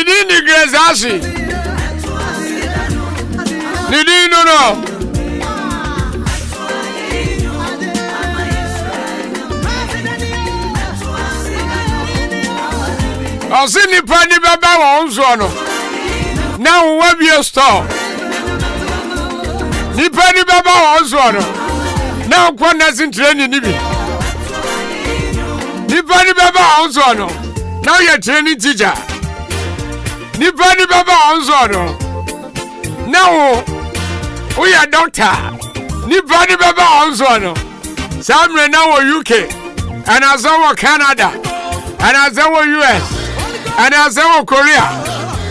Nidini Grezashi. Nidini no. Osini pani baba wa onzono. Now we be a store. Ni pani baba wa onzono. Now kwa nazi training nibi. Ni pani baba wa onzono. Now you're training teacher. Ni pani baba wa onzono. Now we are doctor. Ni pani baba wa onzono. Samre now UK. And as our Canada. And as our US. And as our Korea,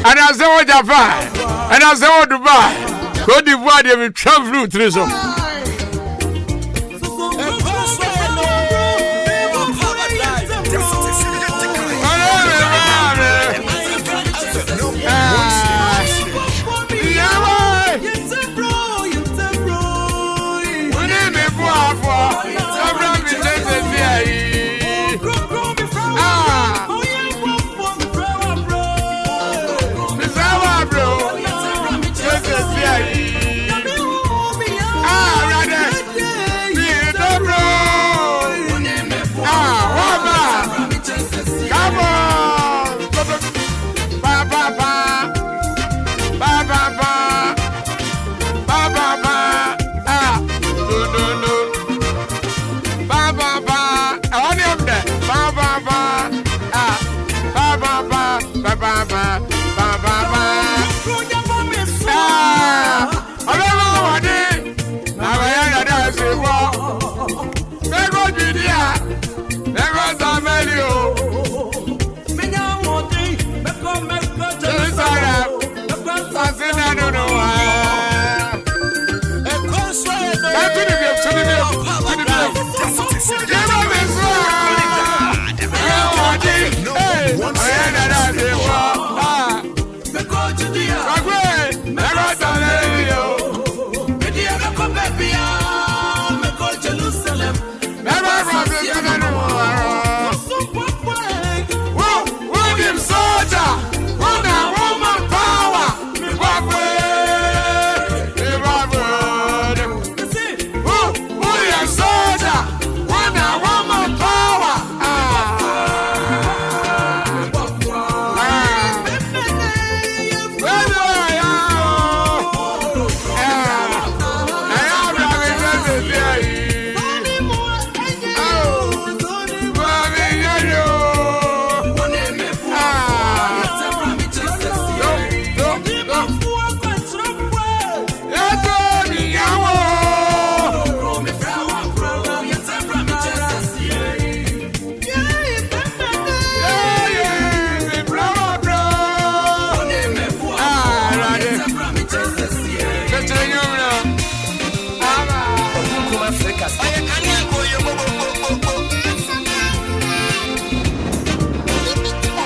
and as our Japan, and as our Dubai, Cote d'Ivoire, they will travel through some.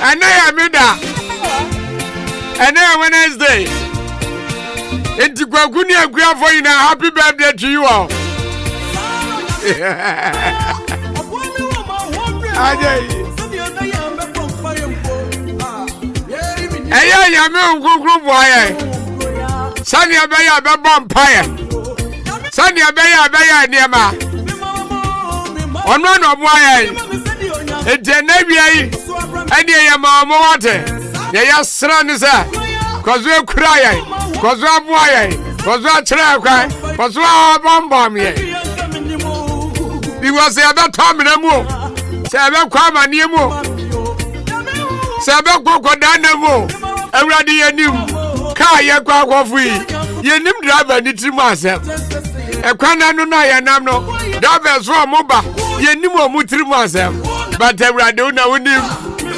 And I am and then Wednesday. It's Guagunia for you now. Happy birthday to you all. Hey, I'm a good boy. Sunny Abaya, a vampire. Sunny Abaya, Niama. On one of why it's a navy. And ye mamma water. Ye son is a cause we're crying, cause we're boy, cause we're trying, cause we're bomb ye. He was the other time in a move. Sabbath come and you move. Sabbath go down the move. Already a new car, ye quack of we. Ye nim driver need to myself. A quana no, I am no. Drivers from Moba, ye knew more mutri myself. But I don't know when you.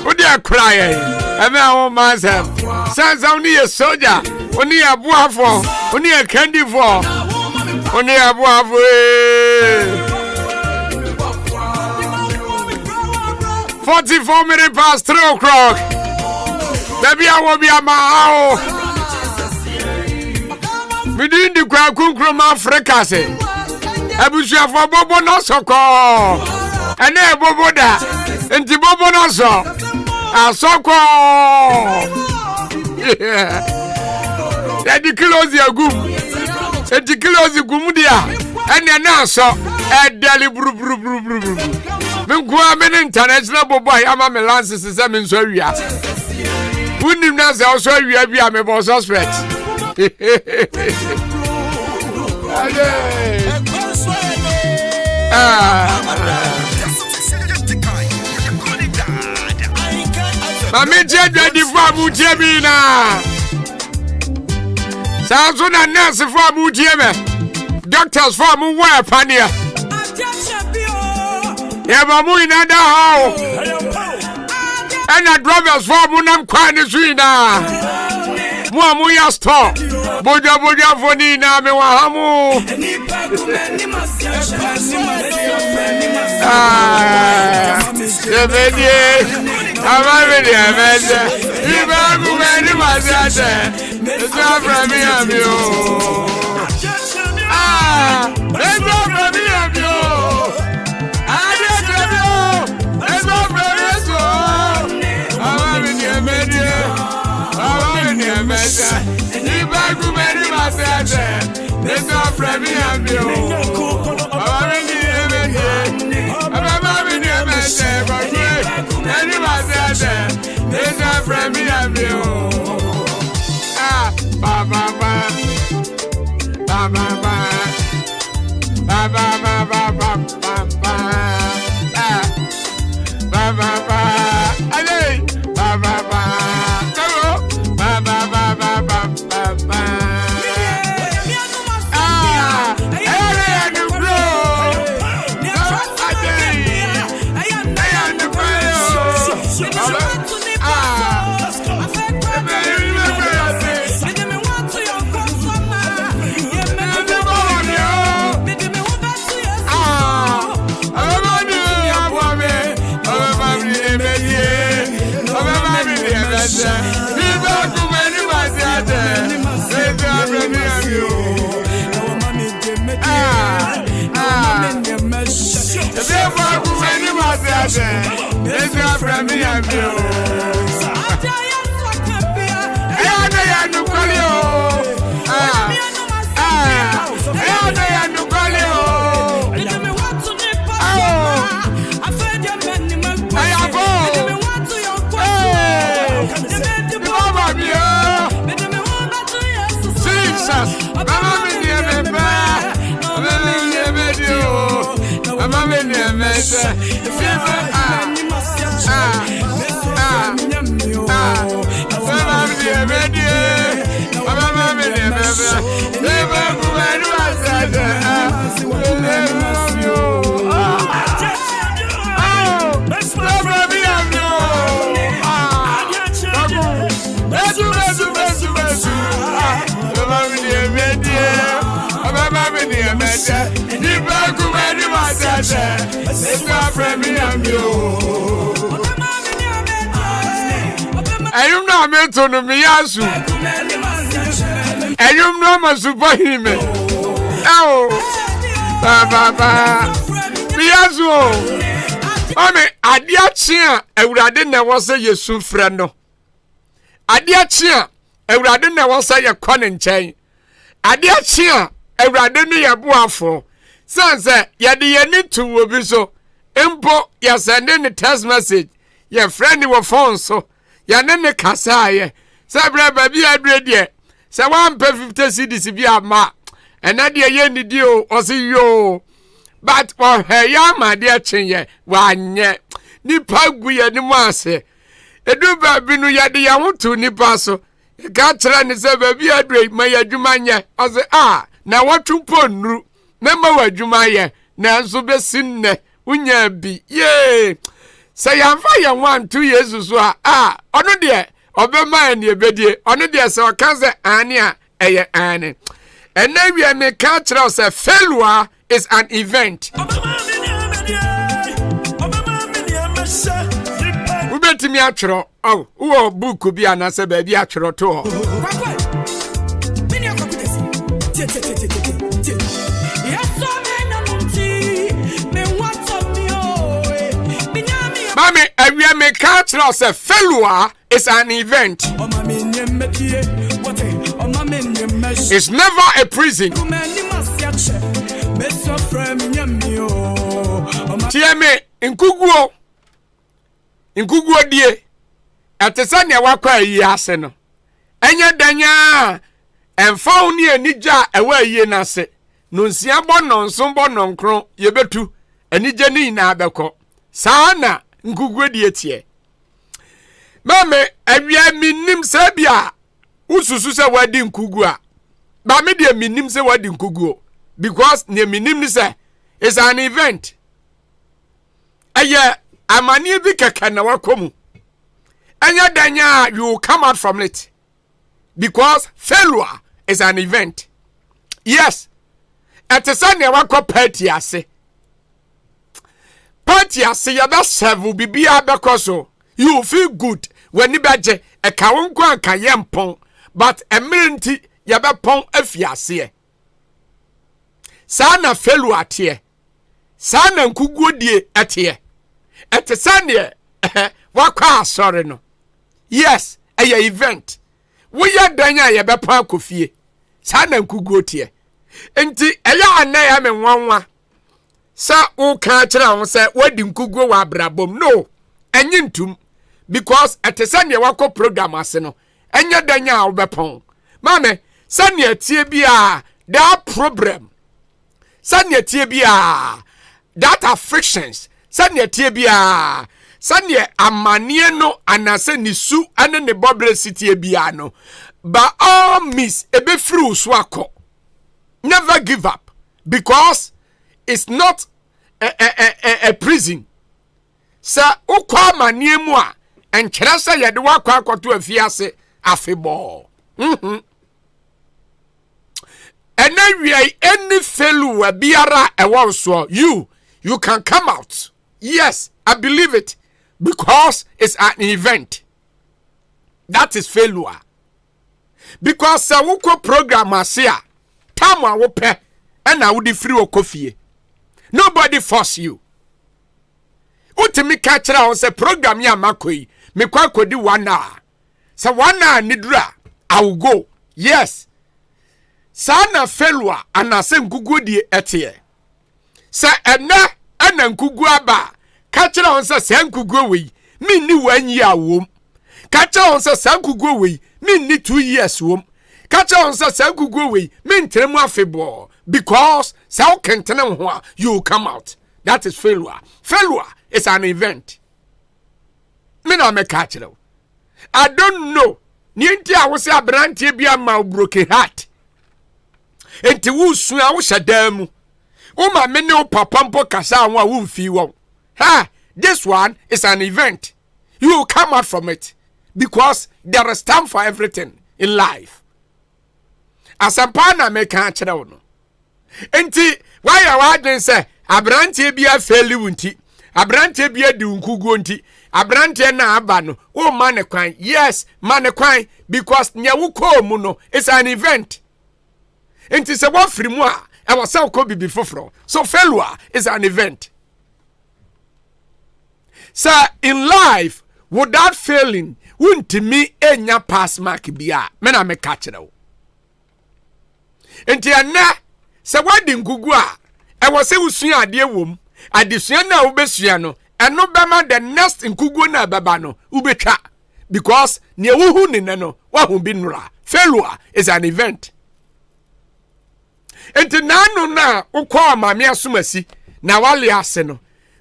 What they are crying? I'm our myself. Sons only a soldier, only a bois only a candy for, only a bois. 44 minutes past 3 o'clock. Baby, I will be at my house. Within the Quakum Africa, say, I wish you have a bobo no so called. And then Bobo da, and the Bobo no so. A so called. the kilos ya gum. The kilos gum dia. And ya na so deli bru. Men go men international boy ama me lances se men so wia. Unim na se so wia bia me bo suspect. Mami jeje di fo abutie bi na. Sa so na nurse fo abutie me. Doctors fo mu wa pania. Ya ba mu ina da how. And drivers fo mu nam kwa ni suina. Mu amu ya store. Boja fo ni na me wa hamu. Ayum na meto no miyasu. Ayum no masupa hime. Ba. Miyasu. Ome ade achia Ewurade na wose Yesu frɛ no. Ade achia Ewurade na wose ye kɔ ne nkyɛn. Ade achia Ewurade no ye boafo. Sanse ye de ye ni to obi so. Empo ye send ne text message. Ye friend wo phone so. Ya ne kasa ye sabra ba bi adre de se 150 cedis bi ama ena de ye ni di o o se yo but for her ya ma de chenye wa nye nipa gu ye ni mu ase edu ba bi no ya de ya hoto nipa so ka kira ni se ba bi adre ma ya dwuma nye o se na watwumpo nru na ma wa dwuma ye na nso be sinne unya bi ye say yamfa ye 1-2 years so ono de obema ene ebedie ono de se okaze ane a eye ane ena wi me ka kira say failure is an event ubetimi atwero wo book bi ana se ba bi atwero to ho Mami, we make culture as a failure is an event. It's never a prison. Tieme nkuguo die atesania wakwa yi ase no enya danya emfa oni anija ewa yi na se no nsia bo nonso bo nonkron yebetu anije ni na abekọ saa na nkuguo die tie mame awia minim se bia ususu se wadi nkuguo a ba me de minim se wadi nkuguo because ne minim ni se is an event aya amani bi kaka na wakomu anya danya you come out from it because failure is an event. Yes, at a Sunday wako party ase ya da serve bibi abekoso you feel good when you beje e kawonko anka yempon but emirenti ya be pon afiase sana failure atie sana nkuguo die atie at a Sunday wakwa sorry no. Yes, a event. We are danya ye bepa akofie. Sana nkuguo tie. Enti eya anaya me nwanwa. Sa o ka kira ho se wadi nkuguo wa abrabom. No. Enyi ntum because atesane wako program ase no. Enya danya obepon. Mame, sane tie bia that problem. Sane tie bia that afflictions. Sane tie bia sanye amanie no anase nisu ane ne bobre city bia no by all means ebe free so akọ. Never give up because it's not a prison. Sa ukwa amanie mu a enkyere sa ye de wakọ akoto afiase afebo ena any failure biara ewo so you can come out. Yes, I believe it. Because it's an event. That is failure. Because sa wuko program asia time a wope and I would free okofie. Nobody force you. Utimi kachira on say program ya makoi me kwa kodi 1 hour. Sa 1 hour nidra I will go. Yes. Sana failure anase nkugu di etie. Sa ena nkugu aba kachira on say sankugo we me ni 1 year awom kachira on say sankugo we me ni 2 years wom kachira on say sankugo we me ntremu afebo because sao kentene ho you come out. That is failure. Failure is an event. Me na me kachira I don't know ni nti a wo say abrantie bia ma broken heart enti wo su a wo hyadamu o ma me ne o papa mpo kasa wo a wo mfi wo. This one is an event. You will come out from it because there is time for everything in life. As a partner make a channel. Enti why you want say abrantie bia faili wunti abrantie bia di nkugu nti abrantie na aba no o mane kwan. Yes, mane kwan because nya wo ko mu no it's an event. Enti se wo firi mu a e wo se ko bibi foforo. So failure is an event. So in life, without failing, wouldn't me enya pass mark bia. Mena me catch it. Enti ana se wadi nkugu a e wo se usua ade wom adesua na obesua no eno bema the next nkugu na baba no ubetwa because ne wuhu ne no wahu bi nura. Failure is an event. Enti nanu na ukwa mame asumasi na wale ase no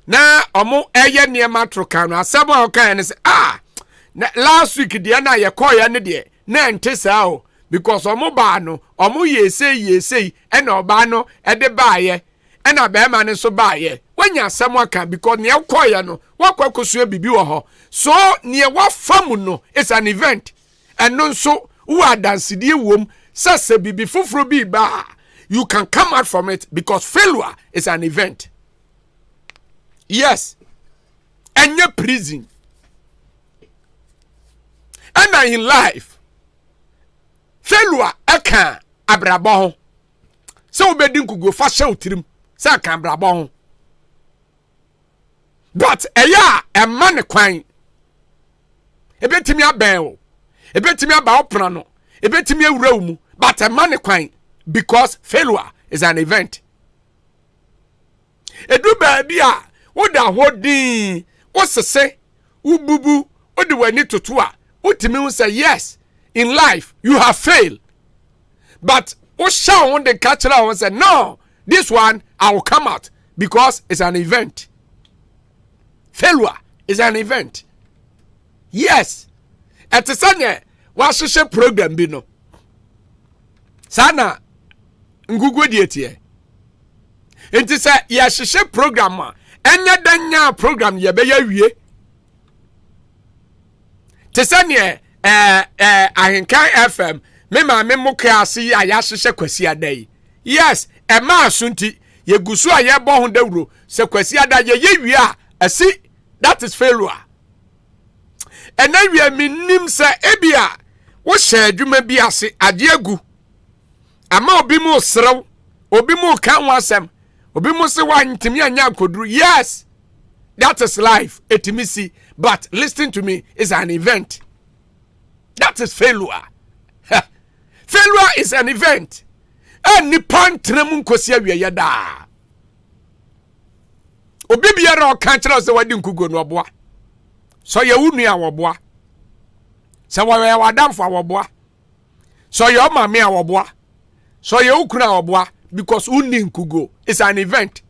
na omo eye niema troka no asebo a okan ne se last week de na ye call ya ne de na ntesa o because omo ba no omo yesei e na oba no e de baaye e na ba ma ne so baaye wanya asemo aka because ne call ya no wakwakoso bibi wo ho so ne wafamu no it's an event and no so who are dansidie wom sase bibi foforo bi ba you can come out from it because failure is an event. Yes. And your prison. And in life, failure aka abrabon. So bedin ku go fa show trim. Say aka abrabon. But eya e man kwan. Ebetimi aben o. ebetimi aba opra no ebetimi awura mu but a man kwan because failure is an event. Edu baabi a woda hodin wosese ububu odi wani toto a utimi hu say yes in life you have failed, but o sha won the catch and say no, this one I will come out because it's an event. Failure is an event. Yes, at the same wahwehwe program bi no sana ngugu dietie enti say ya hwehwe program a enya danya program ye be ya wie te sane Ahenkan FM me ma me mokase ya ya hwehwe kwasi adai. Yes, e ma asunti ye gusu a ye bo ho dawuro se kwasi adai ye wie a asi, that is failure. And now we are minim sa ebia wo hye adwuma bi ase ade agu ama obi mu srew obi mu kan wasem obi mu se wantimi anya koduru. Yes, that is life etimisi, but listen to me, is an event. That is failure. Failure is an event. And nipan tremu nkosi awie yada obi biara o kan kire se wadi nkugo no oboa. So ye unu ya woboa. So wa wadamfo woboa. So ye o mame a woboa. So ye ukuna woboa because uni nkugo is an event.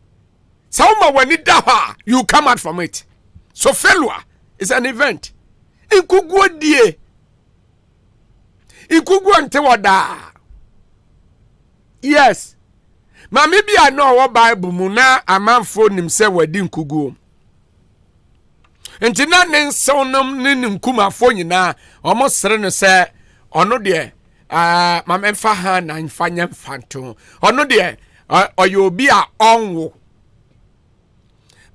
So ma wani da ha you come out from it. So failure is an event. Nkugo die. Nkugo nte wada. Yes. Mame bia no wo Bible mu na amanfo nim se wadi nkugo. Enti na ne nsonnom ne nkumafo nyina omo sere no se ono de mamemfa ha na mfanya mfanto ono de oyobi a onwo,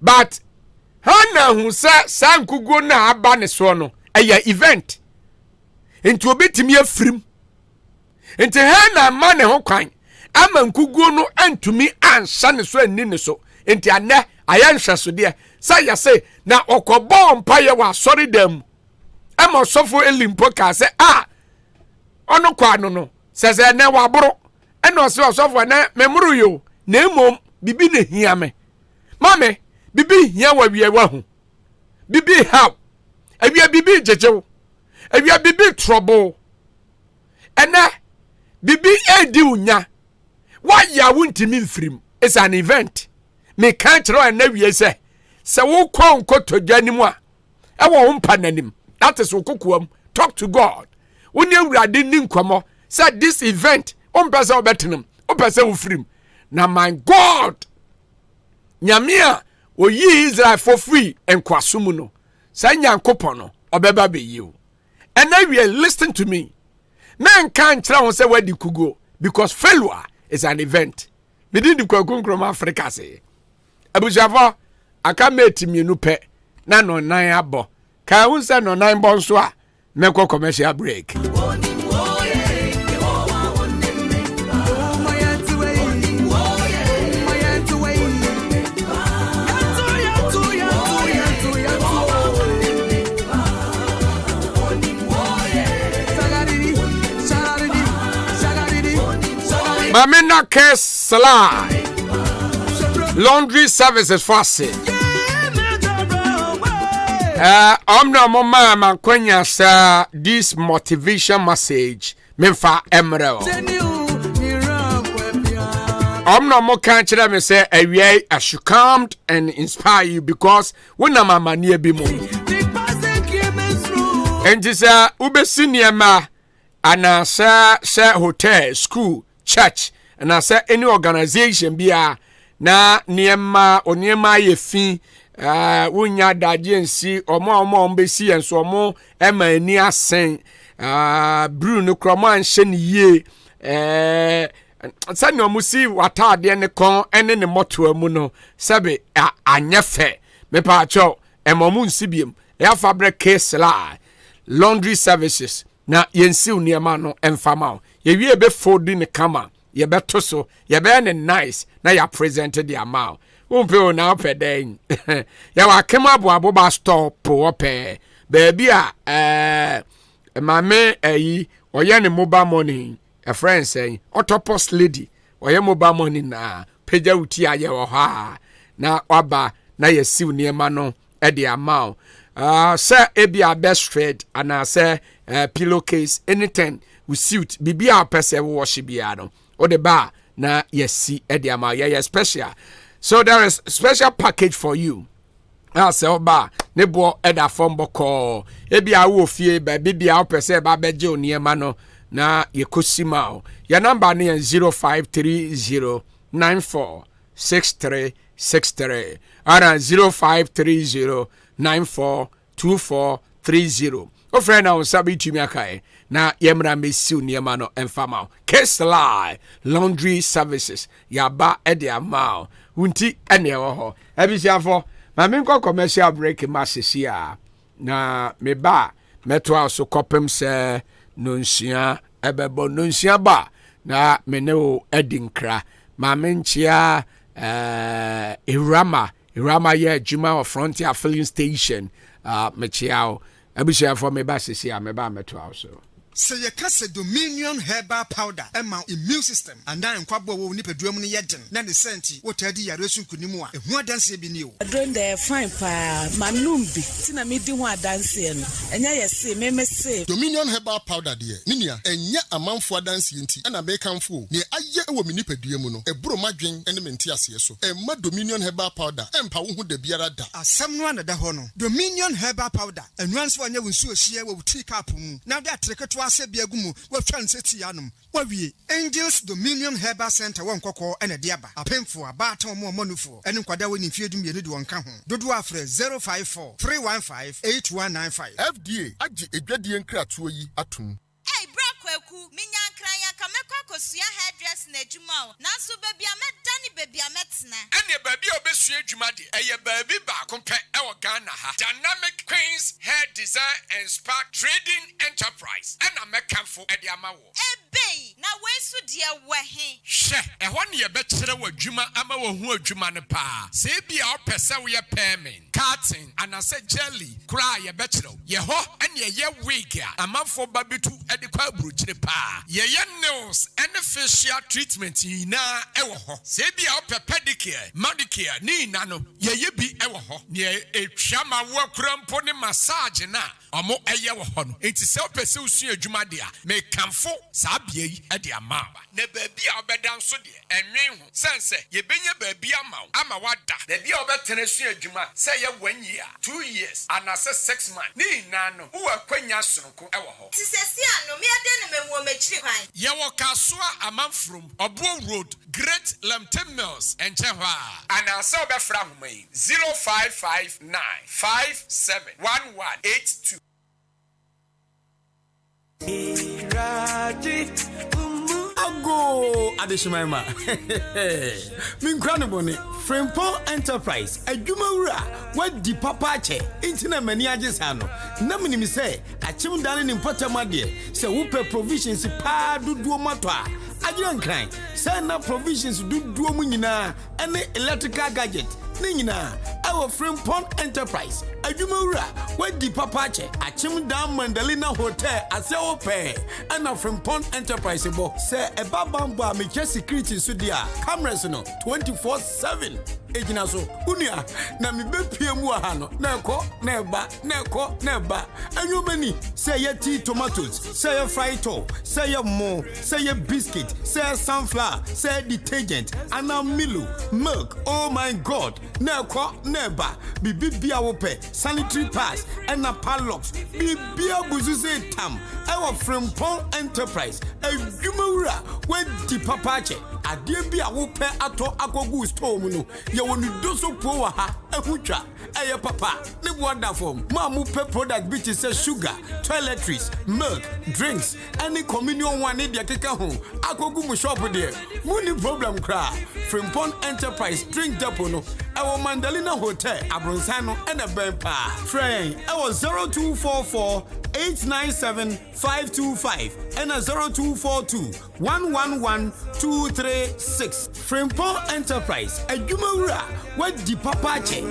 but hana hu se sankugo na aba ne so no eye event enti obetimi afrim enti hana ma ne ho kwan ama nkugo no antumi ansa ne so ani ne so enti ane ayanhwa so de say ya say na okobo mpaye wa sorry dem ama sofo elimpo ka say ono kwa no se ne wa boro eno se sofo na memuru yo na emom bibi ne hia me mame bibi hia wa wie wa hu bibi how awia bibi jejew awia bibi trouble ena bibi edi unya wa ya wuntimi mfrim. It's an event. Me can't try and never say. So wo kon kotodwa nimu a e wo mpa nanim. That is wokokuam. Talk to God. When you urade ni nkwamo say this event on pese obetenem on pese ufrim na my God nyamia o yi Israel for free enkwasumu no say nyankopon no obeba be you. And now you listen to me. Man can't try and say where the kugo because failure is an event. Me didn't kwakunkrom Africa say abujafo aka meti mienu pe na no nan abo ka hu se no nan bon so a meko commercial break. Mamina Kes Salai Laundry Services Fast. Omna mama mankwenya sa this motivation message memfa emre. Omna mo kan kire me say awie I should come and inspire you because when am amanie bi mo. And this ubesi niema ana sa hotel, school, church, and I say any organization bia na niema oniema ye fi wunya dadie nsi omo mbesi enso omo ema ani asen bru no kromo anhye ne ye sani omusi watade ne kon ene ne moto mu no sebe anyefe me pa cho emomu nsibiem ya fabric case la laundry services na yensi uniema no emfama ye wie be folding ne kama ye beto so ye be ne nice na ya presented the amount umpe na opeden ya wa kema abo ba stop ope baby maame ayi oye ne mobile money a friend saying autopos lady oye mobile money na peja uti aye wo ha na waba na yesiw niema no e de amount say ebia best trade and say pillowcase anything we suit bibia pese wo shi bia no o de ba na yesi e de amount yeah special. So there is special package for you. Say oba ne bo eda form boko ebia wo fie ba bibia o pese ba beje oniema no na yekosima o your number ne 0530946363 ara 0530942430 o friend na sabi tumi akai na yemra mesiu niema no emfama Kesla laundry services yaba ede amao unti ene wo ho ebisiafo ma me nko commercial break masisia na me ba meto aso kopem se nonsia ebebo nonsia ba na me ne o edinkra ma me nchia irama ye juma of frontier filling station me chiao ebisiafo me ba sisia me ba meto aso. Say your case Dominion herbal powder amount immune system and then kwabo wo nipadua mu ne yeden na ne senti wo tadi yare sun kunimu a ehu adanse bi ne o adron dey fine pa manum bi tina me di hu adanse no enya yesi me say Dominion herbal powder de ninia enya amanfo adanse enti na be kanfo ne aye wo me nipadua mu no eburo madwen ene menti ase so emma Dominion herbal powder empa wo hu da biara da asem no anada ho no Dominion herbal powder enuanso anya wo nsu ohie wo tea cup mu na de atreketo ase biagumu wa twanseti yanom wa wie Angels Dominion Herbal Center won kokko ene de aba apemfo abata mo manufo ene kwada woni fiedum ye ne de won ka ho dodo afre 054 315 8195 FDA agi edwadie nkratoɔ yi atum. Hey brakweku minya kranya kamekwa kosua hairdress na adwuma o nanso baby amedani baby ametena Ene baby obesua adwuma de eye baby ba kompe e wo Ghana ha Dynamic Queens Hair Design and Spark Trading Enterprise ena mekanfo e de ama wo ebei na wesu de wahe hye e ho ne ye bekere wo adwuma ama wo hu adwuma ne pa se bia o pese wo ye payment cutting anase jelly kura ye bekere ye ho ene ye wig a amanfo babitu e de kwa bruchire pa ye nails and facial treatment na e wo ho se bia o pedicure manicure ni na no ye bi e wo ho ne etwa ma wo kurampo ne massage na omo eye wo ho no enti se o pese usu adwuma de a me kanfo sa bia yi e de ama na baabi a obedan so de enwen ho sense ye benye baabi ama wada na bia obetene su adwuma se ye 1 year 2 years anase 6 months ni na no wo akwanya sonko e wo ho tisesi ano me ade ne mewo mechiri kwan ye wo kasoa amanfrom obo road Great Lamtem Mills and Chehwa and anase obefra homa yi 0559571182 Ago Adeshima Minkrano Boni Frimpong Enterprise Adwumawura wadi papa che intina mani agesano na menimi se achim dane ni mpotama de se wo pe provisions pa duduo mato a agiran kran se na provisions duduo mu nyina ene electrical gadget ni nyina our Frimpong Enterprise adwumawura wadi papa che achim dan Mandalina Hotel ase wo pe ana Frimpong Enterprise bo se eba bambo a meche security so dia cameras no 24/7 ejina so unia na me bepie mu aha no na ekọ na eba anyomani say ye tea tomatoes say ye fried to say ye mo say ye biscuit say ye sunflower say detergent and Milo milk oh my god na ekọ na eba bibia wo pe sanitary pads and na padlocks bibia buzu say tam our Frimpong Enterprise adwumawura wadi papache ade bia wo pe ato agogu store mu no ye wonu doso po wa ha ehutwa eye papa ne boda form ma mu pe product bi say sugar toiletries milk drinks any communion one ne de keka ho agogu mu shop de mu ni problem kra Frimpong Enterprise drink depot no ewo Mandalina Hotel Abronsan no ene ben pa friend ewo 0244-897-525 and 0242-111-236 Frimpong Enterprise adwumawura wadi papa che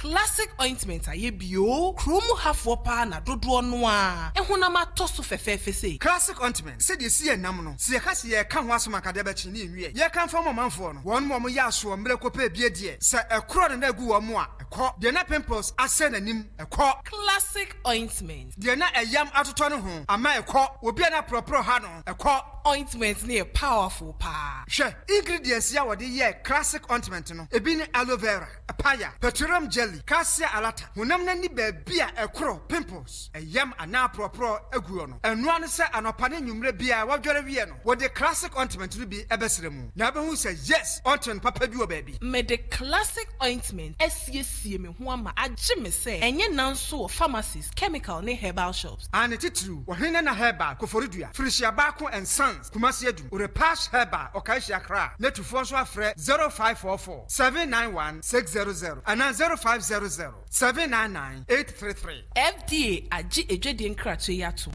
classic ointment aye bio kromu hafo pa na dodo no a ehunama toso fefefe sei classic ointment said you see a namuno see a casi ye can was my cadabachi ni ye can from a man for one more yaso miracle pay be dear sir a crowd and a goo more a cock the na pimples I send a nim a cock classic ointment the na a yam out of turn home a my cock will be an proper hano a cock ointment near powerful pa she ingredients ya wadi ye classic ointment no ebini aloe vera a paya petroleum jelly cassia alata hunam na ni bebia a crow pimples a yam ana proper aguono and one say an opane nwumre bia wadware wie no wo de classic ointment no bi ebesremu na be hu say yes ointment papa bi o baby me the classic ointment esiesie me ho ama agye me say enye nanso pharmacies chemical ne herbal shops and titru wo hene na herbal koforidua frisia baako and sons kumasi adu or pass herbal okaisia kra netufo so afre 0544 791 600 and 0500 799 833 FDA agye ejwede nkrato yato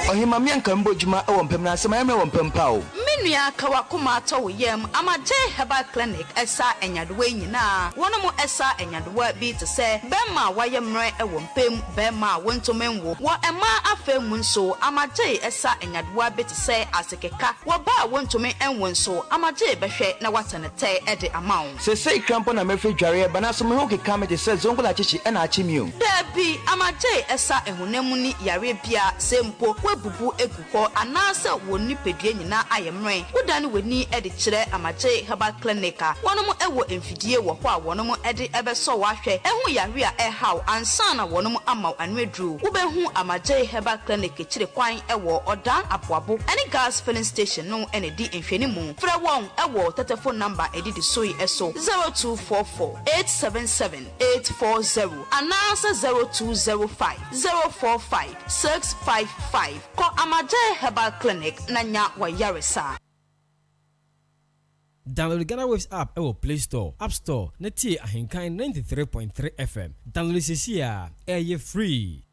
Ohimami ankambo juma e wompem na asema emre wompem pa o menua kawa kuma to yem amaje herbal clinic esa enyadowa nyina wono esa enyadowa bi te se bema wayemre e wompem bema wontomenwo wo ema afemu nso amaje esa enyadowa bi te se asekeka wo ba wontomen enwo nso amaje behwe na watenete e de amawo se krampo na mefe dware ba na so me ho keka me te se zongola chichi e na achimio dabi amaje esa ehunemu ni yare bia sempo webubu eguko anase woni pedue nyina ayemre udani weni e de kire amaje herbal clinic wonom ewo emfidie wo ho a wonom e de ebeso wahwe ehu yare a ehaw ansa na wonom amaw anwedru ubehu amaje herbal clinic kire kwan ewo odan aboabo any gas filling station no ene di enfeni mu fra won ewo telephone number edidi soyi eso 0244 877 840 anase 0205 045 655 ko amaje herbal clinic nanya wa yaresa. Download the Ghana Waves app at Play Store, App Store, Neti Ahenkan 93.3 FM. Download this here, air free.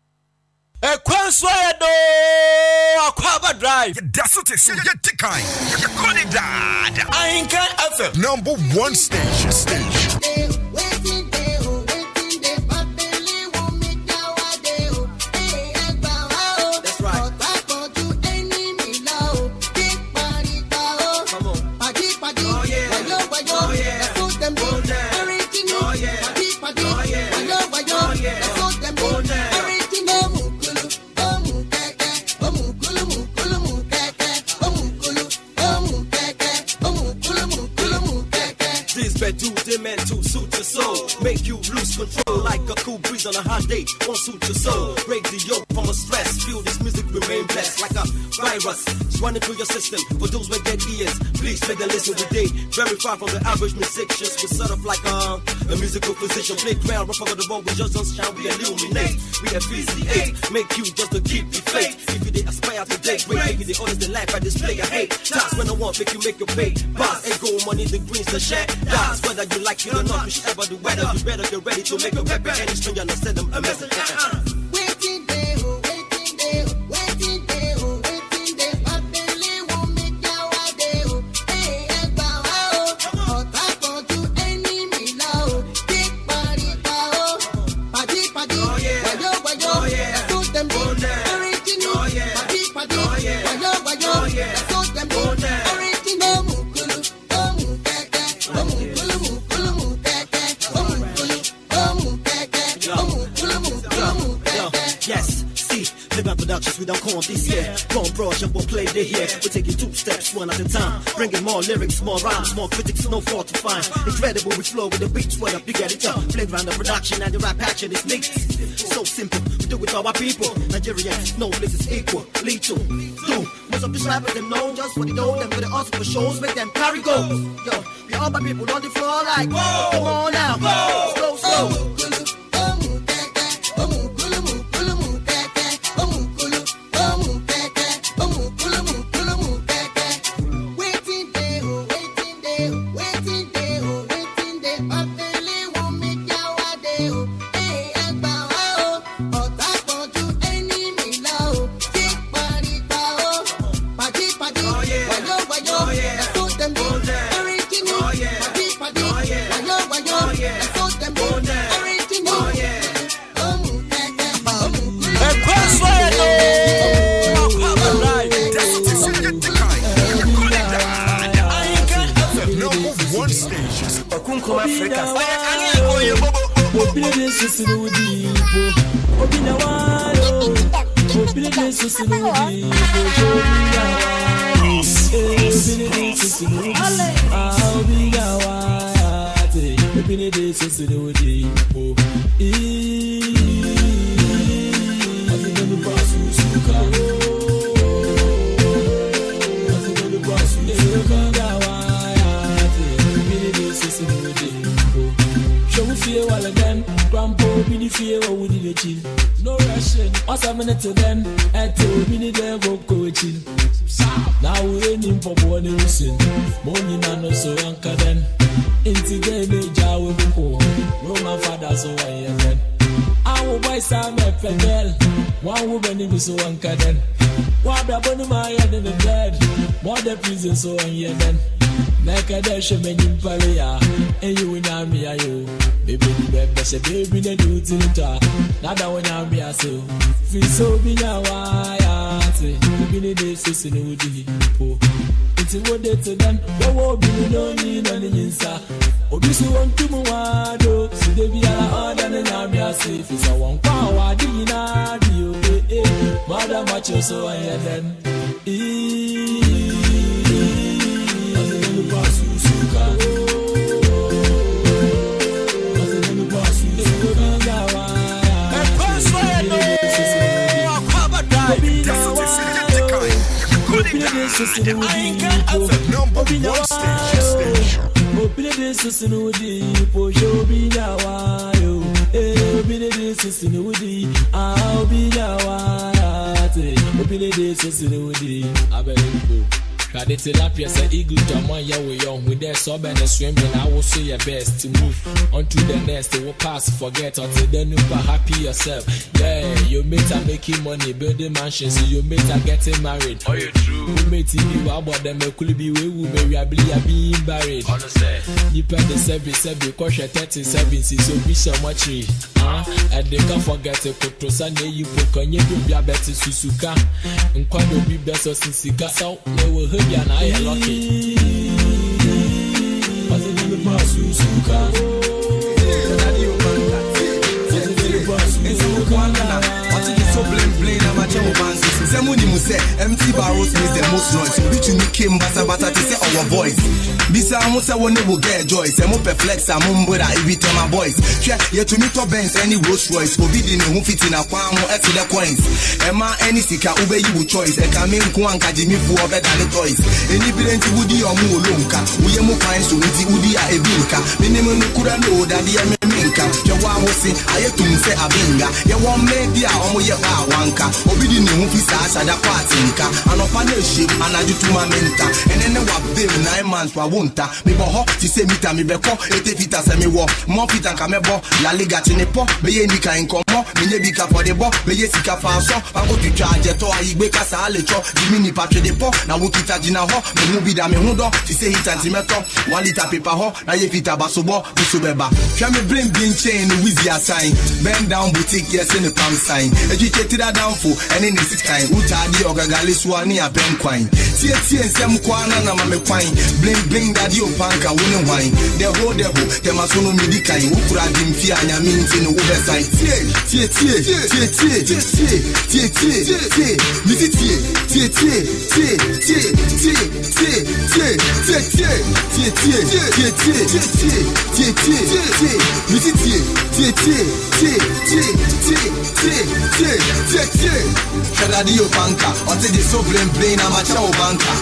Akwaaba drive. That's what it is. You're calling dad. Ahenkan FM. #1 station. Do they meant to suit your soul, make you lose control like a cool breeze on a hot day. Won't suit your soul, break the yoke from a stress. Feel this music remain blessed like a virus. It's running through your system. For those with dead ears, please make them listen with day. Very far from the average musicians. We're sort of like a musical physician. Playground, rough over the road, we just don't shine, we illuminate. We appreciate, make you just to keep the faith. If you did aspire to date, great, make you the honest in life, I display a hate. That's when I want, make you make your pay. Boss, and gold money, the greens, the share. That's whether you like it or not, we should ever do weather. You better get ready to make a record. Any stranger, and send them a message. Waiting day, waiting day, waiting day, waiting day. My belly won't make your day. Hey, and bow out. Hot up on to enemy now. Big body bow. Paddy, paddy. Wayo, wayo. That's all them do. Original. Paddy, paddy. Wayo, wayo. That's all them do. Original. Mukulu. Oh, mukeke. Oh, mukulu, mukulu, mukeke. Oh, mukulu. Oh, mukeke. Oh, mukulu, mukulu, mukeke. Yes, see, live out productions, we don't call this year. Gon' brush and we'll play the here. We're taking 2 steps, one at a time. Bringing more lyrics, more rhymes, more critics, no fault to find. Incredible, we flow with the beats, what up, you get it up. Playground the production and the rap action is neat. So simple, we do it to our people. Nigerians, no bliss is equal, lethal. Do, most of these rappers, them know just what they know. Them for the us for shows, make them carry go. Yo, we all my people on the floor like, whoa, come on now, whoa, slow, slow. Oh yeah. this in the deep. Open the wire. Open this in the deep. I'll be the wire. Open this in the deep. Grandpa, be the fear or would it chill? No rushing, what's a minute to them? I told me the go chill. Now we're in for one listen. Money man, so anchor then. Into the jar with the home. Roman father, so I am then. I will buy some FNL. One woman in so anchor then. Why be upon my head in the bed? More the prison, so I am then. Naka dash a menu palia, and you will not be a you. Baby, baby, the do to the top. Now that when I'm be a so. Feel so be a wire. Be the days in the woody. It's a word to them. The war be no need on the inside. Obviously, want to move on. So they be a hard and I'll be a safe. It's a one power, Dina, you. Mother, much so I am then. Ahenkan FM #1 station. Open this in the deep, show be now. Open this in the deep, I'll be now. Open this in the deep, I bet you. Had it up as an eagle to my young with their sob and a swimming. I will say your best to move on to the next. They will pass, forget until then you are happy yourself. Yeah, you mate are making money, building mansions, you mate are getting married. Oh, you true. You mate you about them, could be we will marry, I being buried. You pay the service, because 37 so be so much. And they can't forget to put to Sunday you put on your baby better Susuka and quando be best or since he got out, they will hurt you and I are lucky. What's the name of Susuka? So blame I'm a job man. Somebody must say empty barrels makes the most noise. Which you came basa to say our voice. Bisa amusa one will get joy. Some up flex a mumbo that every time my boys. Share you to meet up Benz any Rolls Royce. Forbidden who fit in a palm or at the coins. Emma any sika ube you choice. And come in Kwanka Jimmy for better than the toys. Any billion to Woody or Mulunka. We are more fine so it's Woody a Ebinka. Minimum could know that the America. Your one was saying I have to say a binga. You want media or your wanka. Obidi ni mufisa asada kwatinka. Anopaneship anajutuma menta. And then what baby 9 months wa wunta. Mi boho ti se mita mi beko. Ete fita se mi wo. Mo fita kamebo. La liga tinepo. Beye nika inkomo. Minye bika for the bo. Beye sika faso. Pango tu charge to aigbe kasa alecho. Jimini patre depo. Na wukita jina ho. Mi mubida mi hundo. Ti se hita antimeto. 1 liter paper ho. Na ye fita basobo. Bisubeba. Fia me bring chain. Wizzy a sign. Bend down boutique. Yes in the palm sign. Educated a down for. And in the sit kind. Utadi ogagali swani a pen quine. Tie and sem kwana na mame quine. Bling daddy opanka winning wine. The whole devil. The masono midika. Ukura dimfia nyaminti no website. Tie. Radio banka, until the so brain, I'm a chow banka.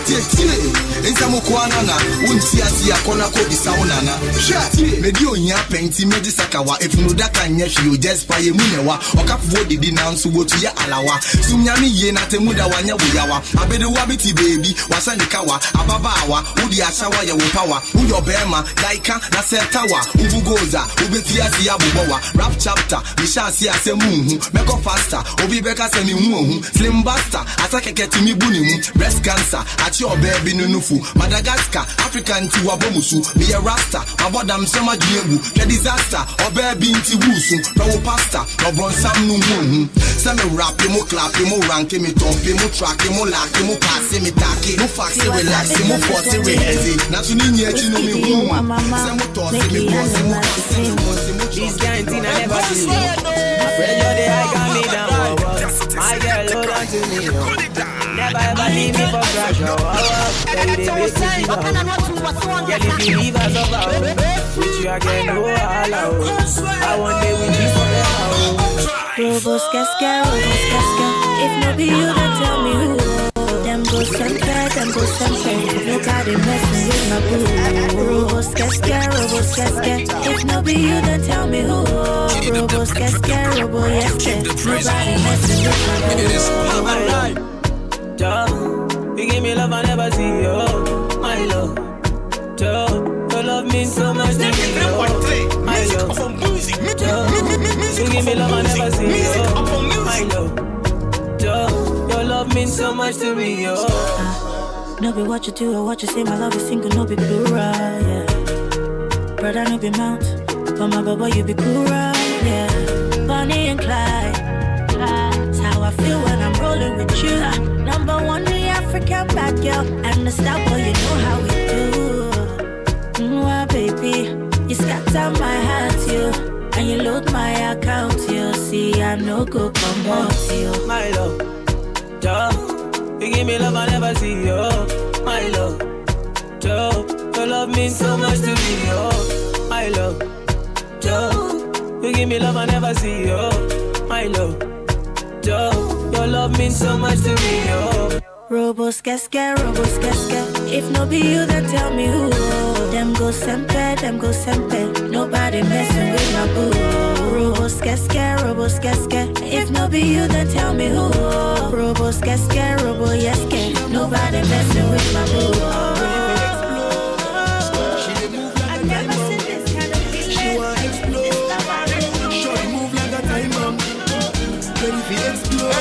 Insamu kwanana, untiasi ya kona ko isaonana. Shati, medio nya penti medisakawa. If no daka nyeshi you just pay munewa. Okafu didi na nsubo tu ya alawa. Sumnyami ye na temuda wanya wuyawa. Abede wabiti baby, wasanikawa. Ababawa, udi asawa ya wupawa. Uyo bema, laika na setawa. Uvugoza, ubetiasi ya bubawa. Rap chapter, mishasi ya semuhu. Meko faster, obi beka semi muhu. Slim basta, atake keti mi bunimu. Breast cancer, at your baby nunufu. Madagascar, African tiwa bomusu. Be a rasta, abodam sema juyebu. Ke disaster, or baby inti wusu. Rawo pasta, no bronsam numu. Semi rap, mo clap, mo rank, mo top, mo track, mo lack, mo pass, mo take, mo fax, relax, mo force, mo heavy. Natuni nye chino mi huma. Semo toss, mo boss, mo pass, mo This guarantee I never see. My pressure they high got me down. My girl hold on to me. Never ever leave me for crash. Girl they make me feel love. Girl if you leave us over, with you again no allow. I want day with you forever. Robos casca. If no be you, then tell me who. Them go sempre. Nobody messing with my boo. Robos casca. If no be you, then tell me who. Robos casca. Nobody messing with my boo. It is alright. You give me love I never see, oh, my love. Your love means so much to me, oh, my love. You give me love I never see, oh, my love. Your love means so much to me, oh. No be what you do or what you say, my love is single, no be plural, yeah. Brother, no be mount, but my baba, you be cool, yeah. Bonnie and Clyde, that's how I feel when I'm rolling with you. Number one, the African bad girl, and the star boy, you know how we do. Well, baby, you scatter my heart, you, and you load my account, you. See, I no go come out, you. My love, you give me love I never see, oh, my love. Your love means so much to me, oh, my love. You give me love I never see, oh, my love. Your love means so much to me, oh. Robos casca. If no be you, then tell me who. Them go sempre. Nobody messing with my boo. Robos casca. If no be you, then tell me who. Robos casca. Nobody messing with my boo. I've never seen this kind of feeling. She wanna explode. Shorty move like a time bomb. Ready for explode.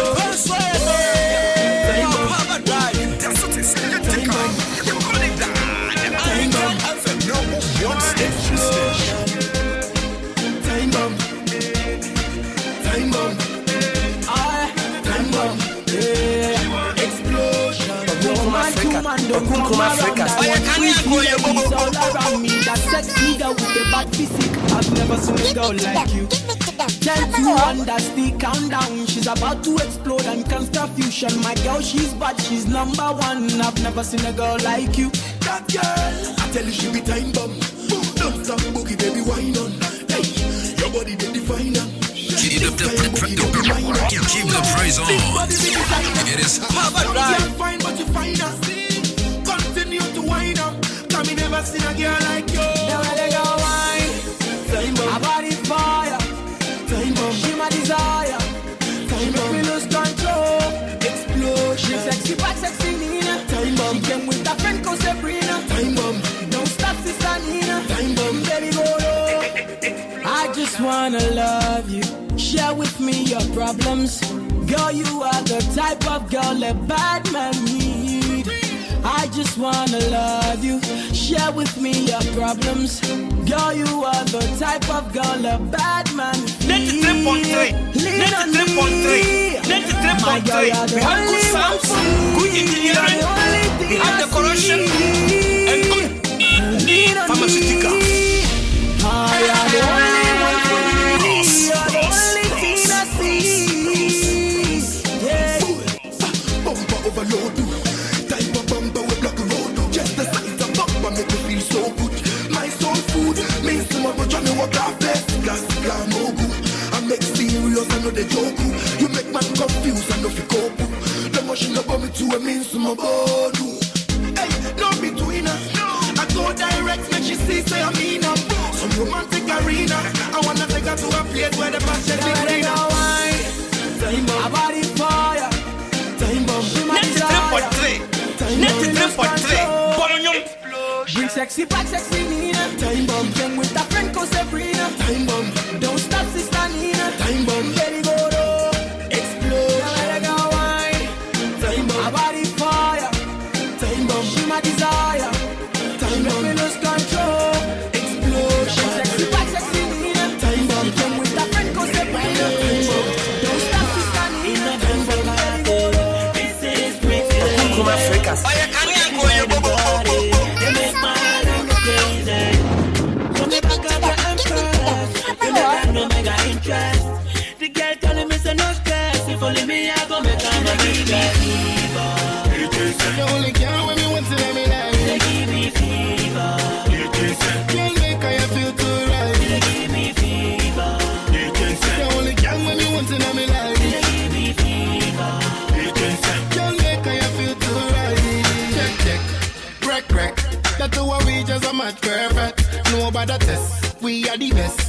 I've never seen a girl like you. 10 to understand, calm down. She's about to explode and can't stop fusion. My girl, she's bad, she's number one. I've never seen a girl like you. That girl, I tell you she be time bomb. Don't stop boogie, baby, wine on. Hey, your body be definer. Keep the praise on. It is Harvard Right. You're fine, but you find us. Continue to wine up. Come in, never seen a girl like you. Never let go wine. Time bomb. Her body fire. Time bomb. She my desire. Time bomb. Make me lose control. Explosion. Sexy back, sexy Nina. Time bomb. She came with a friend called Sabrina. Time bomb. Don't stop, sister Nina. Time bomb. Baby, go low. I just wanna love you. Share with me your problems. Girl, you are the type of girl a bad man need. I just wanna love you. Share with me your problems. Girl, you are the type of girl a bad man need. 93.3. My girl, you're the only one for me. Good engineering. We have decoration and good pharmaceutical. You're the only one for me. You're the only thing I see. Yeah. Bumper overload. Type of bumper with block road. Just the size of bumper make me feel so good. My soul food means to my butcher me walk off best. Glass mogu. I make serious, I know the joke. You make man confused, I know fi cope. The machine about me to a means to my body. Hey, no between us. I go direct, make she see say I mean her. Some romantic arena. I wanna take her to a place where the passion is greener. Time bomb. Her body fire. Time bomb. 93.3. Bring sexy back, sexy Nina. Time bomb. Came with a friend called Sabrina. Time bomb. Don't stop, sister Nina. Time bomb. Baby, go low. Explode. Now let her go wine. Time bomb. Her body fire. Time bomb. She my desire. Time bomb. Make me lose control. Explode. Bring sexy back, sexy Nina. Time bomb. Came with a friend called Sabrina. Time bomb. Don't stop, sister Nina. Time bomb. Baby, go low. This is pretty. Come Africa. You make my heart go crazy. You make my God the empress. You make my give me fever. The only girl when me want to me like. They give me fever. Girl make I feel too right. They give me fever. The only girl when me want to me like. They give me fever. Girl make I feel too right. Check, crack. That two we just a match perfect. Nobody test. We are the best.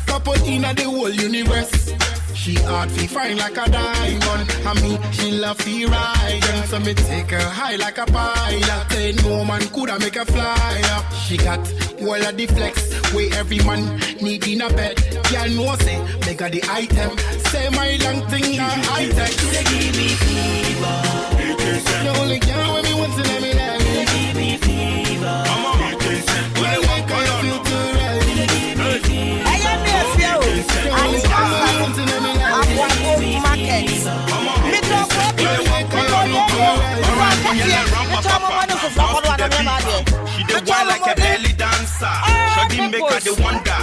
Couple in the whole universe. She hard fi fine like a diamond. And me, she love fi ride. And so me take her high like a pilot. Say no man coulda make her fly up. She got all of the flex. Where every man need in a bed. Y'all know say, they got the item. Say my long thing a high tech. They give me fever. The only girl when me want to let me like. They give me fever. Come on. When I walk on, I feel too right. They give me fever. I am here for you. The only girl when me want to let me like. She the wild like a belly dancer. She make her the wonder.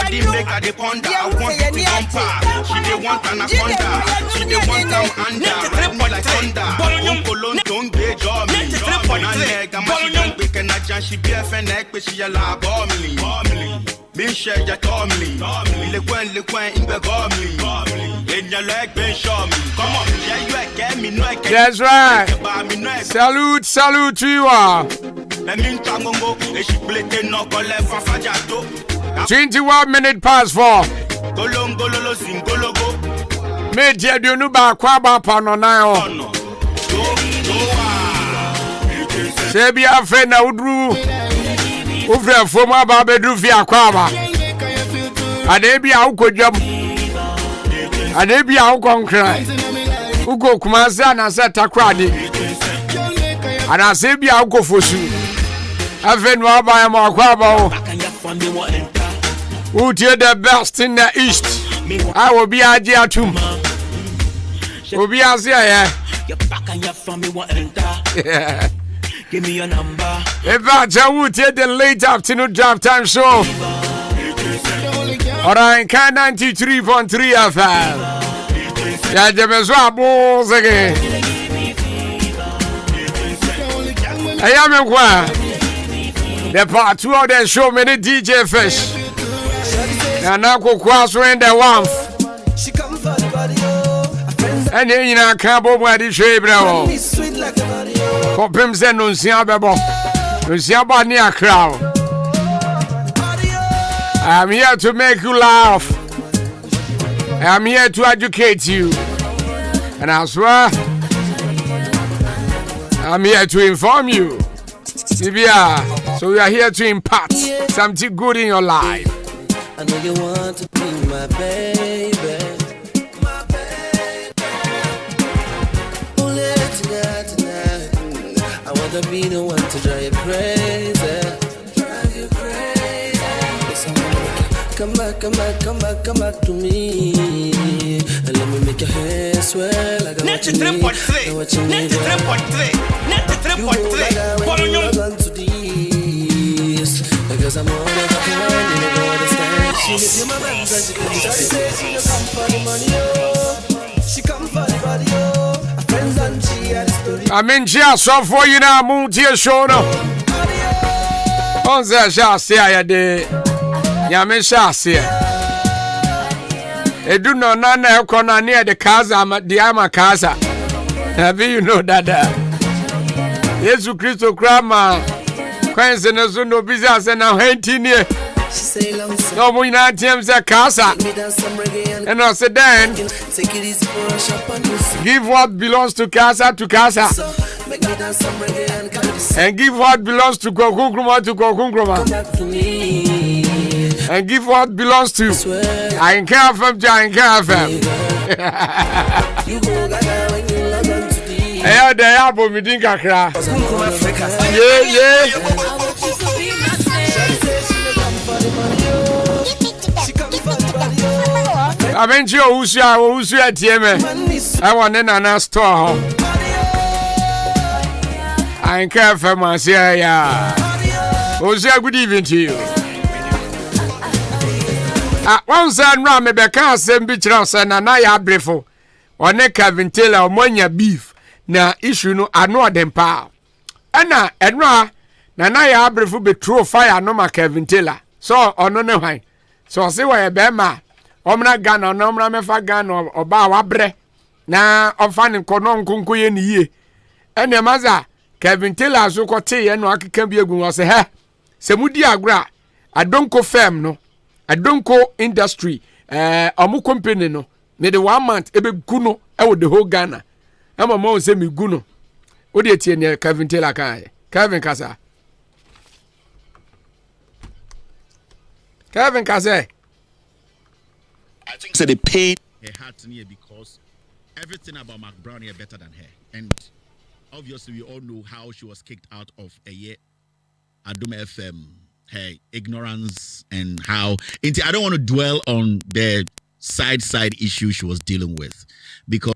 She make her the ponder. I want the bumper. She the want anaconda. She the want come under. Ride me like thunder. Colon don't get jaw me. She be a fennec, but she a la bomb. Bin share ya tomly. Le coin in the gomly. In your leg, Ben show me. Come on, yeah, you again, me no. That's right. Salute to you all. 21 past 4. Media do no ba Akwaaba pano na. Sebi afe na udru. Ufre foma ba bedru fi Akwaaba. Adebi a ukodwam. Adebi a ukonkra. Ugo kumasa na se takrade. Ana sebi a ukofosu. Afe no aba ya Akwaaba o. Utie the best in the east. I will be a Atum. Will be a here. You're back and you're from me what enter. Give me your number. In fact, I will take the late afternoon draft time show. Ahenkan 93.3 FM. Yeah, the Meswa Bulls again. I am in the part 2 of the show, many DJ Fish. And now go cross when the warmth. And then you know, can't go where the shape now. For Pim said, no, see how bebo. No, see about near crowd. I'm here to make you laugh. I'm here to educate you. And I swear, I'm here to inform you. CBR, so we are here to impart something good in your life. I know you want to be my baby. My baby. Only tonight. I want to be the one to drive you crazy. Come back to me. And let me make your hair swell like a what you need. What you need. You hold like a when you log on to this. Because I'm all of the kind, you don't understand. She lives in my man's and she says she don't come for the money, oh. She come for the body, oh. Her friends and she had a story. I'm in jail, so for you now, moon to your shoulder. On the shall say I did. Yamin shall say. I do not know corner near the casa, the Ama Casa. Have you know that? Jesus Christ, grandma. Coincidence, no business, and now 18 years. No, we not James a casa. And I said, then give what belongs to casa to casa. And give what belongs to Kokunkruma to Kokunkruma. And give what belongs to Ahenkan FM to Ahenkan FM. Hey, there are both meeting kakra. Yeah. I mean, who's your team? I want in an store. Ahenkan FM, I say, yeah. Good evening to you. Once and ram me became some beach house and I am brieful. Or neck Kevin Taylor or Monya beef. na issue no ano dem pa ana eno a na ya abrefu betro fire no ma Kevin Taylor so ono ne hwan so se we be ma omna Ghana no omna mefa Ghana oba wabre na ofane nkono nkonko ye ni yie ene maza Kevin Taylor so ko te ye no akeka bi agun wo se he se mudi agra adonko firm no adonko industry omu company no me the 1 month ebe guno e wo the whole Ghana ama mo se mi guno odi etie ne Kevin Taylor kan Kevin Kasa Kevin Kasa I think so they paid her heart to me because everything about Mark Brown here better than her, and obviously we all know how she was kicked out of a year Adum FM, her ignorance and how I don't want to dwell on the side issue she was dealing with because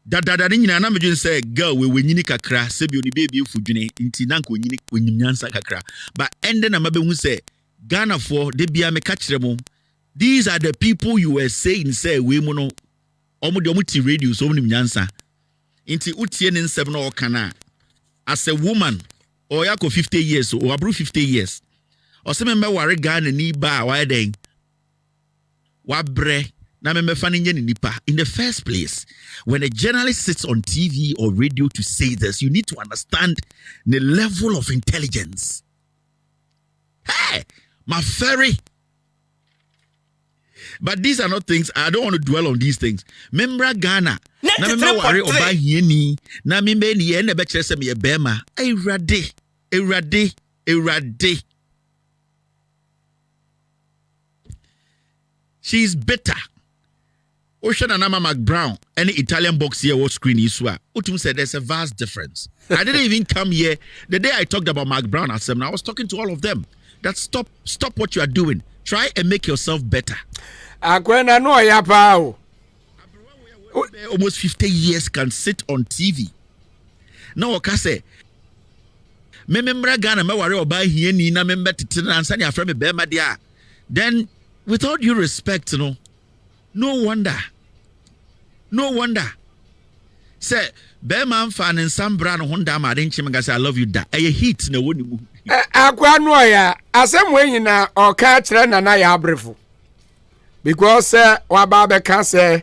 that nyina na me say girl we nyini kakra sebi oni baby fudwene nti na nko nyini onyimnyansa kakra but ende na mabehu say Ghana for de bia me catch them. These are the people you were saying say we mu no omo de omo ti radio so omo nyansa nti utie ne nsem na okana as a woman or yako 50 years or abru 50 years or se me ware Ghana ni ba wa den wa bre na me fa ni nipa. In the first place, when a journalist sits on TV or radio to say this, you need to understand the level of intelligence. Hey, my ferry. But these are not things, I don't want to dwell on these things. Membra Ghana. Na me worry oba hieni. Na me ni ye na be kire se me ye bema. Erade. She's bitter. Ocean and Mama Brown, any Italian box here, what screen is what? Utum said there's a vast difference. I didn't even come here. The day I talked about Mark Brown at Seminole, I was talking to all of them. That stop what you are doing. Try and make yourself better. Almost 50 years can sit on TV. Now, I say, member Ghana, me worry about here, Nina, member Titina, and Sanya from a Bema dia. Then, with all due respect, no wonder. Say, Beman fan and some brand Honda Marinchim, I love you. That a hit no one. Aquanoya, as I'm waiting now, or catch run and I abrifu. Because, Wababa can say,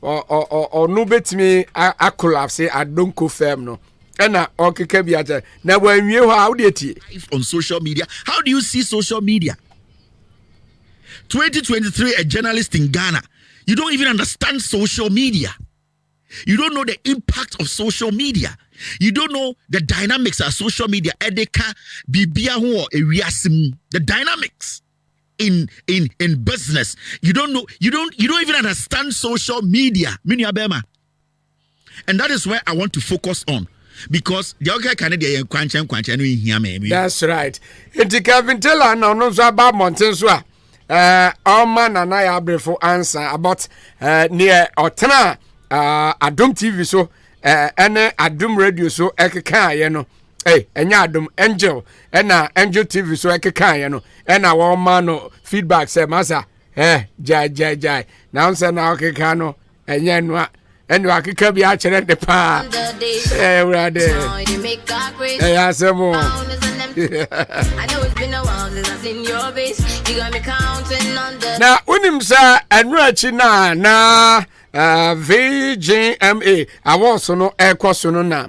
or no bet me, I could have say, I don't confirm no. And okay, Kabiata. Now, when you how did you on social media? How do you see social media? 2023, a journalist in Ghana. You don't even understand social media. You don't know the impact of social media. You don't know the dynamics of social media. Edeka bibiahu eriasim. The dynamics in business. You don't know. You don't even understand social media. And that is where I want to focus on. Because the other Canadian that's right. It's Kevin Taylor no about Montensua. Man and I have for answer about near Otana Adum TV so any Adum radio so Ekeka yeno. Hey, enya Adum Angel Angel TV so Ekeka yeno. Our man feedback say masa jai. Now say na Ekeka no enya no and you can be actually the pa. I know it's been a while since I've seen your face. You got me counting on the. Now, when him say and Rachina na VGMA, I was no air course no na.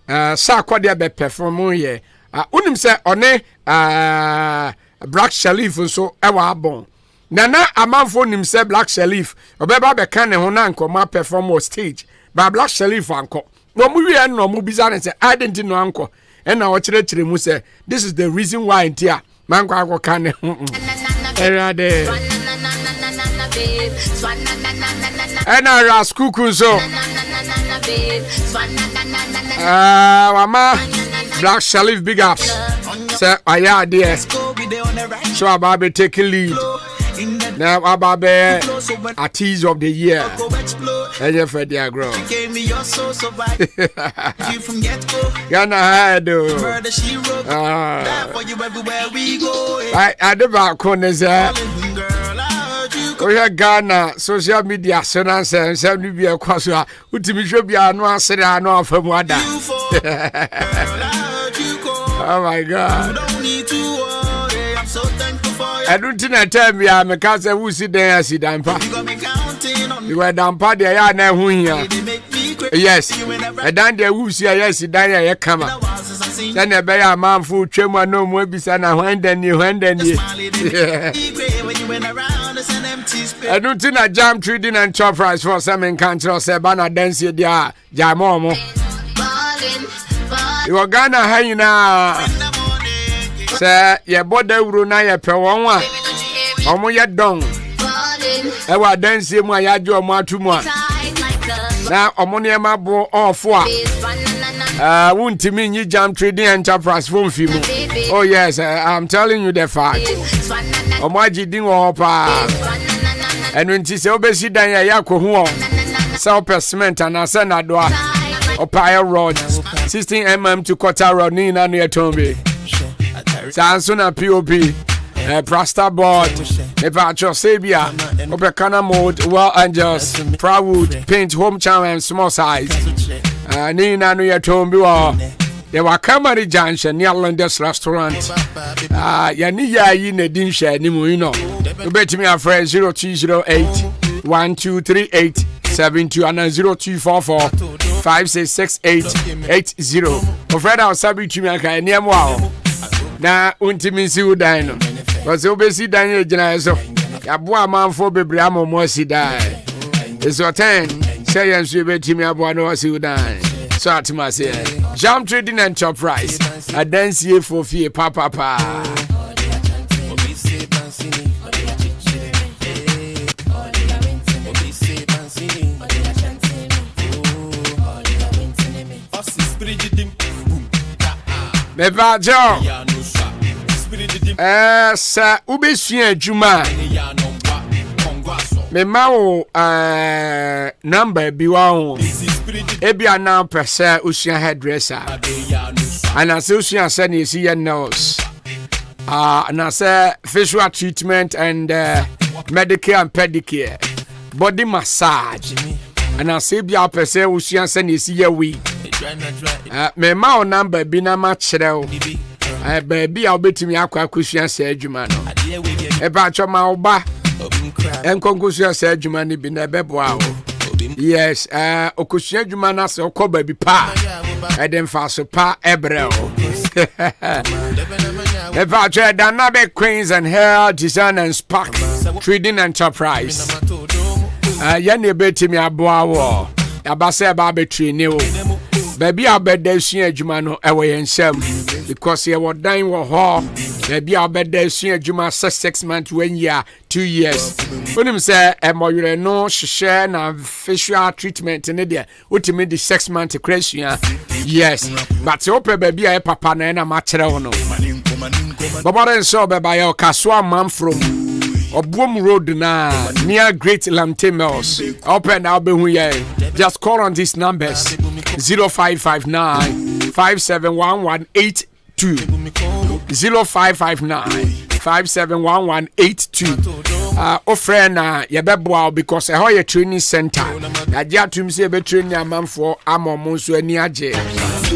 Sakwadia be perform here. When him say on Black Shalif so ewa bon. Nana amanfo nim say Black Shalif obeba be kan ne ho na nkoma perform on stage ba Black Shalif anko no mu wi no mu bizarre say identity no anko and na o kire mu say this is the reason why ntia manko akọ kan ne ho erade and na skuku so mama Black Shalif big ups say aya there so about take lead. Now, Ababe, a tease of the year. And you for the grow. Gonna hide, I the balcony is we Ghana social media so na say ni bi e kwaso a utimi hwe bia no asere ano afamu ada. Oh my God. You don't need to worry. I'm so thankful for you. I don't think I tell me I'm a cousin who sit there and sit down. You got me counting on me. You were down party ya na hu here. Yes. I dan there who see yes sit down here come. Then e be ya man fu twemu no mo bisa na when then you. I don't think I jam trading and chop rice for some encounter say bana dance dia jamomo. You are Ghana hanging now. Say, your body will not your pewana. Omo ya dong. I was dancing my yajo matuma. Now, Omonia bo on four. Won't to mean you jam trading enterprise phone film. Oh, yes, I'm telling you the fact. Omaji ding opa. And when she say, Obesi dan ya yako South Cement and I send a door. Opaya Road, 16mm to Quarter Road, Nina near Tombi. Sansuna POP, Prasta Board, Evacho Sabia, Obekana Mode, Well Angels, Proudwood, Paint, Home Charm, and Small Size. Nina near Tombi. They were Camry Junction near London's restaurant. Yaniya Yin Dinsha, Nimuino. You bet me a friend 0208 123872 and 0244 566880. Ofreda osabi tumi aka niam wa na untimi si udan no. Because obesi dan ye gina so. Yabo amanfo bebre amomo si dan. It's your turn. Say yensu betimi abo no si udan. So atima say Jam Trading Enterprise. A dance ye for fee papa. Meba jo. Sa ubesua adwuma. Me mawo number bi wa ho. Ebi ana pese usua hairdresser. Ana se usua se na esi ye nails. Na se facial treatment and medical and pedicure. Body massage. Ana se bi a pese usua se na esi ye we. Me ma number bi na ma kyerɛw. Baby a obetimi akwa akusua se adwuma no. E ba cho ma oba. Enkonkusua se adwuma ni bi na beboa wo. Yes, okusua adwuma na se okoba bi pa. Eden fa so pa ebrel. E ba cho da na be Queens and Hair Design and Spark Trading Enterprise. Yene betimi aboa wo. Abase ba be train wo. Baby a bed sua adwuma no ewe yensam because ye wo dan wo ho. Baby a bed sua adwuma 6 months 1 year 2 years. Onim say emoyere no hwehwe na facial treatment ne de utimi di 6 months crasua. Yes, but ope baby a papa na ma kire wo no. Babare so be ba ye kaswa man from Obuom Road na near Great Lamte Mills. Open now be here. Just call on these numbers 0559 571182 0559 571182. Offer na yebeboa because a hoye training center. Na dia tum se be training amanfo amomon so ani age.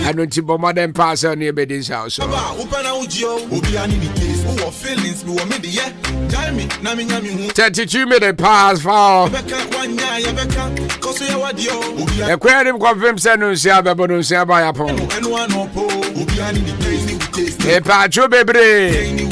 Anu ti bo modern pass on e be din house. Open na ugio obi ani ni case. Who feelings me wo me de 32 minutes past 4. The query confirms that no see about no see about upon. A patcho baby.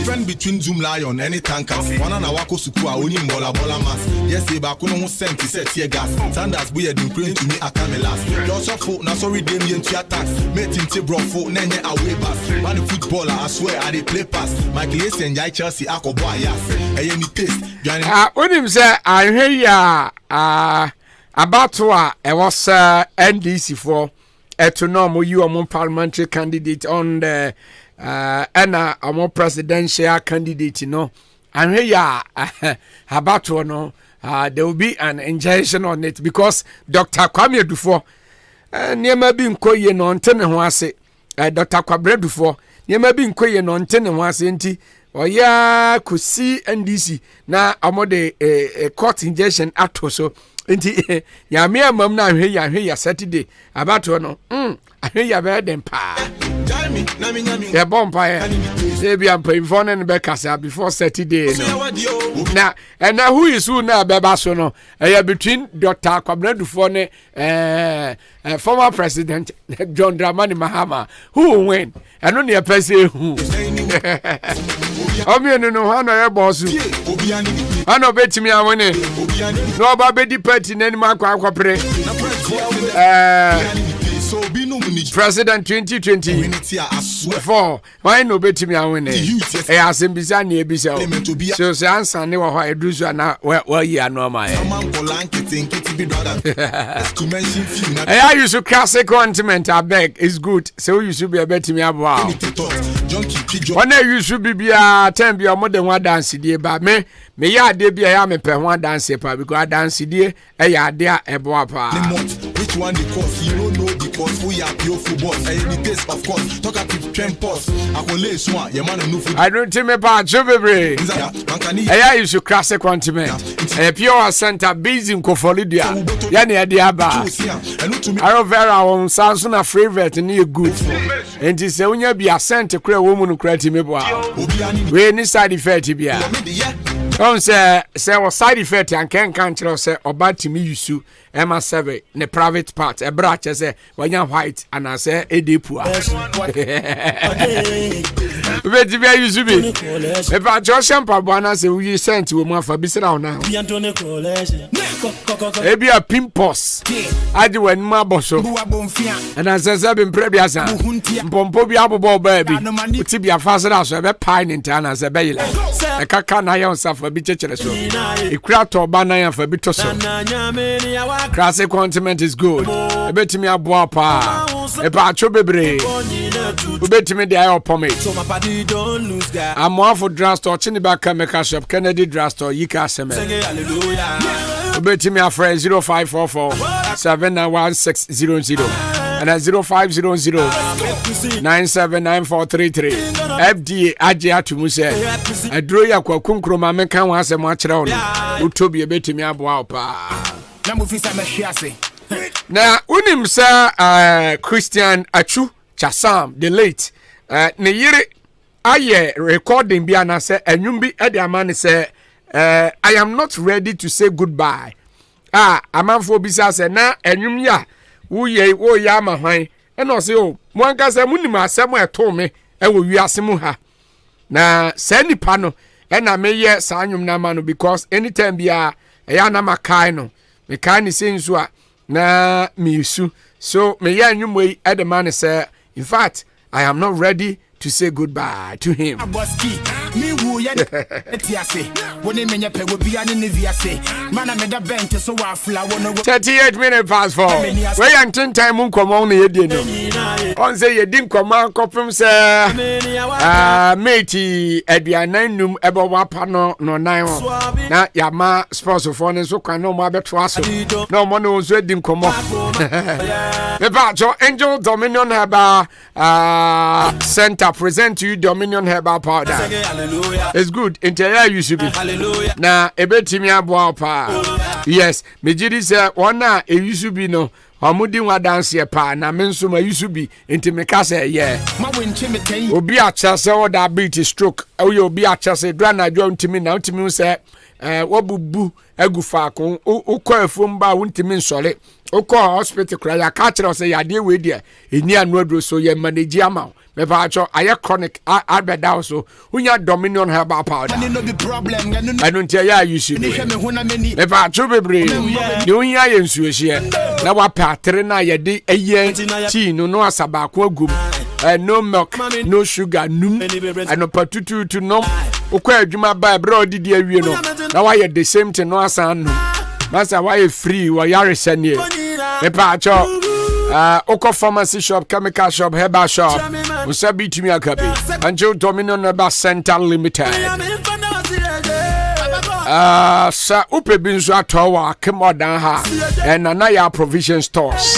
Friend between Zoom Lion any tankers. One on a wako suku only bola mass. Yes, they back no sent to set tear gas. Sanders we had been praying to me a camelas. Lots of folk now sorry Damien to attacks. Met in Tibro folk nenye away pass. Man footballer I swear I they play pass. Michael Essien Jai Chelsea Akwaaba yes. Any taste. When him say I hear ya about to was NDC for to know you are parliamentary candidate on the and a more presidential candidate, you know. And here ya about to no there will be an injection on it because Dr. Kwame Dufo niema bi nkoye no ntene ho ase Dr. Kwabre Dufo niema bi nkoye no ntene ho ase nti oya kusi NDC na amode court injection ato so nti ya me amam na ahwe ya Saturday abato no ahwe ya be dem pa ya bompa ya be am pay for na be kasa before Saturday no na and who is who na be ba so no between Dr. Kwabena Dufo ne former president John Dramani Mahama who will win and only a person who Omienu no hano ye boss. Hano betimi awone. No ba be di party nani ma kwa pre. President 2024. Why no betimi awone? Asembisa na ebisa. So say answer ne wo ho eduzu na wo yi anoma e. You should classic continent abeg is good. So you should be a betimi abo. One you should be time be more than one dance die ba me ya de bia ya me pe ho dance pa because dance die ya de ebo apa. Which one the cost? You don't know the cost. We are pure football. The taste of course. Talk at the train post. I don't think me pa chubebe. You should classic continent. Pure center busy in Kofolidia. Yani ade aba. Aro vera on Samsung na favorite ni good. And say unya be a center kra woman kra ti me bo. We ni side effect bia. Don't say was side effect and can control say obatimi yusu Emma Seve ne private part a brach say when you white and I say edipua. Wait to be used to be. If I just Pabana say we sent to a for bisera now. Maybe a pimpos. I do when my boss and as I said in previous Pompo be abo baby. To be a faster as a pine in town as a bail. A cacana yourself a bit so. A crowd to banana for bit so. Classic continent is good. A bit to me a boapa. A pacho bebre. A bit to me the eye pomade. I'm one for drugstore, Chinibaka Meka Shop, Kennedy Drugstore, Yika Seme. A bit to me a friend 0544 791600 and at 0500 979433. FDA Ajia to Muse. A droya kwa kunkroma meka wase mwachira utobi a bit to me a boapa. Now, unim sa Christian Achu Chasam, the late. Ne yere aye recording bi ana say enwum bi e de amane say I am not ready to say goodbye. Amanfo bi say na enwum ya wo ya ma hwan e no say o mo anka say munim asem eto me e wo wiase mu ha. Na say nipa no e na me ye sa anwum na ma no because anytime bia e ya na makai no me kai ni say nso a na me su so me ye anwum we e de man say in fact I am not ready to say goodbye to him. 38 minutes past 4. Where you tin time un come on ye dey no. On say ye din come kopim say mate aduanan num ebo wapa no nan na ya ma sponsor for ne so kan no ma beto aso. No mo no so din komo. Me ba jo Angel Dominion Herbal Center present to you Dominion Herbal Powder. It's good. Entire you should be. Na ebetimi aboa pa. Yes, me jidi say one na e you should be no. Amudi wa dance pa na me nso ma you should be enti me ka say yeah. Obi a chase o da beat stroke. Obi a chase dra na dwa ntimi na ntimi say wabubu agufa ko ukọ afom ba wontimi nsore ukọ hospital kra ya ka kire say yade we dia eni anu adro so ye manage ama me ba acho aye chronic arbeda so unya Dominion Herbal Powder anu ntia ya yusu me ba acho bebre ni unya ye nsuohie na wa patre na ye de eye tea no asaba ko agum no milk no sugar num anu patutu to no ukọ adwuma ba bro didi awie no na why the same thing no asan no masa why free wa yare sane me pa acho oko pharmacy shop chemical shop herbal shop usabi timi akabe Angel Dominion Herbal Center Limited Sir Upe Binzua Tower, Kemodan ha, and Nanaya Provision Stores.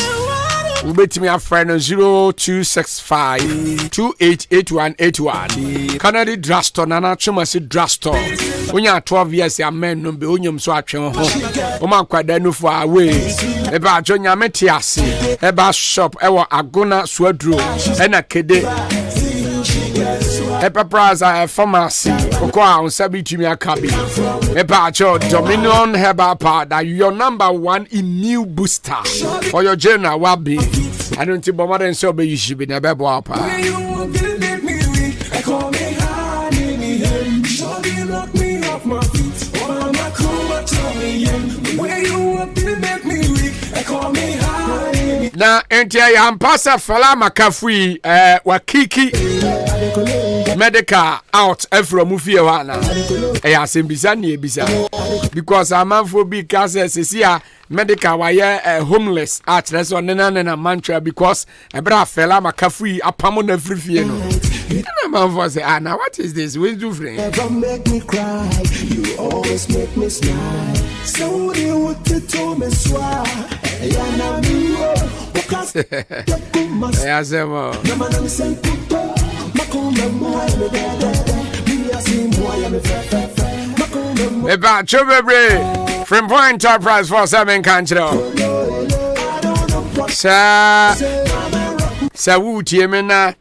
We bet me a friend 0265 288181. Canada Drugstore, Nana Chumasi Drugstore. When you are 12 years, a man no be unium so at your home. Oman Quadenu for away. Eba Jonya Metiasi, Eba shop, Ewa Agona Swadro, and a Kede. Eba Praza, a pharmacy, Okoa on Sabi Jimmy Akabi. Eba Jo, Dominion Herbal Powder, your number one immune booster for your general well-being. I don't think more than so, but you should be never bought. Na entia ya mpasa fala makafui wakiki medical out from mufie wana asembisa ni ebisa because amanfo bi kase sesia medical wire homeless at reso nena mantra because ebra fela makafui apamo na frifie no na manfo say now what is this we do friend never make me cry you always make me smile so you want to tell me swa yana mi yeah, Zemo. About Chubebre from Point Enterprise for 7 country. Sir, Wood Yemena,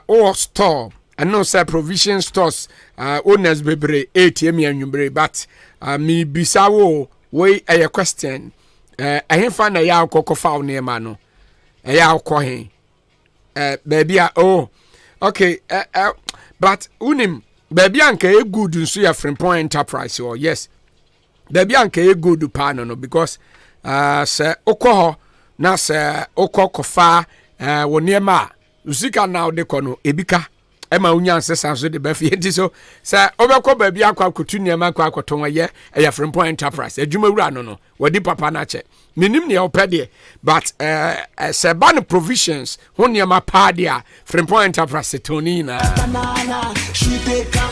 or store, and no, sir, provision stores, owners bebre, ATM and Ubre, but me bisawo, way a question. I ain't find a yao coco foul near mano. A yao cohen. Baby, oh, okay, but unim, baby, anke good in Suya from Point Enterprise, or yes, baby, anke good to pano, because, sir, Okoho, na sir, Okofa, one near ma, Usika now de kono, Ebika. Emma Unyan says, "I said the Befi." So, sir, Overco baby, Aqua Cotunia Macqua Cotonga, a from Point Enterprise, a Jumarano, no, what did Papa Nache? Minimum Opedie, but Sir Ban provisions, one near my padia from Point Enterprise, Tonina.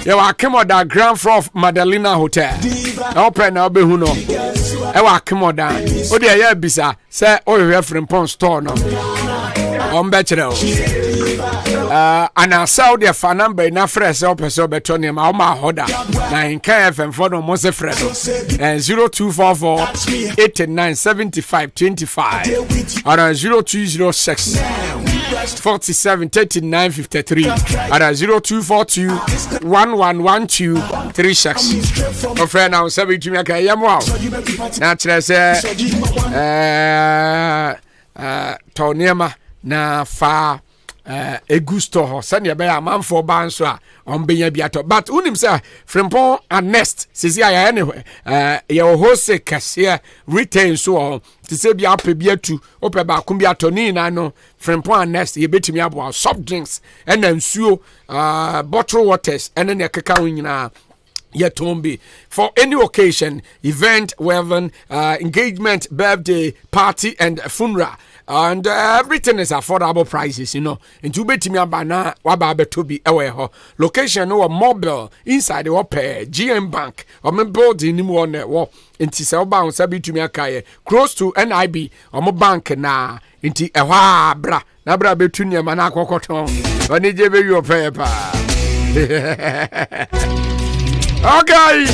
You are come on that ground floor of Madalena Hotel. Open now, Behuno. Ewa come on down. Oh, dear, Bisa, sir, oh, you have from Pont Store, no. On Bachelor. And I saw the fan number in a fresh episode between my Hoda. Now in KFM for no Mose Fredo. 0244 89 75 25 or 0206 47 39 53 or 0242 1112 36. My friend, I was saying to me, okay, I'm wow. Naturally, Tonyama na fa Egusto ho sani be a man for ban so a on benya biato but unim say Frimpong and Nest sisi ya anywhere your wholesale cashier retain so to say bia pe biatu ope ba kum biato ni na no Frimpong and Nest ye betimi abo soft drinks and nsuo bottled waters and then keka nyina Yatombi for any occasion, event, wedding, engagement, birthday, party, and funeral. And everything is affordable prices, you know. And to bet me about wababe to be aware. Location or mobile inside the OPE, GM Bank, or my building in one walk into Selbound Sabi to me close to NIB or my bank na into a bra. Nabra between your manako cotton. When you give your paper. Okay.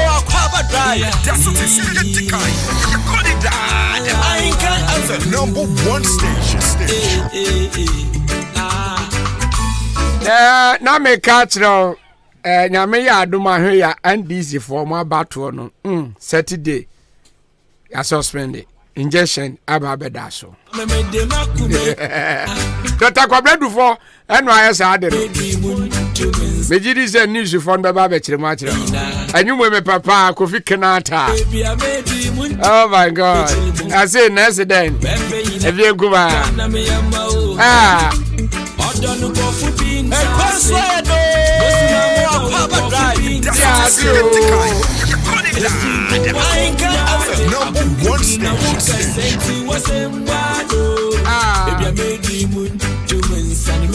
Akwaaba drive. That's what it's Ahenkan number one station. Na me catch no. Nyame ya aduma hwe ya NDC for my battle no. Saturday. Ya suspend injection ababeda so. Dr. Kwabredu for NYS ade no. Mejidi se news for baba be kire ma kire. Anyumo me papa Kofi Kenata. Oh my God. I say next then. Evie guba. Number one station.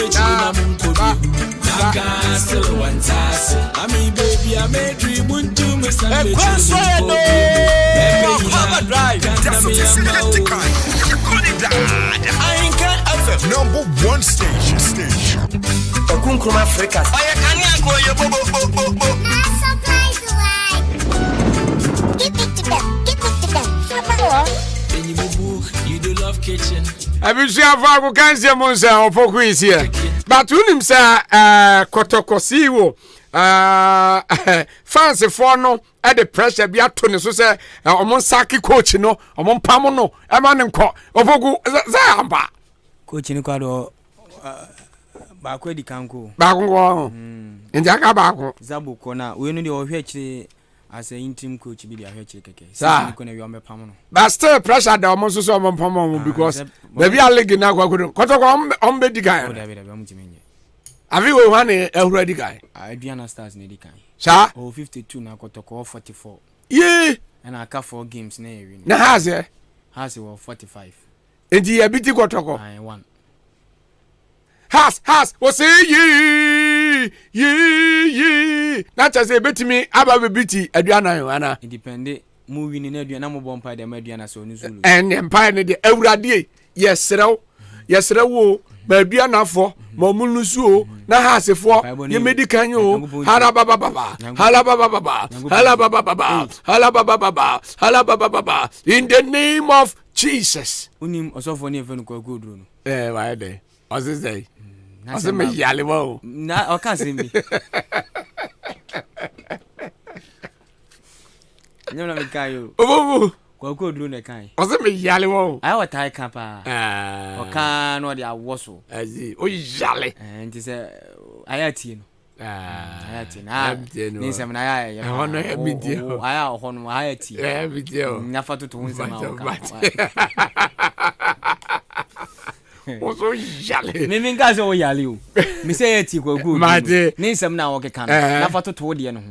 china munkobi. Naka still one task. I mean, baby, I made dream unto me Sunday. Akwaaba Drive. That's what you see at the kind. Ahenkan FM. Number 1 station. Okunkruma Africa. Oya kani anko ye bo. Give it to them. You do love kitchen. Abusuafo ko kanse mo nsa ofoko isi but unim sa kotokosiwo fans for no at the pressure bi ato ne so say omon saki coach no omon pam no e ma ne nko ofoko za amba coach ni kwado ba ko di kanko ba ko ndi aka ba ko zabu ko na we no de ohwe akire as an interim coach bi dey ahwe keke sa ko na wi ombe pam no but still pressure da omon so omon pam because baby a league na kwa kotoko ombe di guy o da be omutimenye avi we wan ehura di guy Aduana Stars na di kan sa o 52 na kotoko 44 ye and aka 4 games na ewi na has 45 enti ya biti kotoko 1 has o say ye na cha say betimi aba be biti Aduana yo ana independent movie ni na Aduana mo bompa de Aduana so ni zulu en empire ni de awurade yesrew ba Aduana fo ma munusu na hasefo ye medikan yo halababa in the name of Jesus unim osofo ni efenu kwa godro no why dey osese ose me yale wo na o kan se mi nyona me kayo obobo kwa godro ne kan ose me yale wo ai watai kan pa o kan no de awoso azi o yale nti se ayati no ayati na ni se na ya hono ya bidio aya hono ayati ya bidio nyafa to hunse ma o kan oso yale mimi ngaze o yale o mi se yati kwa godro ni se na o kan nyafa to de no ho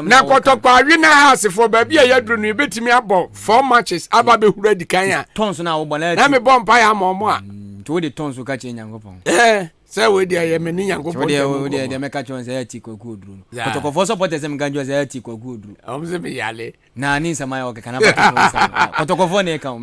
na kotoko awi na house for baby ya dru no betimi abo 4 matches aba be hura di kan ya tons na wo bona na me bompa ya momo a to de tons ka che nyankopon say we dey ya me ni nyankopon de me ka chon say ati kwa godru no kotoko for supporters em ganjo say ati kwa godru am se me yale na ni sama ya o kana ba kotoko for ne ka o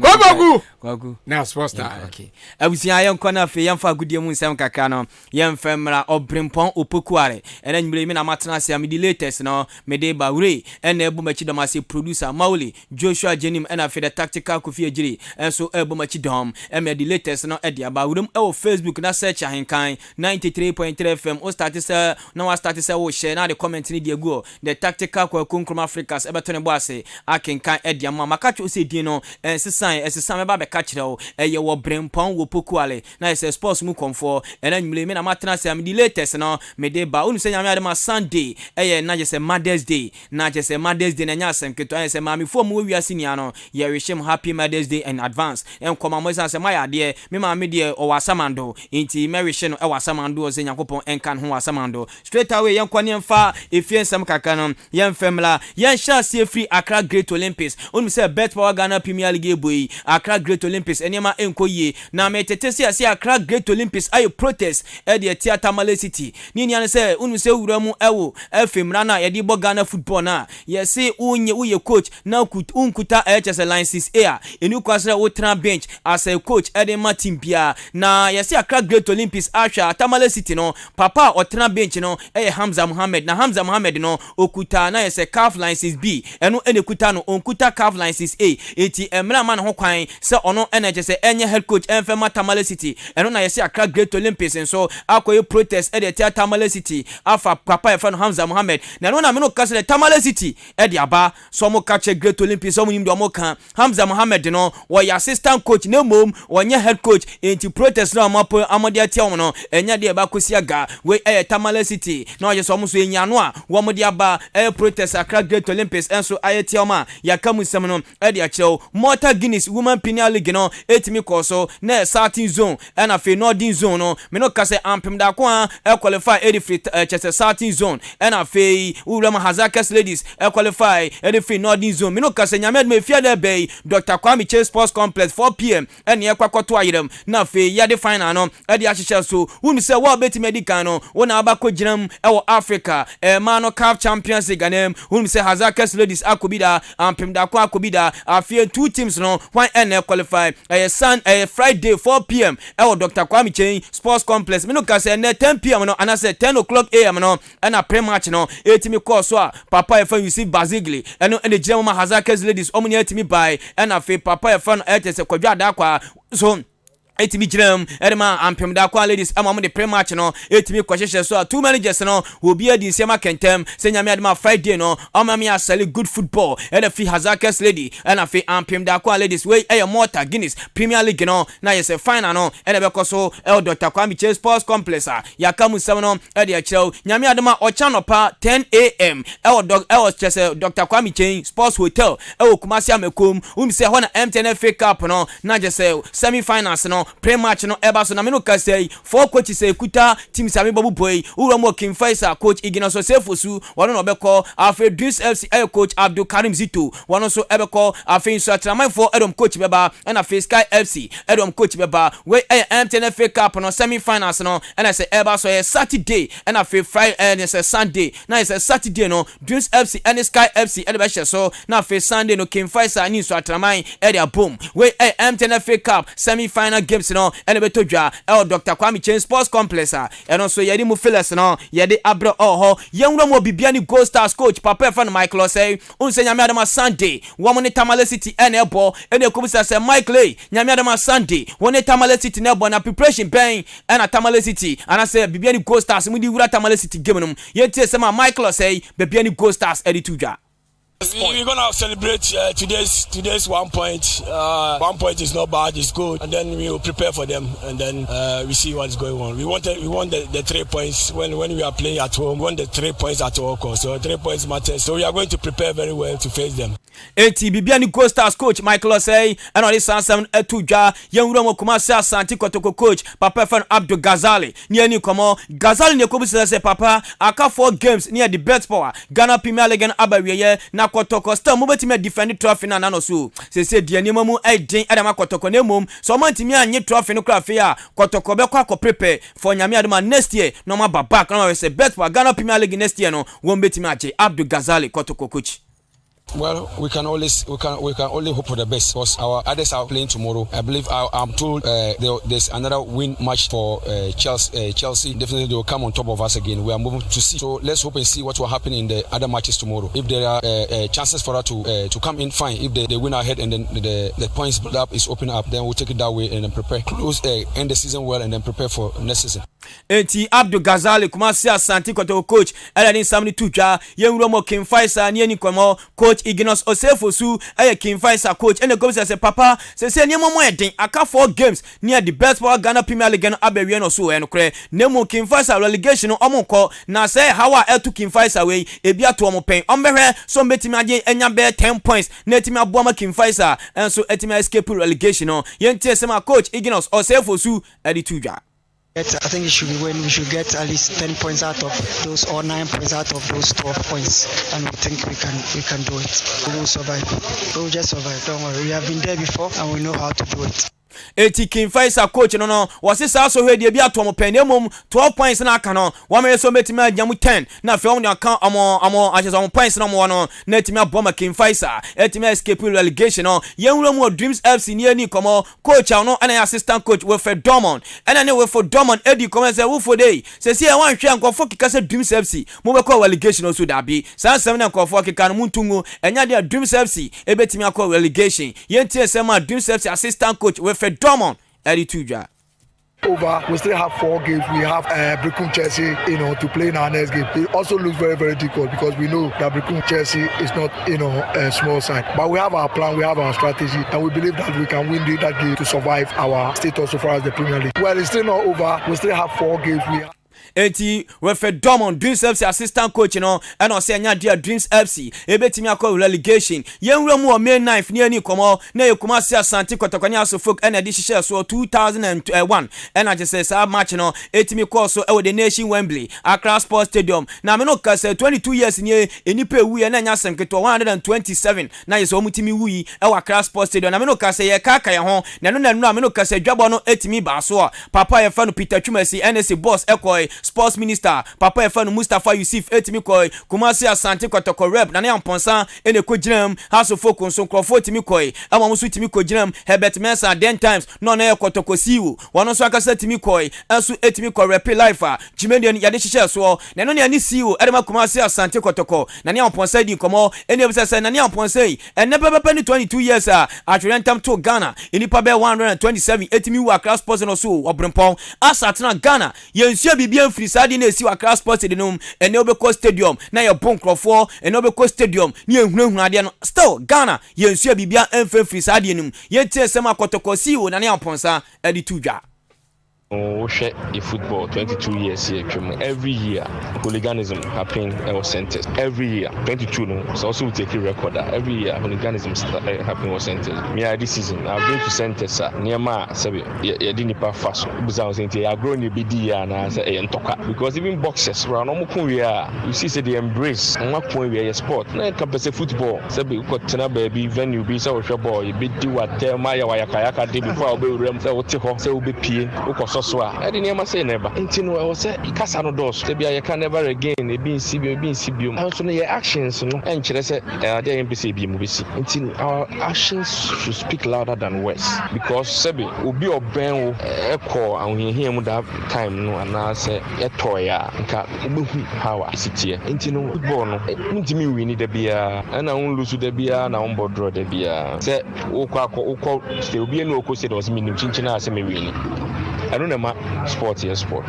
kwagu na sports star okay abusia ya nkona fe ya mfa gudie mu nsem kaka no ya mfemra obrempon opokuare ena nyimre mi na matena se am di latest no me de bawre ena ebu machi dom ase producer Mauli Joshua Jenim ena fe the tactical kofi ejiri enso ebu machi dom me di latest no e di abawrem e o Facebook na search Ahenkan 93.3 FM o start se na wa start se wo share na the comment ni di ego the tactical kwa Kunkruma Africans e beto ne bo ase Ahenkan e di ama makacho se di no ensesan me ba be ka kire o ye wo brempon wo pokuale na se sports mu konfo ena nyimle me na matena se am di latest no me de ba unu se nyame ade ma Sunday na je se Mother's Day na je se Mother's Day na nya asem keto se mami fo mu wi asini ano ye wishem happy Mother's Day in advance en koma mo se ma ya de me mami de o wasamando inti me wishe no e wasamando o se nyakopon enkan ho wasamando straight away yen kwani emfa efie nsem kaka no yen femla yen sha se free Accra Great Olympics unu se bet power Ghana Premier League boy Accra Great Olympics enema enkoye na metetesi ase Accra Great Olympics ayo protest e de theater Male City ni nya se unu se wura mu ewo efemra na ye di bo Ghana football na ye se uye coach na unkuta HS license air enu kwasra wo tran bench as a coach e de ma team bia na ye se Accra Great Olympics asha Tamale City no papa o tran bench no e Hamza Mohammed na Hamza Mohammed no okuta na ye se CAF license B enu enekuta no onkuta CAF license A eti emra man ho kwan se ono NHS enye head coach enfema Tamale City eno na ye se Accra Great Olympics enso akoye protest e de Tamale City afa papa e fa no Hamza Mohammed na no na me no kase Tamale City e de aba so mo catch Great Olympics so mo nim do mo kan Hamza Mohammed no wo ya assistant coach na mom wonye head coach enti protest na amapo amode atia wo no enya de ba kosi aga we Tamale City na wo je so mo so enya no a wo mo de aba protest Accra Great Olympics enso ayetia ma ya kamusem no e de achew Malta Guinness Women Premier League no etimi koso na starting zone and afi northern zone no me no kase ampem da kwa qualify free chese starting zone and afi Urama Hazakas ladies qualify free northern zone me no kase nyamed me fia da bay Dr. Kwame Chase Sports Complex 4 PM and ye kwakoto ayirem na afi ya de final no e de ahyehyɛ so who say what beti medicano wona abako ginam ewo Africa mano CAF Champions League anem who say Hazakas ladies akobida ampem da kwa akobida afie 2 teams no one NL qualify Friday 4 p.m. ewo Dr. Kwame Chain Sports Complex me no ka say 10 p.m. no and I say 10 o'clock a.m. no and a pre-match no etimi call so papa efa you see Basically eno ene German Hazakas ladies omuni etimi buy and afi papa efa no etese kwadwa da kwa so etimi ginam edema ampem da kwa ladies amam de pre-match no etimi kwahyehe so 2 managers no will be at Siama Kentem say nyame adema Friday no amam ya sell good football and afi Hazakas lady and afi ampem da kwa ladies wey Malta Guinness Premier League no na yes final no and be so Dr. Kwame Chain Sports Complex yakamu 7 no e de achrew nyame adema ochanopa 10 a.m. Dr. Kwame Chain Sports Hotel Kumasi Amekom say when MTN FA Cup no na just semi-finals no pre-match no eba so na me no ka say 4 coaches say kuta team Sami Babu Boy Uromo King Faisal coach Igino so Sefosu wono no beko afi Dreams FC coach Abdul Karim Zito wono so ebeko afi so atraman for Edom coach beba and afi Sky FC Edom coach beba we MTN FA Cup no semi-finals no and I say eba so Saturday and afi Friday and say Sunday na is Saturday no Dreams FC and Sky FC and be so na afi Sunday no King Faisal ni so atraman e dia boom we MTN FA Cup semi-final games no ene betodwa Dr. Kwame Chain Sports Complex eno so yedi mu Phyllis no yedi abro ho yenwura mo bibia ni Gold Stars coach papa fan Michael say unse nyame adama Sunday wo mo ne Tamale City ene ebo ene komisa say Michael nyame adama Sunday wo ne Tamale City ne ebo na preparation ben ena Tamale City ana say bibia ni Gold Stars mu di wura Tamale City game no yenti say Michael say bibia ni Gold Stars edi tudwa. We're gonna celebrate today's 1 point. 1 point is not bad, it's good, and then we will prepare for them, and then we see what's going on. We want the 3 points when we are playing at home. We want the 3 points at all costs. So 3 points matter. So we are going to prepare very well to face them. Bibiani Gold Stars coach Michael say, and on this answer etuja yenwura mo Kumasi Asante Kotoko coach Papa fan Abdul Ghazali near ni komo Ghazali ne kobusa say papa aka 4 games near the best power Ghana Premier League and abawiye na Kotoko still mo betime defend trophy na no so say die ni mamu den adama Kotoko ne mom so man timi anye trophy no kra fe a Kotoko be kwa prepare for nyame adama next year no ma back no say best power Ghana Premier League next year no won betime ache Abdul Ghazali Kotoko coach. Well, we can only hope for the best because our others are playing tomorrow. I believe I'm told there's another win match for Chelsea. Definitely they will come on top of us again. We are moving to see. So let's hope and see what will happen in the other matches tomorrow. If there are chances for us to come in, fine. If they win ahead and then the points build up is open up, then we'll take it that way and then prepare, end the season well and then prepare for next season. Enti Abdul Ghazali Kumasi Asante Kotoko coach Elani Samni Tuja yenwura mo King Faisal ni komo coach Ignos Osefosu King Faisal coach ene go say papa say nyemo mo eden aka 4 games near the best power Ghana Premier League no abewie no so eno kre nemo King Faisal relegation omonko na say how a to King Faisal we ebi ato omo pen ombehwe so betimi age enya be 10 points na etimi abo ma King Faisal enso etimi escape relegation no yenti sema coach Ignos Osefosu edi Tuja. I think it should be when we should get at least 10 points out of those or 9 points out of those 12 points, and we think we can do it. We will survive. We will just survive. Don't worry. We have been there before and we know how to do it. King Faisal coach no was so he dey bi atom pen emom 12 points na aka no wa me so betimi agyamu 10 na fe on aka amo aches on points na mo no na etimi aboma King Faisal etimi escape relegation no yenwura mu Dreams FC ni ani komo coach no and assistant coach we for Dortmund and we for Dortmund edi come say wo for dey say e wan hwe ankofo kika say Dreams FC mo be call relegation so da bi san sem na ankofo kika no muntungu enya dey Dreams FC e betimi akọ relegation yentie sem ma Dreams FC assistant coach we for Dortmund edi Tuja. Over, we still have 4 games. We have Brickum Chelsea, to play in our next game. It also looks very, very difficult because we know that Brickum Chelsea is not, a small side. But we have our plan, we have our strategy, and we believe that we can win that game to survive our status so far as the Premier League. Well, it's still not over. We still have 4 games. enti refer Domon Dreams FC assistant coach no and ose anya dia Dreams FC ebetimi akọ relegation yenwura mu o May 9th ni ani komo na Kumasi Asante Kotokoni Asofok and edi hye so 2001 and I just say sa match no etimi call so e the Nation Wembley Accra Sports Stadium na me no ka say 22 years ni enipa wu na nya asem keto 127 na yeso mutimi wu yi e wa Accra Sports Stadium na me no ka say ye kaka ye ho na no me no ka say dwabo no etimi ba so papa ye fa no Peter Chumasi NSC boss ekoi sports minister papa ye fa no Mustafa Yusuf etimi koi Kumasi Asante Kotoko rep na amponsa ene ko ginam Asofok nso krofo etimi koi ama musu etimi ko ginam Herbert Mensah 10 times no na Kotoko siwu wono so akasa etimi koi enso etimi ko rep life a Jimedian yade hye so na no ne ani siwu edema Kumasi Asante Kotoko na ne amponsa di komo ene bisa say na ne amponsa yi ene pepepe ni 22 years a atrentam to Ghana enipa be 127 etimi wu Accra Sports no so obrempon asatena Ghana yensua bibia mfiri sade na esi Accra Sports de nom ene obeko stadium na ye bonkrofo ene obeko stadium ni ehunahuna ade no still Ghana yensua bibia mfiri sade nim yentie sema Kotoko siwo na ne amponsa edi tudwa. Oh, shit, the football 22 years here. Every year, hooliganism happen in our centers. Every year, 22 no. So also we take a record that every year hooliganism happen in our centers. Me this season, I've been to centers. Near my sabi, you didn't pass fast. Because I was saying, I grow in the BD and I say, because even boxers, around you see, say they embrace. And what point we are sport. Now can say football. Sabi, we got tena baby venue. Be so your boy. You be do what tell my kayaka day before I be rem. Say what take off. Say we be pay. So I didn't ever say never. Until I was say Casa no dos. Maybe I can never again. They be in CBU. Also, your actions, no. And she said, they MPC be movie. Until our actions should speak louder than words. Because Sebi will be a ben echo and we hear him that time no. And I say a toya. Nka power city. Until no football no. Until me we need the beer. And I won't lose the beer. And I won't draw the beer. Say oko still be no oko said was minimum chinchina say me win. I don't know sport here sport.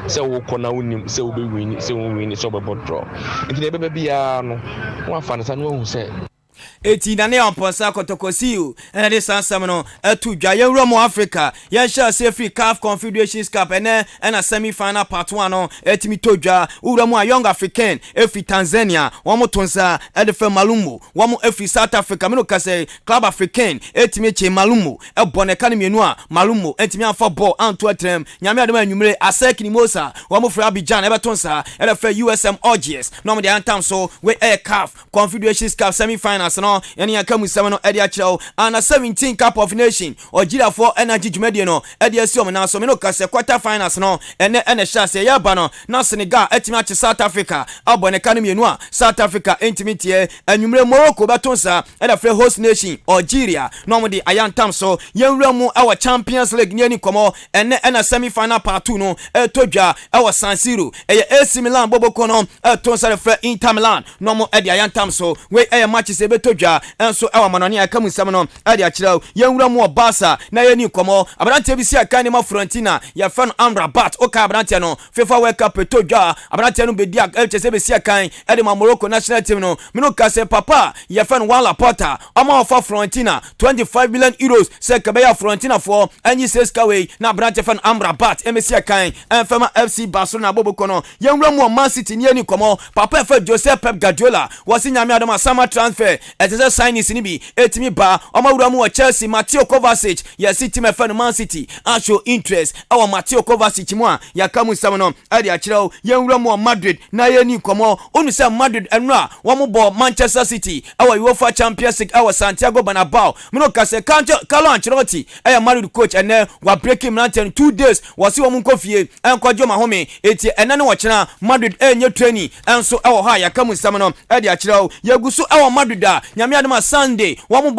Say we corner win, say we win, say we win, so we draw. If they be no, one fan say no say. Eti na ne amponsa Kotoko siu ena de sansam no etu dwa ye wura mu Africa ye sha say free CAF Confederations Cup ena semi final part 1 no etimi todwa wura mu a Young African efi Tanzania womo tonsa edefe Malumbo womo efi South Africa me no ka say Club African etimi che Malumbo e bone ka ne mienu a Malumbo etimi afa ball anto atrem nyame adema anwumre asek ni mosa womo fra Abidjan ebe tonsa edefe USM OGS no mo de antam so we CAF Confederations Cup semi final no yani akamu sama no edi achirawo ana 17 Cup of Nation ojira for energy jumedie no edi asiom na so me no kase quarter finals no ene chance ya ba no na Senegal etimi achi South Africa abone kanu mienu a South Africa intimate anwumre Morocco betonsa eda free host nation Algeria no mo de ayantam so yenwura mu our Champions League ni komo ene semi final part 2 no etodwa our San Siro AC Milan boboko no etonsa free Inter Milan no mo edi ayantam so we match se betodwa enso ewa manani akamu sam no ade akiraw yenwura mu Barca na yeni komo abrante bi si aka ni ma Fiorentina ya fan Amrabat o ka abrante no FIFA World Cup betodwa abrante no bedi chese be si aka ede ma Morocco national team no me no ka se papa ya fan Wala Porta ama of Fiorentina 25 million euros se ka be ya Fiorentina for anyi seskawe na abrante fan Amrabat emesi aka enfama FC Barcelona boboko no yenwura mu Man City ni yeni komo papa fa Joseph Pep Guardiola wasi nyame adama summer transfer etese signings ni bi etimi ba omawura mu Chelsea Mateo Kovacic ya City me fan Man City show interest our Mateo Kovacic mu a ya kamu sam no ade akirawo yenwura mu Madrid na yeni komo onu se Madrid enra wo mu bo Manchester City our UEFA Champions League our Santiago Bernabeu no ka se Carlo Ancelotti Madrid coach ene wa breaking mountain 2 days wasi wo mu nkofie enkojo mahome eti ene ne wo kira Madrid enye training enso ha ya kamu sam no ade akirawo yagusu Madrid nyame adama Sunday wamu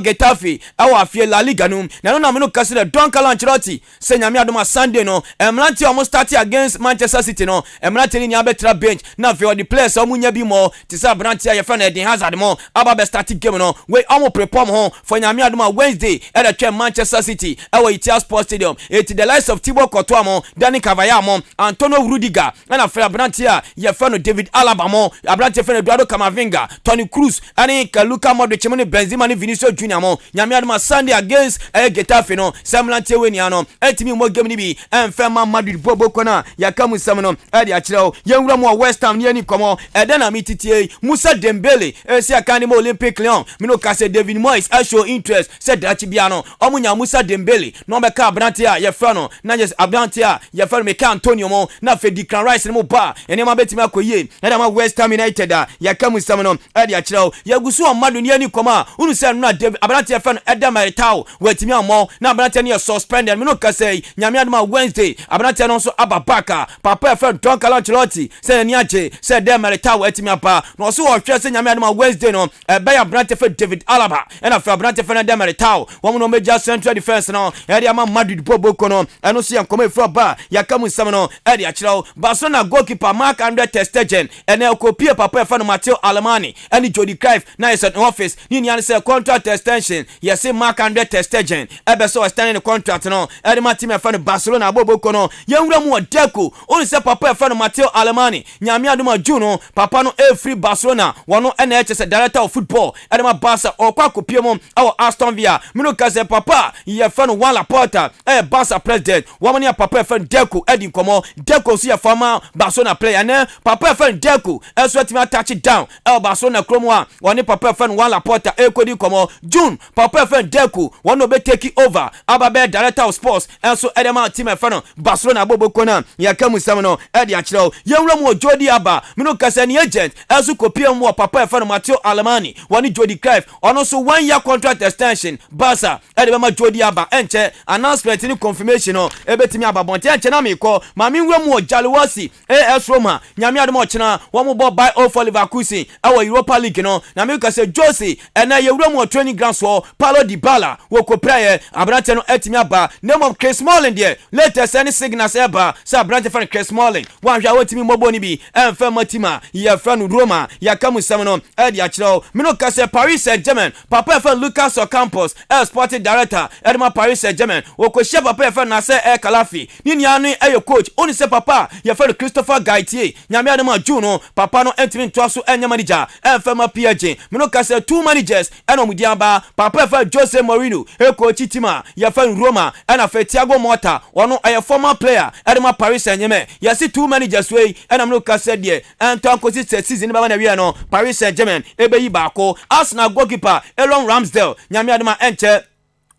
Getafe afie La Liga no na me no kase de Don Carlo Ancelotti se nyame adama Sunday no emlante omo start against Manchester City no emlante ni abetra bench na fe the players omo nya bi mo tisa brantia ya fa na Eden Hazard mo aba be start game no we omo prepare mo for nyame adama Wednesday at the Manchester City Etihad Sports Stadium it the likes of Thibaut Courtois mo Dani Cavaya mo Antonio Rudiger na fe brantia ya fa no David Alaba mo brantia fe Eduardo Camavinga Toni Kroos ani ne Luka Modric mo ne Benzema ne Vinicius Junior mo nyame adoma Sunday against Getafe no Semlante Wenia no etimi mo game ni bi Enfema Madrid bobo kona yakamu sam no ade a kire o yenwura mo West Ham ne ani komo na mititie Musa Dembele esi akane mo Olympic Lyon mino kase David Moyes a show interest said dachi bia no omunya Musa Dembele no be ka Abrante a ye fra no na just Abrante a ye fra me ka Antonio mo na fe Declan Rice mo ba ene ma betimi akoye na ma West Ham United a yakamu sam no ade a kire o yagusu o madu ne ani koma unu se no David Abrante ye fra no eda maritao wetimi amo na Abrante ne suspended mino kase nyame adoma Wednesday Abrante no so ababaka papa ye fra Don Carlo Ancelotti se ni aje se de maritao etimi apa no so wo hwe se nyame adoma Wednesday no be ya Abrante fe David Alaba ena fe Abrante fe na de maritao wo no meja central defense no e de ama Madrid bobo kono eno so yankoma efro ba yakamu sam no e de a kire Barcelona goalkeeper Marc-Andre ter Stegen ena kopie papa fe no Matteo Alemany eni Jody Cruyff na is at office ni ni an say contract extension yes Marc-Andre ter Stegen e be so extending the contract no e de ma team fe no Barcelona bobo kono yenwura mu Deco oni say papa fe no Matteo Alemany nyame adoma Juno papa no e free Barcelona wono ena se director of football e de ma Barca okwa kopie mo awo Aston Villa mino kase papa ye fe no Juan Laporta Barca president woman ya papa fe Deco edi komo Deco so ya former Barcelona player ne papa fe Deco so timi touch down Barcelona kromwa woni papa fe Juan Laporta kodi komo June papa fe Deco wono be take over ababe director of sports so edema team fe no Barcelona bobo kona ya kamu sam no edi a kire yenwura mo Jody Alba mino kase ni agent so kopie mo papa fe no Matteo Alemany woni Jody Cruyff ono so 1 year contract extension Barca edi be ma Jody Alba enche announcement ni confirmation no ebetimi ababonte enche na meko ma mi nwura mo Jalwasi AS Roma nyame ademo chena wo mo bo buy off Leverkusen awo Europa League no na me kase Jose ena ye wura mo training ground so Paulo Dybala wo ko prayer Abrante no etimi aba name of Chris Smalling there latest any signals eba sa Abrante fan Chris Smalling wan hwa wotimi mobo ni bi emfa matima ye fa no Roma ya kamu sam no edi a kire me no kase Paris Saint-Germain papa fa Lucas Ocampos sporting director edema Paris Saint-Germain wo ko chef papa fa na se Kalafi ni ni anu coach oni se papa ye fa Christopher Gaitier nyame adema Juno papa no entimi ntoaso enya manager emfa ma PSG me no kase two managers eno mudiamba papa fa Jose Mourinho coach tima ye fa Roma ena fa Thiago Motta ono a former player edema Paris Saint-Germain ye see two managers wey ena me no kase de ento ankosi season ba na wi no Paris Saint-Germain ebeyi baako Arsenal goalkeeper Aaron Ramsdale nyame adema enche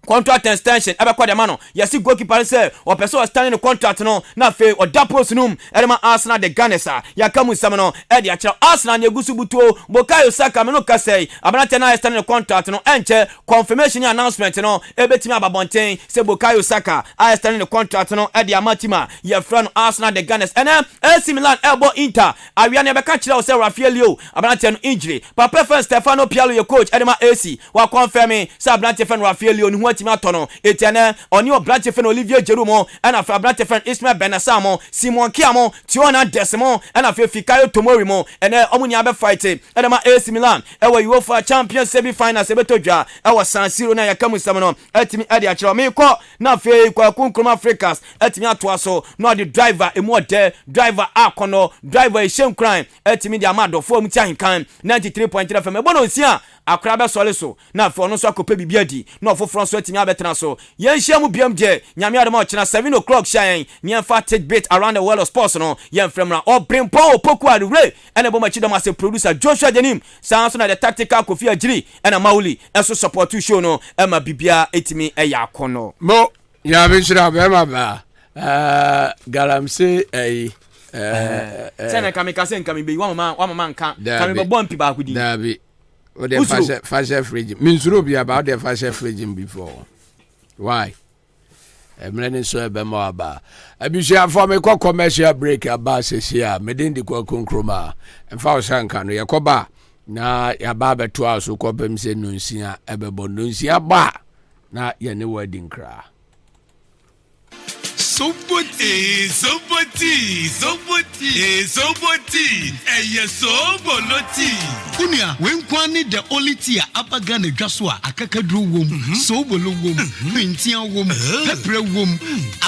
contract extension abekwa de mano yesi goalkeeper say o person standing the contract no na fe o dapos num edema Arsenal de Ganesa yakamu sam no e de akira Arsenal ne gusu butuo Bukayo Saka me no kasei Abrante na standing the contract no enche confirmation announcement no ebetimi ababonten say Bukayo Saka I standing the contract no e de amatima ye fra no Arsenal de Ganesa ene AC Milan elbow Inter awia ne beka kira o say Rafaelio Abrante no injury papa fan Stefano Pialo ye coach edema AC wa confirm say Abrante fan Rafaelio no tima tono etiane oni Abrante fan Olivier Giroud and fra Abrante fan Ismail Benassa mo Simon Kiamo Tiona Desmo and fra Fikayo Tomori mo and omuni abe fight and ma AC Milan e wa UEFA Champions semi finals ebetodwa e wa San Siro na yakamu samno etimi ade a kire me ko na fe kwa kunkum Africans etimi ato aso no the driver emo de driver akono driver shem crime etimi di amado fo mu ti Ahenkan 93.3 FM ebono nsia Akwaaba sole so na fe ono so akopa bibia di na ofofro so etimi abetena so yen hia mu biam je nyame adama ochena 7 o'clock shine yen fa take bit around the world of sports no yen fremra obrimpo opoku adure ene bo machi dama se producer Joshua Denim sanso na the tactical Kofi Agiri ene Mauli enso support show no ema bibia etimi eya akono mo ya binshira be ma ba galamse sene kamikase nkami be wa mama nka kami be bompi ba kudi dabi o de fashion fridge minsuro bi about the fashion fridge before why emrene so ebe mo aba abisia for me ko commercial break aba sesia medin di ko konkroma emfa o shanka no yekoba na ya ba beto aso ko bem se nonsia ebebo nonsia ba na ye ne wedding kra Soboti. Soboloti. Unia, when kwani the only tea upper gun a jaswa, a kakadru womb, sobolo womb, pintia womb, pepper womb,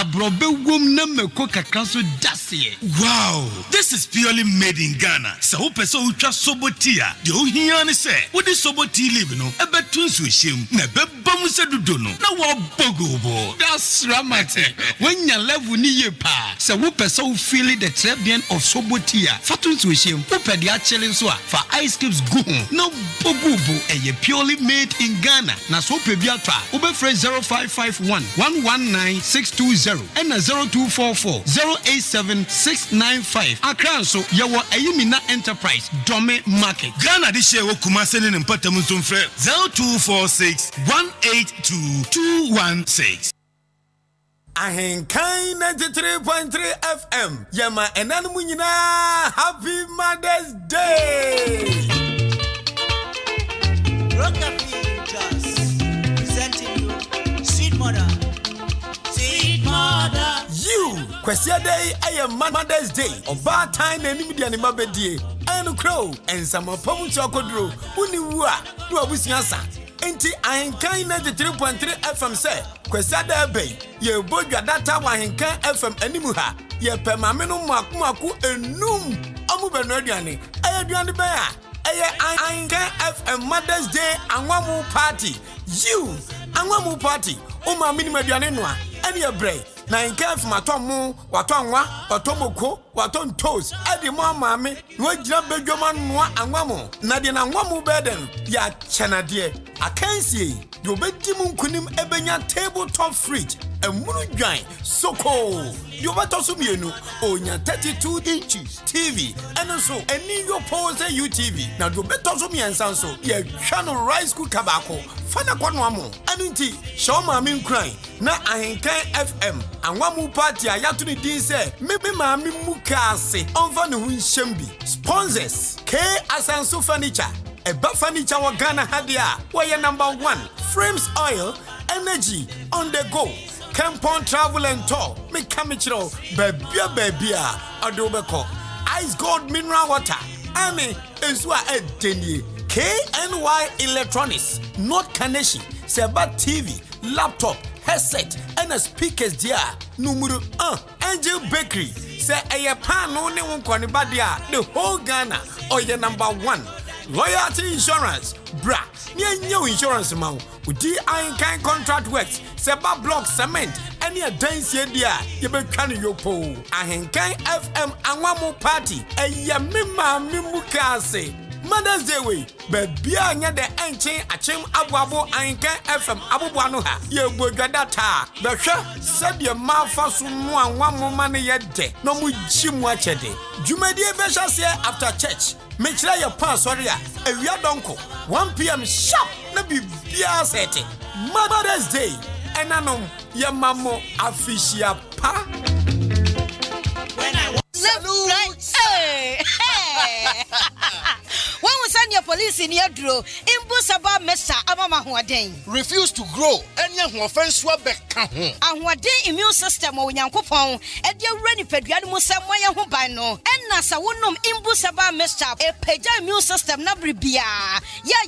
a brobe womb number coca council dassy. Wow, this is purely made in Ghana. So peso ucha sobotia. You hear say, what is soboti live no? A betun swishim, nebe bamusa dudono. Na wa bogobo. That's dramatic. When you level ni pa, so who peso feel the trebian of sobotia. Fatun swishim, who pedia challenge for ice cubes go. No bogobo, a purely made in Ghana. Na so pebiatra, ube fresh 0551 119 620 and a 0244 087 695. Akran so yawa Ayimina Enterprise Dome Market. Ghana this year Kumase in Patamusun Fred 0246 182 216. Ahenkan 93.3 FM. Yama enanumunyina. Happy Mother's Day. Rockabilly Jazz presenting you Sweet Mother. Sweet Mother. You, Question Day, I am Mother's Day. Oba time and immediately mabedie. And crow and some of Pomuchokodro. Uniwa, do a busiansa. Enti Ahenkan 93.3 FM say, Question Day, ye boy your data Ahenkan FM animuha. Ye pemamino maku enum. Amu benodiani. Ayadiani bear. Ahenkan FM Mother's Day Anwamu Party. You, Anwamu Party. Uma minimediani noa. Any a break. Na Ahenkan matomu, watonwa, watomoko, waton toes. Edi mama me, wajina bejoman noa anwamu. Nadi na anwamu beden. Ya chanadie. Akensi, you betimun kunim ebenya tabletop fridge. Munu join soko. You better sumienu onya 32 inches TV and also any your pose UTV. Now you better sumien sanso. Ye channel rice cooker bako. Fana kwa nwamo. Aninti shoma min crying. Na Ahenkan FM and wamu party ayatuni din say maybe mami mukase onfa ne hunshembi. Sponsors K Asanso Furniture. Eba furniture wa Ghana hadia. Why number 1 Frames Oil Energy on the go. Campon Travel and Tour. Me kamichiro babia adobeko. Ice Gold Mineral Water. Ame ensua edeni. KNY Electronics. Not Carnation. Seba TV, laptop, headset, and a speakers dia. Numero 1. Angel Bakery. Say a pan no ne won badia. The whole Ghana. Or your number 1. Loyalty Insurance. Bra. New insurance man. Udi Ahenkan contract works. Seba block cement. Any a dance ye dia. You be can yo po. Ahenkan FM Anwamu Party. A yamima mimukase. Mother's Day way. Bebia nya de enchen achim abuabo Ahenkan FM abubuano ha. Ye bogadata. Behwe said ye mafa so no anwamu mane ye de. No mu jimu achede. Jumedie besha se after church. Mechira your pass sorry a ewia donko 1 p.m. sharp na bibia sete. Mother's Day enanom ye mamo afishia pa. When I hey. When we send your police in your draw, Imbusaba Mesa Amama Huaden. Refuse to grow, and young offense wabeka. And what day immune system or Yankopon, and your ready pediatric Samoya Hubano, and Nasa Wunum Imbusaba Mesa, a peja immune system Nabribia,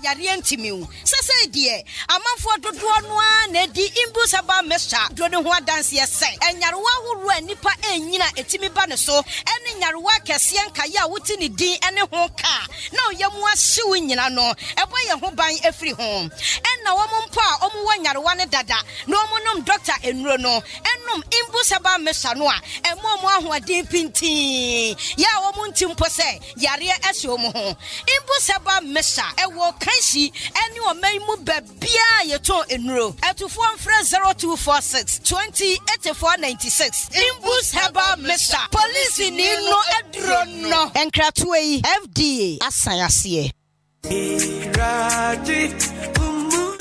Yarientimu. Sasa dear, a month for the one, Nedi Imbusaba Mesa, Dronua dance yes, and Yarwa who ran Nipa and Nina Etimi Banaso, and in Yarwa Cassian Kaya Wutini D and a honka. No, Yamwa suing in no, a boy who buying every home. And now one pa, one dada, no monum doctor and Rono, and num Imbusaba Mesanoa, and more who are deep in tea. Ya womuntim pose, Yaria Esomo. Imbusaba Mesa, a walk Kanshi, and you may move Bia Yato in row, at to 0246 20 8496. Imbusaba Mesa, police in no Edrono, and Kratway FDA, Asayasi.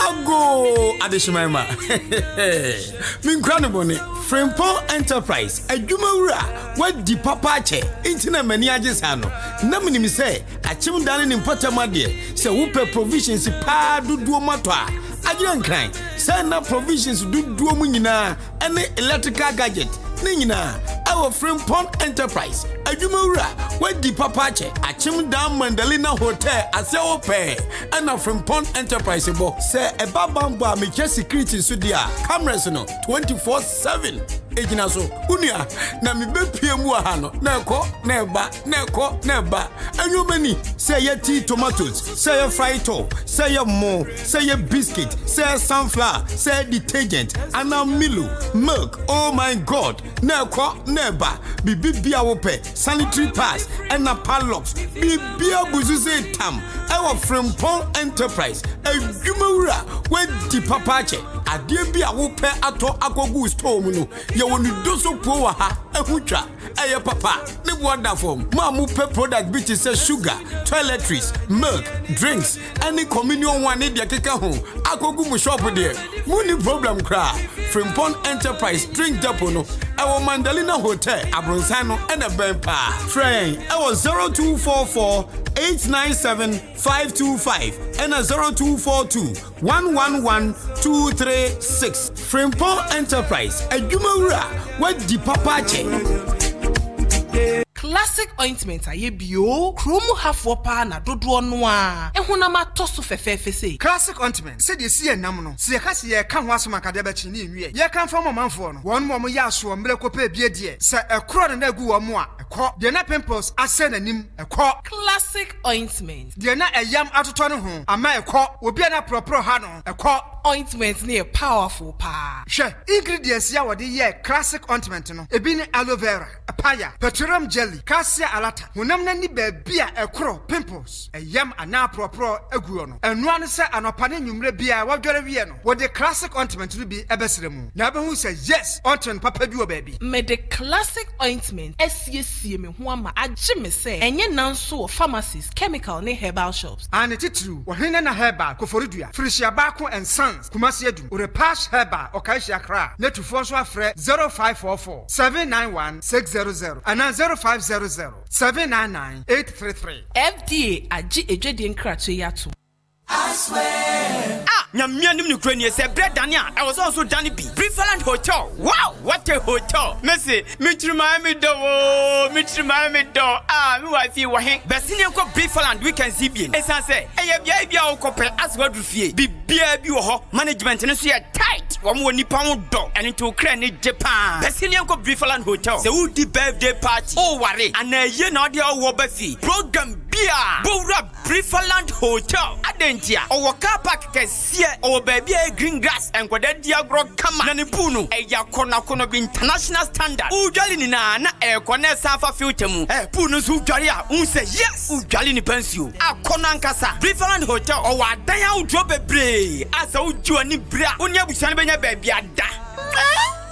Ago Adeshimama. Minkrano Frimpong Enterprise. A Jumura. What di papache? Internet manages hano. Namini mi say. Achim dani in Potamadi. Se upe provisions pa do matwa. Ajian kind. Send up provisions do munina. Any electrical gadget. Nina, our friend Pond Enterprise, Adumura, where the Papache, Achim Dam Mandalina Hotel, as your pay, and our friend Pond Enterprise, say a babamba, me just secret in Sudia, cameras no 24/7. Ejinaso, Unia, na mi be PMU hano, neko, neba, and you many say your tea tomatoes, say your fried toe, say your mo, say your biscuit, say your sunflower, say detergent, and now Milu, milk, oh my God, neko, neba, bibia wope, sanitary pads, and a padlocks, bibia buzuze tam, our from Pond Enterprise, a Jumura, when the papache, a dear bia wope ato agogu storm. When you do so poor, a hucha, a papa, the wonderful Mamu pe product bitches says sugar, toiletries, milk, drinks, any communion one need ya keka home. I go go shop there. Money problem cry from Pond Enterprise, drink Japono, our Mandalina Hotel, Abronsano, and a Bempa. Train, our 0244 897 525 and a 0242 111 236. From Pond Enterprise, a Jumura. What the papache? Classic ointment aye bio kromu hafo pa na dodo no a ehunama toso fefefe se classic ointment se de sie nam no se ka se ye ka ho asoma kade ba chi ni nwie ye kan fa manfo no won mo ya so mre ko pa bie de se ekro na gu wo mo a ekọ de na pimples ase nanim ekọ classic ointment de na eyam atoto no ho ama ekọ obi na propro ha no ekọ ointment ne powerful pa hwe ingredients ya wode ye classic ointment no ebi ni aloe vera papaya petroleum jelly cassia alata hunam na ni baabia ekro pimples eyam ana propro aguo no enu anu se anopane nwumre bia wadware wie no wo de classic ointment no bi ebesremu na behu se yes ointment papa bi wo baabi me de classic ointment esiesie me ho ama agye me se enye nanso wo pharmacies chemical ne herbal shops ane titru wo hene na herbal koforidua frishia baako and sons kumasi adum ore pass herbal okaishia kra netufo so afre 0544 791 600 ana 0500 799 833 FDA agye ejwedi nkrato yato I swear. Nyamia nim nukura ni se bread dania I was also done bi Preferland Hotel. Wow, what a hotel. Messi, mitri Miami do. Me wife wo hen. Besini ko Preferland weekend CBN. Esan say, bia bia wo kope aswadu fie. Bibia bi wo ho. Management no so tight. Wo mo nipa wo do. Eni to kra ni Japan. Besini ko Preferland Hotel. Se wo di birthday party. Oh ware. Ana ye na ode wo ba fi. Program bia. Bowra Preferland Hotel. Adentia. Owo car park kesi or baby green grass and kwada diagro kama na ne punu eya kono bi international standard ujali ni na kone safa filter mu punu su ujali a unse yes ujali ni pensio akona ankasa Preferland Hotel o wadan ya udro bebre asa uju ni bra onya busan benya baby ada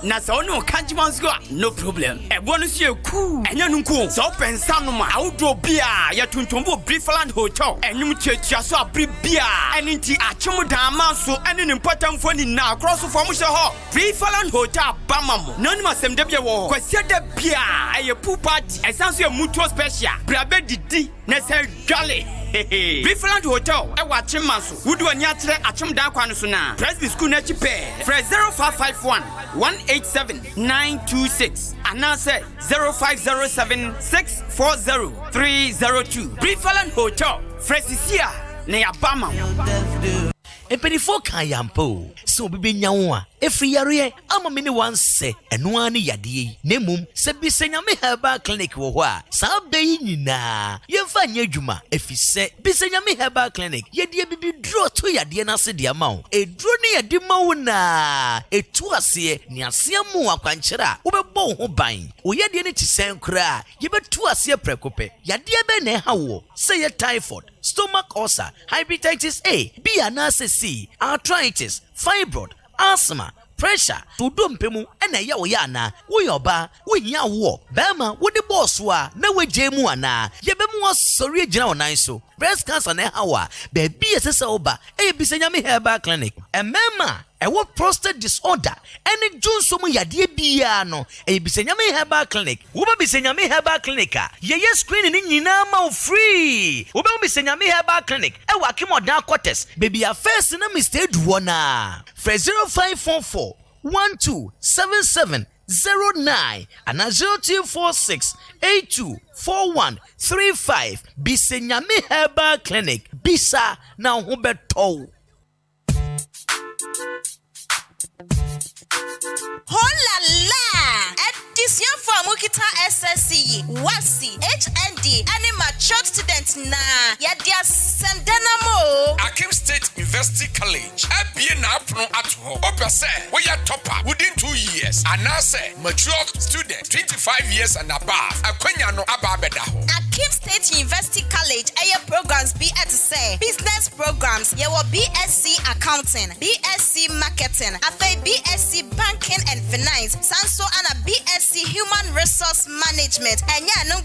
na so no kanji mansko no problem ebo no sie ku enya nunku so pensa no ma awdo bia ya tuntumbo Preferland Hotel enyum chiachia so abri bia eninti achemu dan manso ene ne mpatamfo ni na cross for mo she ho Preferland Hotel bamamo nanu masem de bia wo kwasia da bia eye pool party esanso e mutual special brabe didi na se dwale Preferland Hotel e wa chimanso wudu ani akyere achem dan kwa no so na Presby school na chipe fresh 0551 187-926 and now say 0507-640-302 Preferland Hotel Fresisia ne Abama Empedifo kan yampo so bibe nyawo a efri yare ama me ne wanse eno ani yade nemum se bisanyame herbal clinic wo ho a sa bayi nyina yemfa nya adwuma efise bisanyame herbal clinic yede bibi dro to yade na se de amawo edro ne yade mawo na etu ase ni ase mu akwankyera wo bebo ho ban wo yade ne tisen kra yebetu ase prekope yade be na ha wo se ye typhoid stomach ulcer hepatitis A B and C arthritis fibroid asthma pressure to dompemu ena ya wo ya na wo yoba wo hia wo bema wo de boss wa na we jemu ana yebemu asori agina onan so breast cancer na hawa be bi esese oba e bisanyame herbal clinic emema ewo prostate disorder ene junsomu yade bia no e bisanyame herbal clinic wo ba bisanyame herbal clinic a ye screen ni nyina ma free wo ba bisanyame herbal clinic e wa kimodan quarters baby a face na mistake duona 0544 1277 09 and 0246 824135. Bisenyame Herbal Clinic. Bisa na hubeto. Hola la! Edition for Mukita SSC, WASI, HND, and mature students na Yadia Sandanamo. Akim State University College. Ebien na apno ato. Opese, we are topper within 2 years. And now say mature student 25 years and above. Akwenya no ababeda ho. Akim State University College aya programs be at say business programs. Ye will BSc Accounting, BSc Marketing, afa BSc Banking and Finance, Sanso and a BSc Human Resource Management, and ya no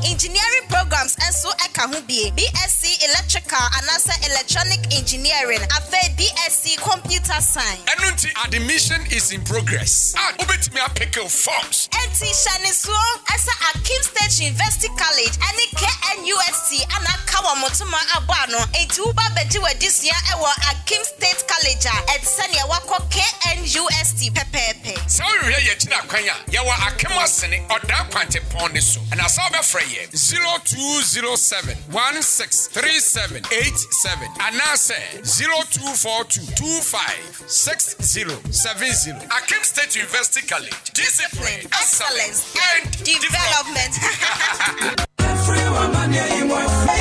engineering programs and so ekahubi BSc Electrical and also Electronic Engineering, afa BSc Computer Science. Enunti admission is in progress. Ubet me a pick of forms. Enti Shaniso as Akim State University College and KNUST and Akawa Motuma Abano enti uba beji we this year ewa Akim State College at Sanya wako KNUST pepepe. So we hear China Kwanya, yawa Akima Sene or that quante pon so. And I saw the frame 0207 163787 and now say 0242 256070. Akim State University College. Discipline, excellence, and development.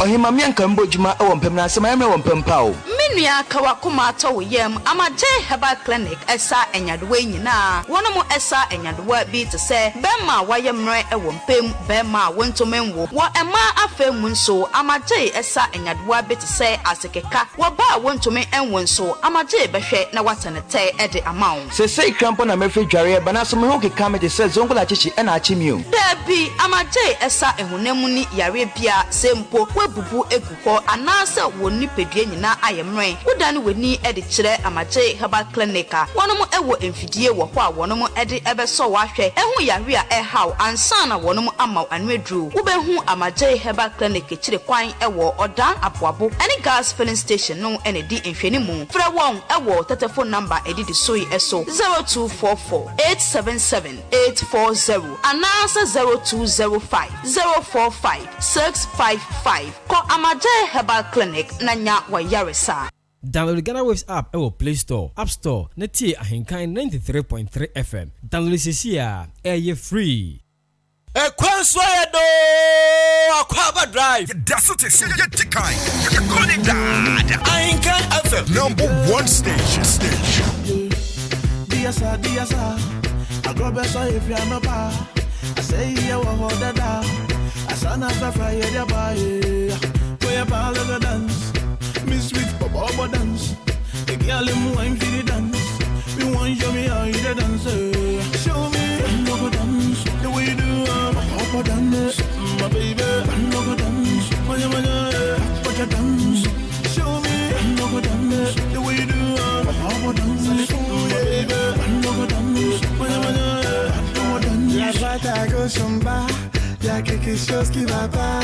Ohimami ankambo juma e wompem na asema emre wompem pa o. Menua kawa kuma to yem amaje Herbal Clinic esa enyadowa nyina. Wono mo esa enyadowa bi te se bema wayemre e wompem bema wontomenwo. Wo ema afemu nso amaje esa enyadowa bi te se asekeka. Wo ba wontomen enwo nso amaje behwe na watenete e de amawo. Se krampo na mefe dware ba na so me ho keka me de se zongola chichi e na achimio. Dabi amaje esa ehunemu ni yare bia sempo webubu eguko anase woni pedue nyina ayemre wodane weni e de kire amaje Herbal Clinic wonom ewo emfidie wo ho a wonom e de ebeso wahwe ehu yare a ehaw ansa na wonom amaw anwedru wobehu amaje Herbal Clinic kire kwan ewo odan aboabo any gas filling station no ene di enfeni mu fra won ewo telephone number edidi soi eso 0244 877 840 anase 0205 045 655. Call Amaje Herbal Clinic Nanya Wayaresa. Download the Ghana Waves app at Play Store, App Store, Neti Ahenkan 93.3 FM. Download this year, air free. Akwaaba Drive. That's what it's Tikai. Ahenkan FM. #1 station. Diasa. I go best if you're my pa. I say you want that. Asana Fafra ya bae, boya bala dance, Miss Sweet Papa dance, the girl in wine for the dance. We want show me how you dance. Show me how you dance, the way you do Papa dance, my baby. How you dance, manya, what you dance. Show me how you dance, the way you do Papa dance, my baby. How you dance, manya, how you dance. La droite à gauche en bas. Y'a quelque chose qui va pas,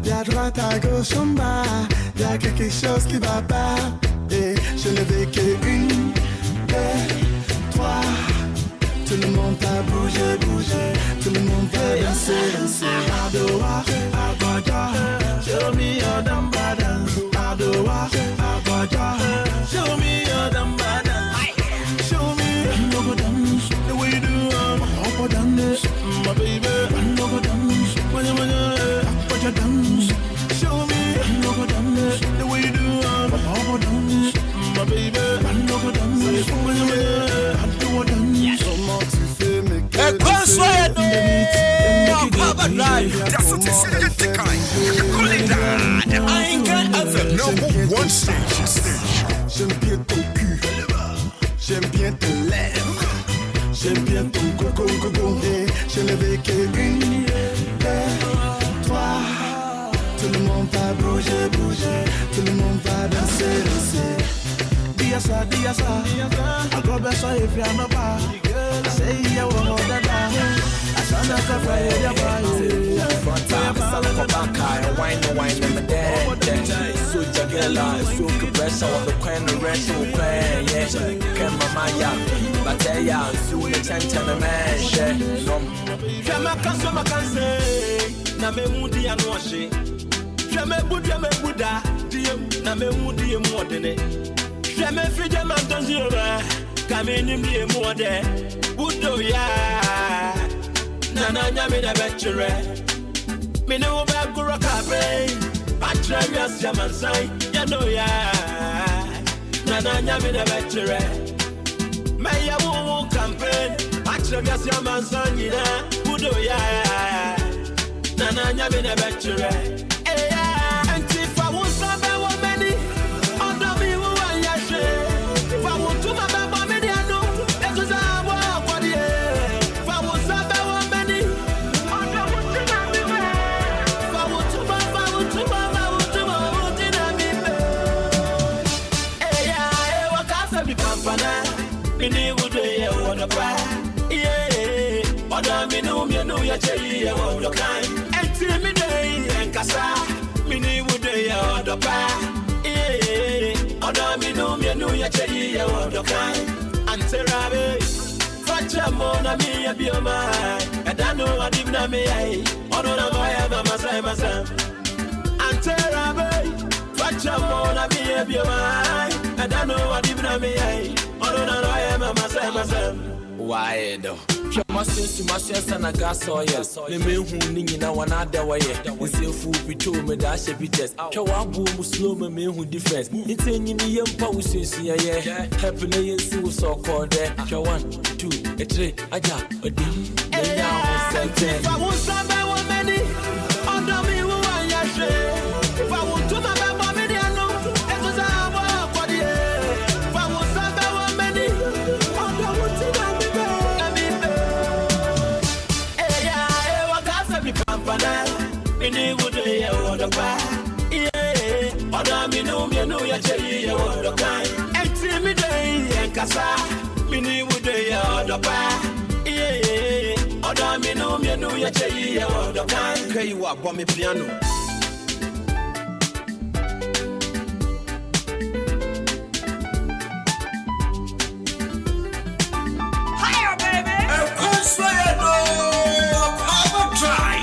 y'a droite à gauche en bas, y'a quelque chose qui va pas. Et je ne vais que 1, 2, 3. Tout le monde va bouger, tout le monde va danser. Adowa, Abaja, show me your damba dance. Adowa, Abaja, show me your damba dance. Show me how dance, the way you do how dance, my baby. How dance, what you dance. Show me how dance, the way you do how dance, my baby. How dance, what you dance. Comment tu fais me Akwaaba Drive. That's what it's Tikai. Ahenkan FM. #1 station. J'aime bien ton cul, j'aime bien tes lèvres, j'aime bien ton coco. Je ne vais que 1, 2, 3. Tout le monde va bouger, tout le monde va danser. Diasa, I go best if you're my pa. I say you want that. Asana Fafra ya bae, Wine, and my dad. So girl, so good pressure on the coin, the rest of the coin, yes. Come, Maya, but they are soon a chance and a man, share. Come, I can say, Namudi and Washi. Jame Buddha, dear, Namudi and Modene. Jame Fidja Mantanzira, come in me more there. Budo ya, Nana Yamina Venture. Mino Bagura Cabe, Patrias Yamansai, Yanoya, Nana Yamina Venture. May I won't campaign, Patrias Yamansai, Budo ya, Nana Yamina Venture. And if I was some many, under me, who I share. If I want to my baby, I know that was our work for the air. If I was some many, under what you got me, if I want to my, hey, what can't say me company? Me need would do what a buy. Yeah, but I mean, no, you know, you're cherry, what the kind. And till me day and Casa. Mini would they the pa, Oda Minum, you know your cherry, the kind, and Terabe. Fachamona me a bioma, and I know I did not me, Oda Maya, Masai, and Terabe. Fachamona me a bioma, and I know I did not me, Oda Maya, Masai. Why though? My sister and a gas oil. The men who need now another way. We say food be told me that she be test. Kawabu Muslim men who defense. It's any young power yeah. Happily and see what's so called there. 1, 2, 3, I got a D. I want some many under me who I share. If I want to my baby, I know it was our work for the air. If I want some many under what you got me. Mini would they want to buy? Yeah, but I mean, no, you know, you're cherry, you want to kind. And see me day and Casa, Mini would they want to buy? Yeah, but I mean, no, you know, you're cherry, you want to kind. Okay, you are bomb piano. Higher, baby. Of course, I know. Drive.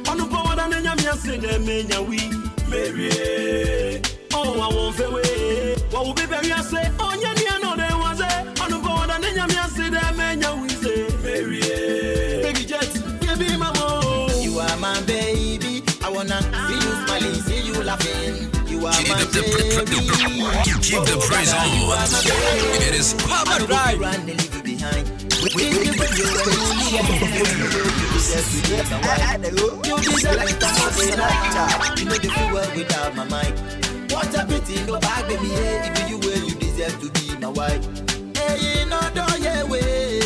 On the power and then you say them in your we Mary. Oh, I won't fail away. What will be very say? Oh, yeah, no, there was it. On the power and then you say them in your we say Mary. Baby jet, baby mama. You are my baby. I wanna see you smiling, see you laughing. You are my baby. Keep the praise on. It is Akwaaba Drive. Behind. You know the full world without my mind. What a pity, no bag baby. If you will, you deserve to be my wife. Hey, no, don't you way.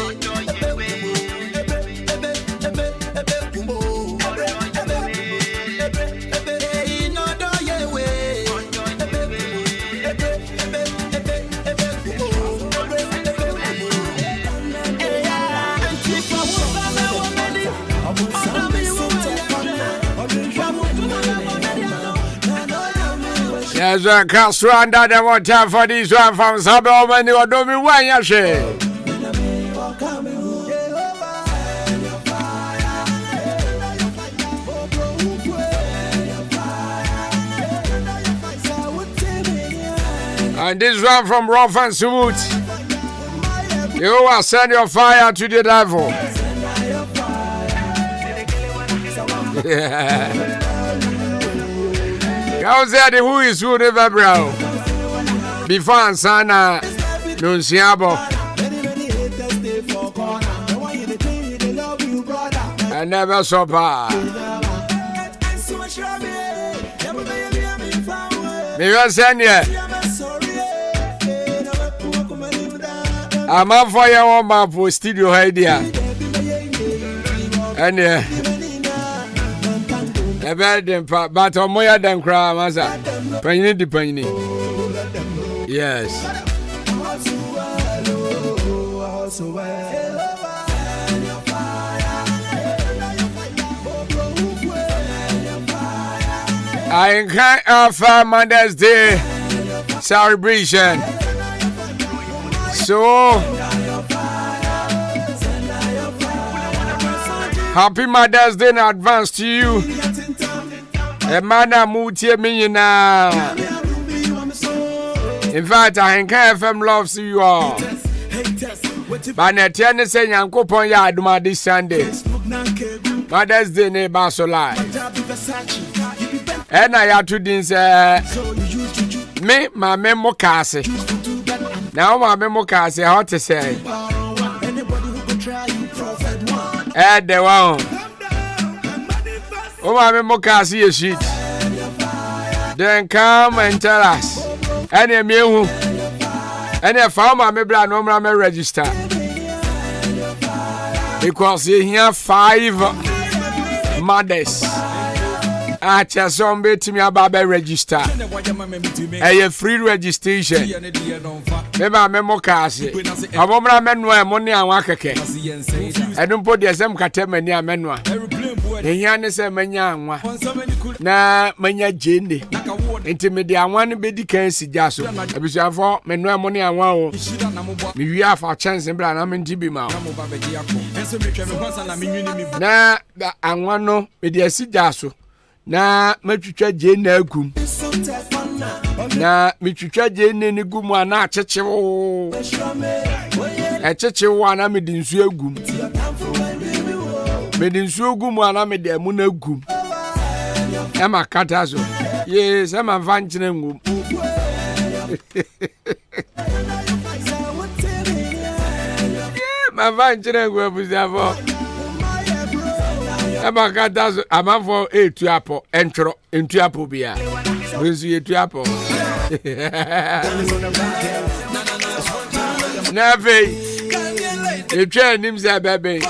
Yes, I can't stand that. I want time for this one from Sabe when you do me when you share. And this one from Rough and Smooth. You will send your fire to the devil. Yeah. How's that? Who is who never brown? Before Sana Nunciabo. I never saw pa. Maybe send you. I'm up for your map for studio idea. And a bad but on more than cry, Massa. Penny the penny. Yes. Ahenkan of Mother's Day celebration. So, happy Mother's Day in advance to you. A man mutie me na. In fact, Ahenkan FM loves you all. But na tiane say Nyankopon ya aduma this Sunday. Mother's Day ne ba so live. And I have to din say me my memo case. Now my memo case how to say. The one. Oh my memo case is shit. Then come and tell us. Any me who any farmer me bra no me register. Because here 5 mothers. Some bet me about register. A free registration. Maybe memo case. A woman menwa money and wakake. I don't put the same catemania menwa. The yan say menya na menya jende. Intermedia one bedi cansi jaso. A bishop for menwa money and wow. We have a chance in Bran. I'm in Tibima. Na and one no with the jaso. Na metwitwa jene agum na metwitwa jene ne gum ana achechewo echechewo ana medinsu agum ana mede amu na agum ema kata so yes ema vanchine ngum ma vanchine ngum abuzafo Abakata amafo etuapo entro entuapo bia wenzu etuapo Nave etwa nim za bebe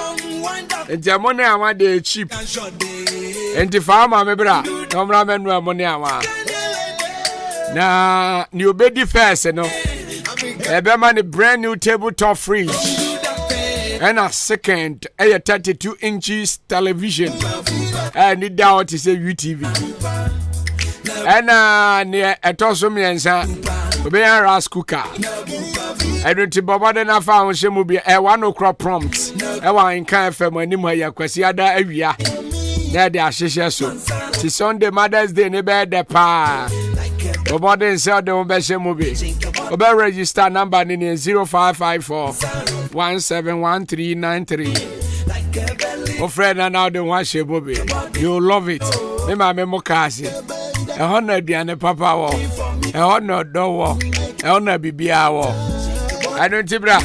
enti amone awa de cheap enti farmer mebra nomra menu amone awa na ni obedi first no ebe man a brand new tabletop fridge and a second a 32 inches television and it down to say UTV and near a tossum yansa be a rice cooker I don't to Baba then I found she will be a 1 o'clock prompt I want in kind of anymore ya kwasi ada area there they are shisha so it's Sunday Mother's Day ne be the pa Baba then sell the be movie Obe register number ni 0554 171393. Oh friend and now the one she bobby. You'll love it. Me my memo kasi. A honor diane papa wo. A honor do wo. A honor bibia wo. I don't tibra.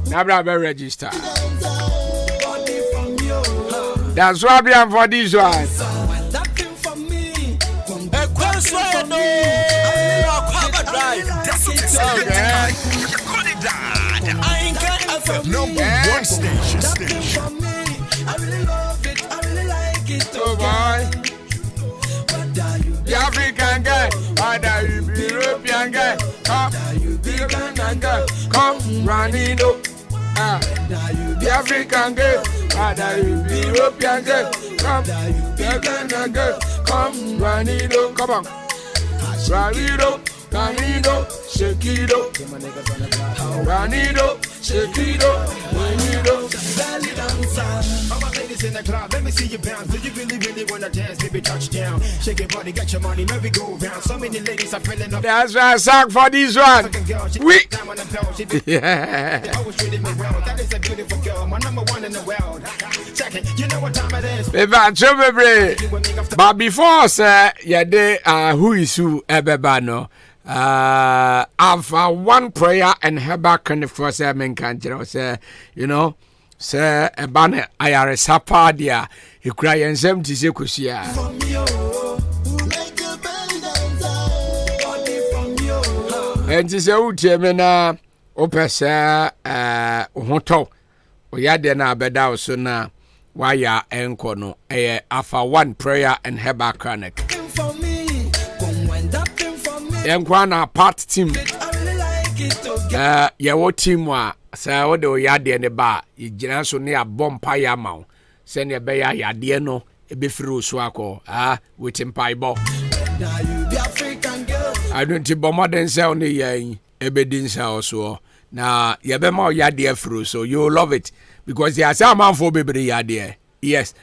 Nabra be register. That's why I'm for this one. Number 1 station. I really love it. I really like it. Oh boy. The African guy, whether you be European guy, come, the African guy, come, running up. The African girl, whether you be European girl, come, the African girl, come, running up. Come on, run it up, shake it up, run it up. Shake it up, belly dancer. All my ladies in the club, let me see you bounce. Do you really wanna dance? Baby, touchdown. Shake your body, get your money, merry go round. So many ladies are feeling up. That's why I sang for this one. We. Yeah. That is a beautiful girl, my number 1 in the world. Check it, you know what time it is. But before, sir, yeah, they who is who, Ebebano. Alpha 1 prayer and herbal kind of force Ahenkan say, you know, say a banner I are a sapadia, you cry and some to say Kusia. And to say, Utemena, Opesa, Hoto, Oyadena Bedao Suna, Waya Enkono, Alpha 1 prayer and herbal chronic. Enkwana part team. Yawo team wa sa wo de oyade ne ba igina so ne abompa ya ma wo se ne be ya yade no be free so akọ with mpaibo I don't think modern sound ye ebedin sound so na ye be ma ya de free so you love it because there are some man for bebre ya de yes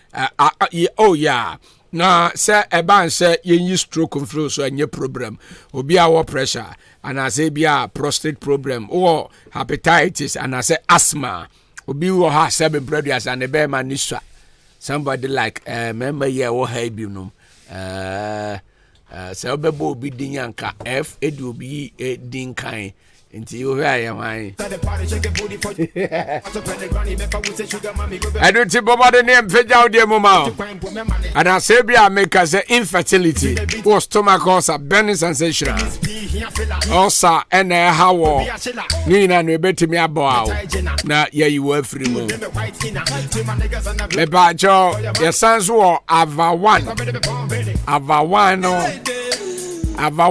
oh yeah na say eban say yen stroke free so any problem obi a pressure and I say bia prostate problem or hepatitis and I say asthma obi wo ha say be brothers and be man niswa somebody like member here wo ha bi no say obebo obi din yanka f edi obi din kan nti wo ha ya wan I don't think Bobo the name feja odi mama and I say bia make us infertility or stomach ulcer burning sensation ulcer and how ni na no betimi abo na ya you were free mo me ba jo ya sanso ava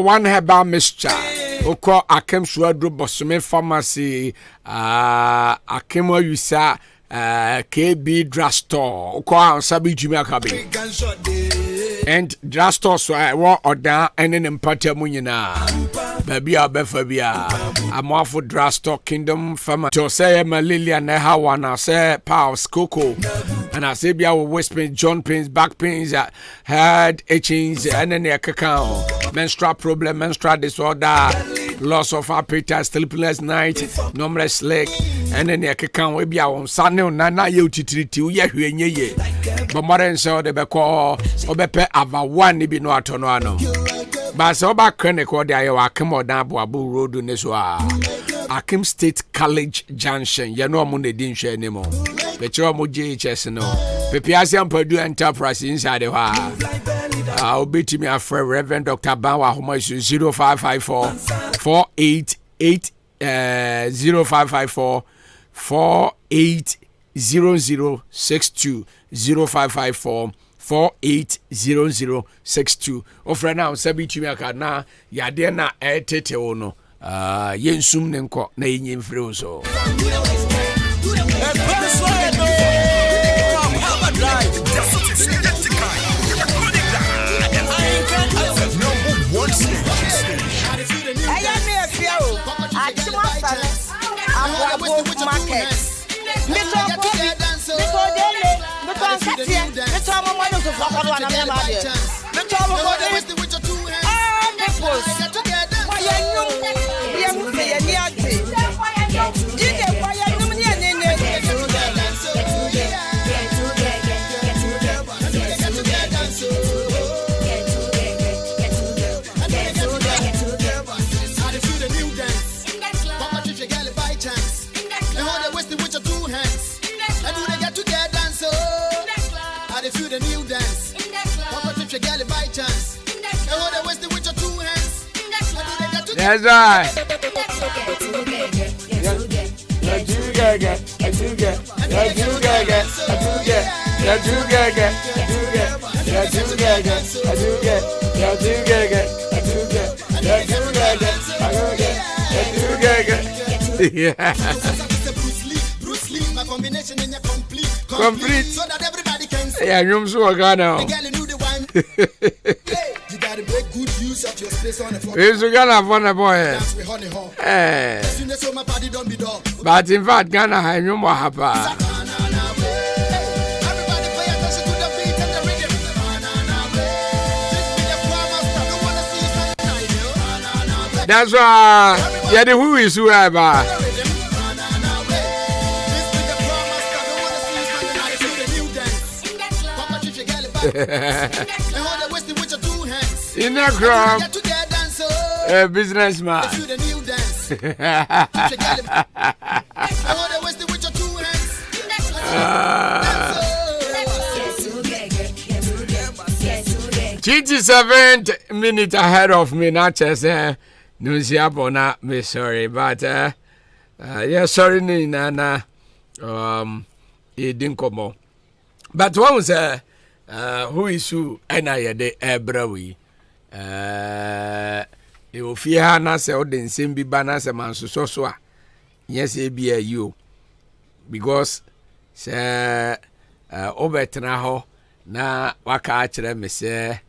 one herbal mixture oko akem suadro bosome pharmacy akem ayusa KB drugstore oko ansabi jumi akabe and drugstore so wa oda ene empata mu nyina baby abefa bia amafo drugstore kingdom pharmacy to say malaria na hawa na say pals cocoa and I say bia waist pain joint pains back pains head itchings and then cacao menstrual problem menstrual disorder loss of appetite sleepless night numerous leg and then cacao we bia on sanne na ye utitriti wo ye hwenye ye but modern so de be call obepe ava one bi no atono ano but so ba clinic or there wa kemodan boabu road ne so Akim State College Junction ye no mo ne din hwe ne mo be kire mo GHS no Pepiasian Purdue Enterprise inside the ha obetimi afre Reverend Dr. Banwa Homa 0554 488 0554 480062 0554 480062 ofra na sabitumi aka na yade na etete wo no yensum ne nko na yenyem frɛ so That's right. Complete. So that everybody can see. Yeah, you're so good now. You gotta make good use of your space on the floor. It's Ghana for the boy. But in fact, Ghana, I know what happened. That's why, yeah, the who is whoever. In the crowd, a businessman. Seventh minute ahead of me, not just Nusiabona, me sorry, but yeah, sorry, Nana, it didn't come on. But one was who is who, and I had the Abrawi. If you have not said the same be banners a man so yes, it be you because over Tanaho na waka akyerɛ me sɛ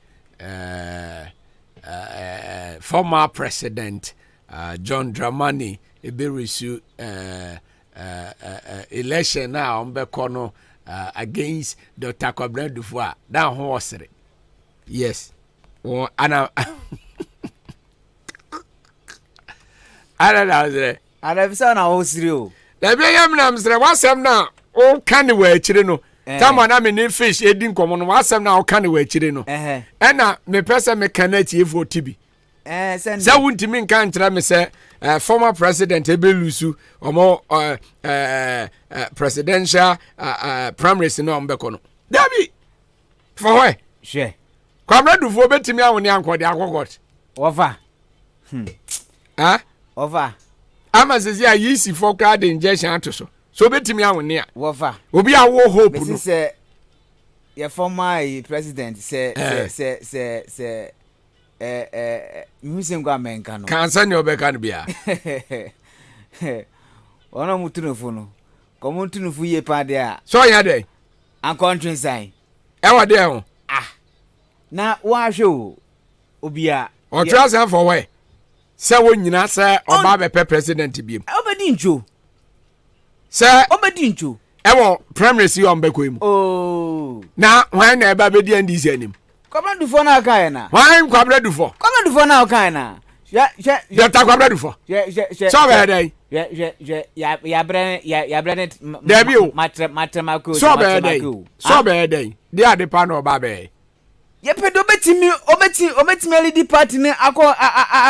former president John Dramani eberesu election na ombekɔ no against Dr. Kwabena Dufo a da ho osere. Yes. Ana ana na bisa na ho siri o. Da bi yam na msere wasem na o ka ne wa akire no. Tama na me ne fish edi nkomo no wasem na o ka ne wa akire no. Ena me pese me kanati efo tibi. Send. Sa wuntimi nka ntra me se former president ebelusu omo presidential primaries no ombeko no. Dabi. For where? She. Kwamra Dufo betimi awone ankode akokot. Over. Over. Amazezi a yisi for crowd injection atoso. So betimi awone a. Over. Obi a wo hope no. Say your former president say musem go Ahenkan no. Kansa ne obeka no bia. Ono mutunufu no. Komo mutunufu ye pa de a. So ya dey. An country sign. E wa dey ho. Na wa hwe obi a. O trust for where? Say won nyina say oba be president biem. Obedi ncho. Say obedi ncho. E wo primaries you on beko im. Oh. Na when na eba be di ndc anim. Kwabena Dufo na kai na. When Kwabena Dufo. Kwabena Dufo na kai na. Dr. Kwabena Dufo. So be dey. Ya brand matremako. So be dey. So be dey. They are the pan oba be. Ye pedo obetimi lead party ni akọ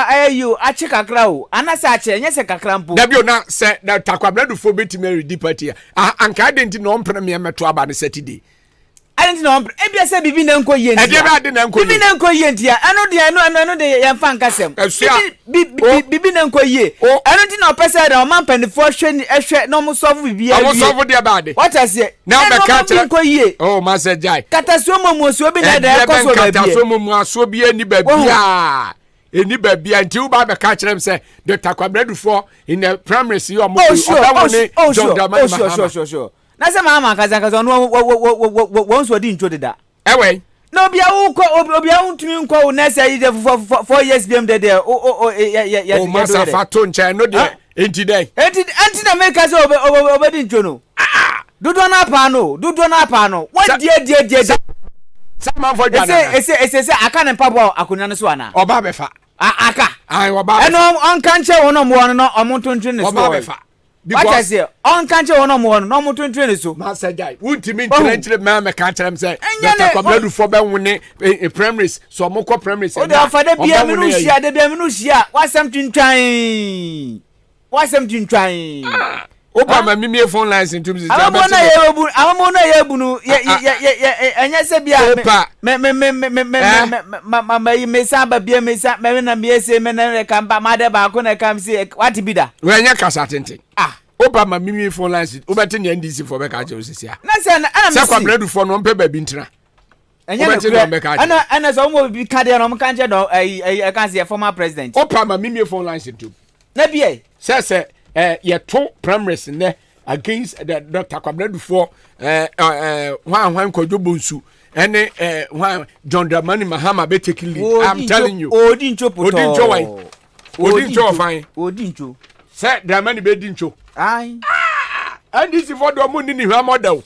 ayu ache kakra o anasa ache nye se kakra mpo da bio na se na Kwabena Dufo betimi lead party anka identity no mpere me meto aba ne Saturday identity no mpere e bia se bibi na nko ye ntia e bia de na nko ye bibi na nko ye ntia anu de ye mfa nkasem bibi na nko ye anu ti na opese da o man pandifo hwe no mo solve bibi ya mo solve de ba de what I say na be ka tire nko ye oh ma se jai katasuo momuo bi na da ekoso ba bi katasuo momuo so bi ani ba bia eni ba bia nti u ba be ka tire se Dr. Kwabena Dufo in the primaries you mo John Dramani sure na se mama kaza no won so di ntwo deda ewe na obi a untumi nkwo na say ide for 4 years biem de ya masa fato nche no de enti na make us obedi ntwo no dudo na pa no what die sama for jana ese aka ne pabo akonya no so ana oba be fa aka ai oba eno on kanche wono mo no omontontwe ne so oba be fa because on kanche wono mo no omontontwe ne so masa jai wuntimi ntrentire ma me ka tire say Dr. Kwabena Dufo be wone primaries so mo ko primaries o da fa de bia me no hia wasam twintwan Opa ma mimi phone lines in terms of amamo na ye bunu enya se bia me samba bia me sa me na me se me na ka mba ma de ba ko na kam si what be da we enya kasa tenten opa ma mimi phone lines obete ne ndc for be ka je osisia na se na se Kwabena Dufo no mpe ba bi ntra enya ana so mo bi ka de no mo kan je do kan se former president opa ma mimi phone lines into na bia se ye to primaries ne against the Dr. Kwabena Dufo wan kodobonsu ene John Dramani Mahama be take lead. I'm telling you odincho fine odincho say Dramani be dincho ai and this for do mo ni hwa model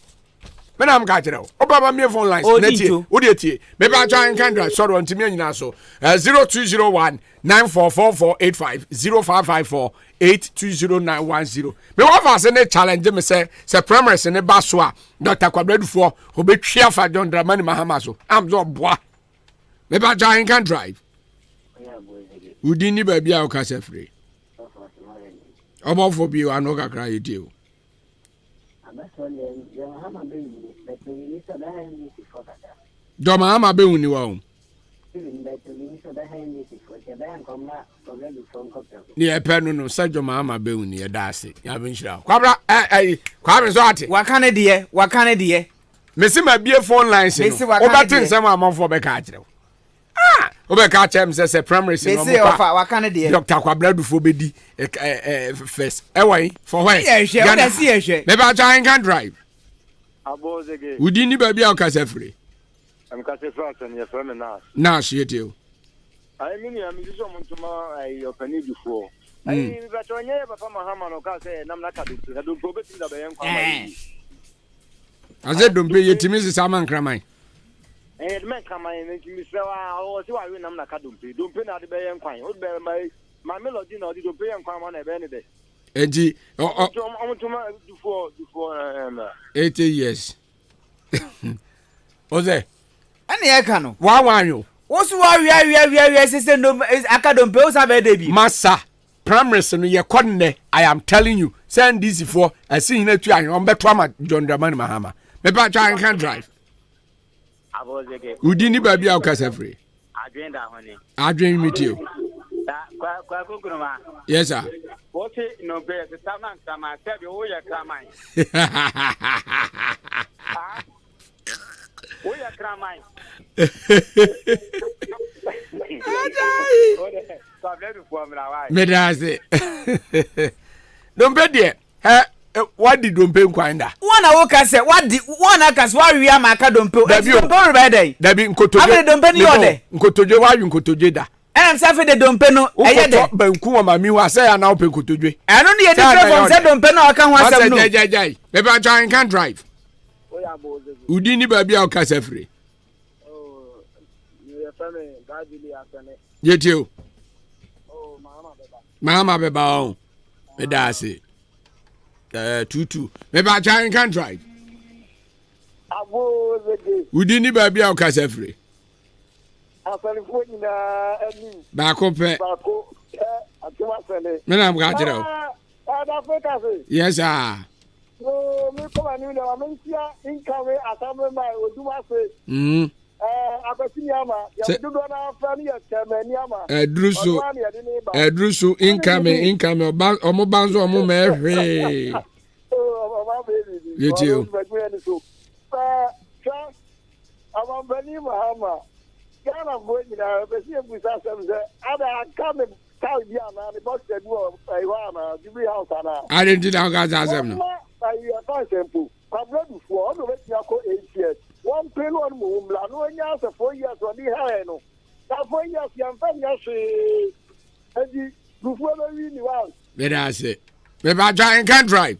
me na am ka kire o baba me phone lines na tie o de tie me ba try can drive sorry on timi anyina so 0201 944485 0554 820910 me wa fa se ne challenge me say primaries ne ba so a Dr. Kwabena Dufo obetwia fa John Dramani Mahama so am zo boa me ba try can drive udini ba bia o ka se free obofo bi o anoka kra yedie o do Mahama be uni wa o ni epe no Sergio Mahama be uni e da ase ya be nhira kwabra kwabra so ate wakane de mesi ma bie phone lines no obatin sem amonfo be ka akire obe ka chem se primaries no mo wakane de Dr. Kwabena Dufo be di first why for why yeah me ba Ahenkan drive abozege udini ba bia o ka se free I'm Cassie France and your friend now. Now, she at you. I mean, I'm just someone tomorrow. I open it before. I but on your Papa Mahama no can say, and I'm not coming to do go back to the bank. I said, don't pay your team, Mrs. Saman Cramai. And man, come in and you say, oh, so I win. I'm not coming to don't pay out the bay and quine. Would bear my melody, no, you don't pay and come on a benefit. Eddie, oh, before 80 years. Ose. Ani Ahenkan. Wa you? What's why we system is academic bills have a debut. Massa, primaries no ye konne. I am telling you. Send this for I see him to you on better John Dramani Mahama. Me ba try can drive. Udini baby au kasa free. Agenda honey. Adwen meet you. Kwa kukuruma. Yes sir. What no be the saman sama tell you who you cramai. Who you cramai. Medase. Don't be there. What did don't pay kwanda? One I say what did one akas why we am akadompe. Dabi nkotoje. Abi dompe ni ode. Nkotoje wa yu nkotoje da. I'm safe the dompeno. Eye de. Banku wa mami wa say na open kotodwe. I no dey different from say dompeno aka ho asem no. Jai. Maybe I try and can drive. Udini baby au kasa free. Oh, you family gadili asane. Yetio. Oh, mama beba on. Me da say. 22. Maybe I try and can drive. Udini baby au kasa free. Back up. Madam Gajero. Yes, sir. Drusu incoming omobanzo omome you Ghana boy na be see busa sem say ada come tell dia na the box dey do na Jubilee house na I didn't know Gaza sem no I advance simple problem before no bet ya ko 8 years one pay one mo mla no nya say 4 years on the hair no that 4 years yan fa nya se edi before no win you out me da say me ba try can drive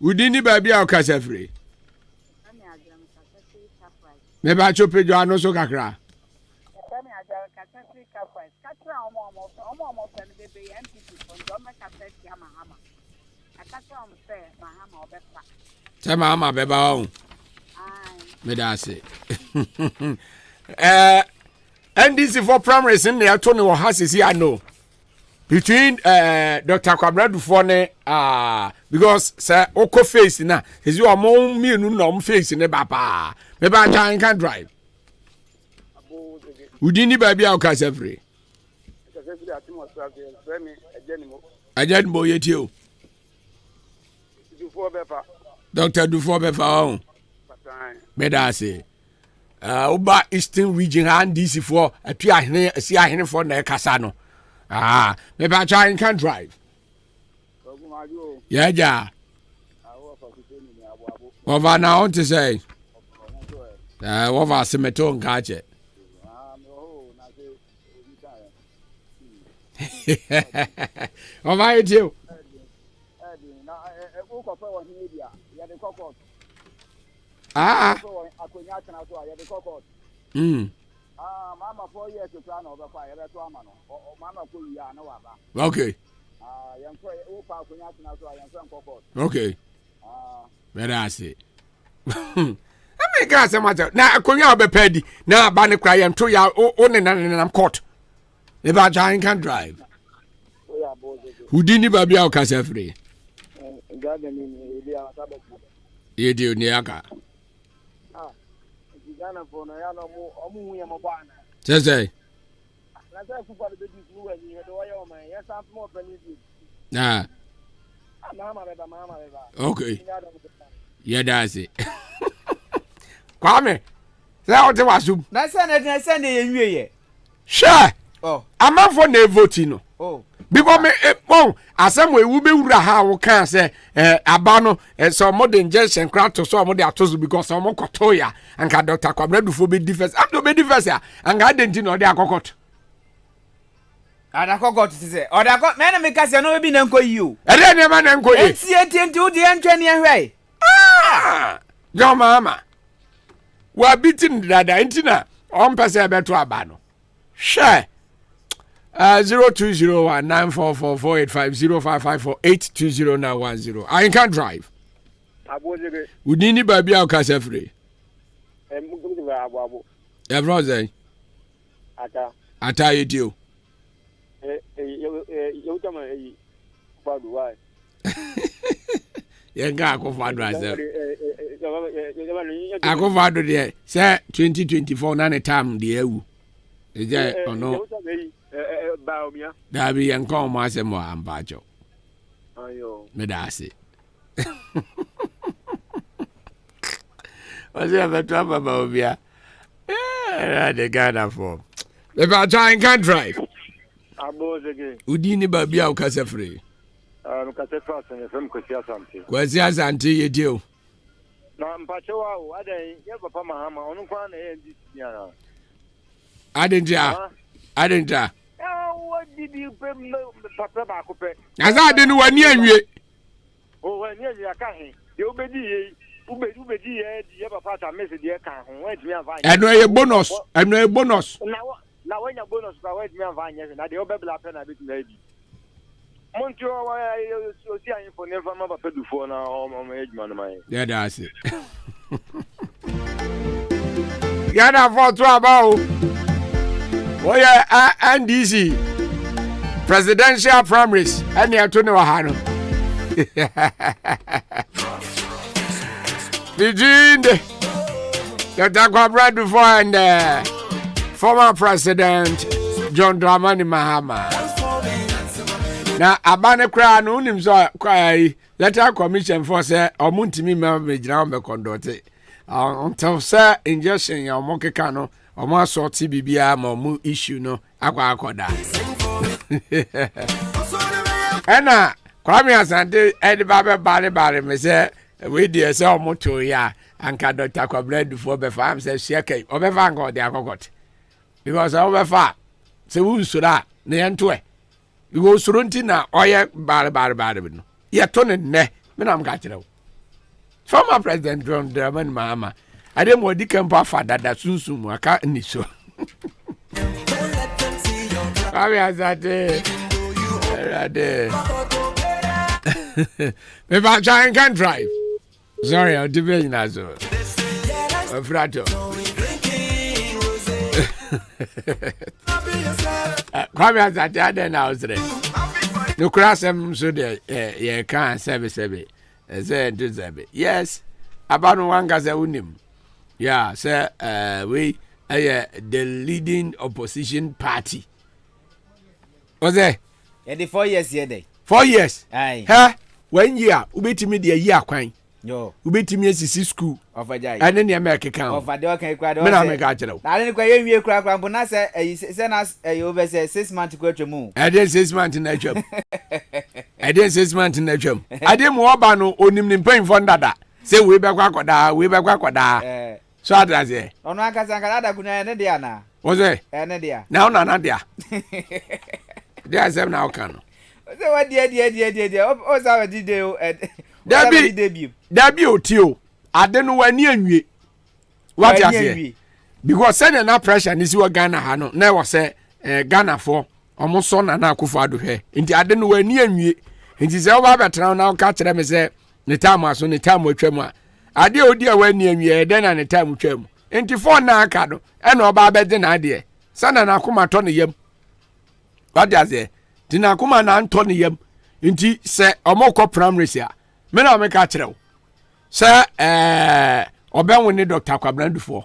Udini baby au kasa free me ba chope jo ano so kakra Tema ama beba on me da say NDC for primaries in there Tony wo hasisi I know between Dr. Kwabradu for ne because say oko face na is you among me no no face ne papa me ba try can drive Udini baby au kasa free Ajen bo yetio Dr. Dufo befa on me da say oba Eastern region and DC for atu ahene si ahene for na kasa no me ba try can drive yeah ja over now to say over semeton kache over it you mama 4 years to plan over fire to amano mama ko ya na wa ba okay yan so o pa ko nya tena so yan so nkokot okay very ase I got some matter na akonya obepedi na ba ne kra yan to ya o ne na court ne ba jan can drive Udini baby au kasa free Yedi ni aka Ghana for no ya no omu ya mo bana say na say football be do we ni do yo man yes am more penny mama beba okay yeah that's it Kwame say o te wasu na say na say na yenwie ye sure oh amafo na vote no oh because me asem we be wura ha wo kan say aba no so mo de injection crack to so mo de atozo because so mo koto ya anka Dr. Kwabradufo be defense am do be defense ya anka adenti no de akokot adakokot say odakot me na me ka say no be na nko yi o ere ne ma na nko yi enti wo de entwe ne ehwe yo mama wa bitin dada entina on pese beto aba no share 02019444850554820910 I can drive abojege udini baby a ka sefre abo everyone ata yedio yo tama fadu why yenga akofado ase akofado de say 2024 na ne time de ewu eje ono baomia dabi yanko ma ase mo ambajo ayo me da ase oje abeto baomia the Ghana form if I try and can't drive abojege udini baby a ukase free mkase fast ne fem kwesi asante kwesi asante yedio na mpacho wa adan ye papa mahama onu kwa na ye ndi siana adenja what did you papa ba ko pe asa ade ni wani anwie o wani anwie aka he ye obedi ye ubedi ye di ye papa ta message ye kan ho wa timi ava eno ye bonus na wanya bonus ba wa timi ava anya na de obebla pe na beti na edi Monti wa o si ayin for never ma papa dufo na o ejuma no mai yeah that's it yana for to about oh yeah NDC presidential primaries any ato ne wa ha no between Dr. Kwabradufo and former president John Dramani Mahama na abane kra no unim so kwai letter commission for say omuntimi me gira me conduct until say injection ya omokeka no omo asort bibia ma omu issue no akoda ena kwami asante edi babe bare me say we dey say omoto ya anka Dr. Kwabradufo be fam say sheke obefa anka odi akokot because obefa se wunsura na yentoe go surunti na oye bare no ye to ne me na am ka kire former president John Dramani Mahama ade mo di kampa fa dada sunsun aka ni so Abi azate ade me ba try can drive sorry I'll debate na so frato Kwame azate ade na osre no krasem so de ye kan service say do zabe yes about one gaza unim yeah say we the leading opposition party was there the 4 years here day 4 years aye ha 1 year ubetimi de year kwan yo ubetimi asisi school of ajay ane ne america kan of ade kan kwa do me na me ka kire na ade kwa ye wie kura mbona say na over say 6 months kwa twemu ade 6 months na twem ade 6 months na twem ade mo oba no onim ni mpanyim fo ndada say we be kwa koda so adraze ono aka sankara da kunya ne dia na was there ne dia na ona na dia dia sem na okan say what dia o sa we di de o Dabi otio ade no wani anwie what ase because send na pressure ni si wa Ghana ha no na wo say Ghana for omo so na akufo adohwe nti ade no wani anwie nti se wo ba betra na ka kire me say ne time aso ne time atwam a ade odi a wani anwie de na ne time twam nti phone na aka do e na oba be de na ade sana na akuma to ne yam what ase ti na akuma na nto ne yam nti se omo ko primaries a me na me ka kire wo se obenwo ni Dr. Kwabradufo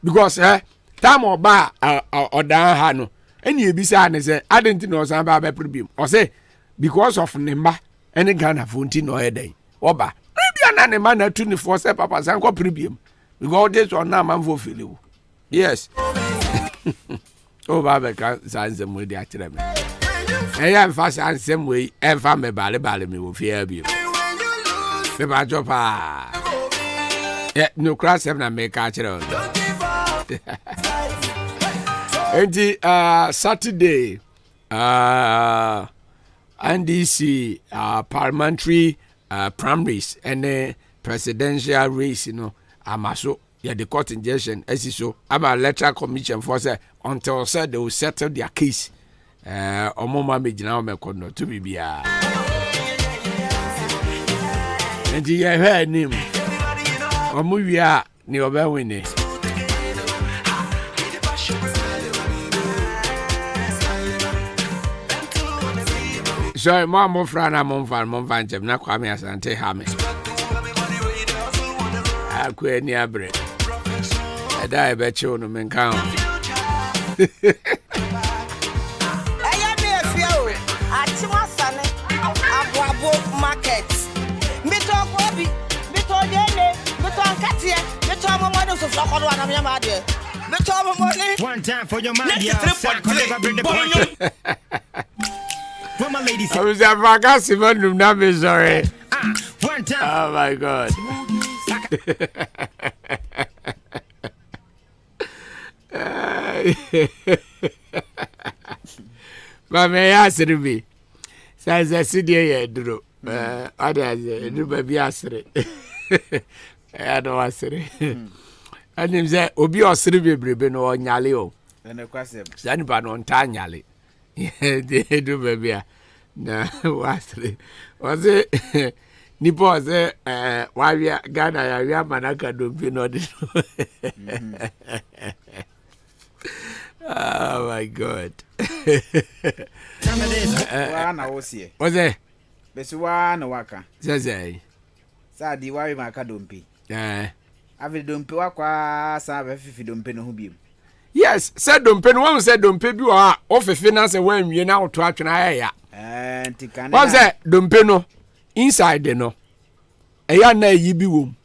because time oba odan ha no eni ebisa ne se adenti no san ba problem o say because of nimba any Ghana fonti no eden oba bia na ne ma na 24 say papa san ko problem because this one na man for feel yes o ba be kan san ze mo di akire me ɛyɛ mfa saa nsɛm wei ɛmfa me bale me wɔ fie bio me ba jo pa no cross them na make a kyerɛ enti Saturday NDC parliamentary primaries and presidential race, you know, amaso the court injection as so about electoral commission for say until said they will settle their case. Omoma me jina me kono to be bia. And you heard him. Omu wia ni obe wini. So mo fra na mo fan jem na kwa me asante ha me. Akwe ni abre. Eda ebe che no men kan. Akwaaba market. Mito Akwabi, mito Dele, mito Ankatia, mito Amamado so flokodo na me ma de. Mito Amamoni. One time for your man, yeah. For my ladies. I was a vacancy man na me sorry. One time. Oh my God. Mama ya siribi. Says Sidia ye dro. Others do baby asre. I don't asre. And him say obi osre bebrebe no onyale o. Na kwasem. Sani ba no nta nyale. They do baby na wasre. Was it nipo was wawia Ghana ya wia manaka dompi no de. Oh my God. Wana wosie. Oze. Besu wana waka. Sese. Sa di wawi maka dompi. Avi dompi wakwa sa be fifi dompi no hubiem. Yes, said dompi no one said dompi bi wa ofefe na se wan wie na oto atwena ya. Ntikane. One said dompi no inside no. Eya na yi bi wom.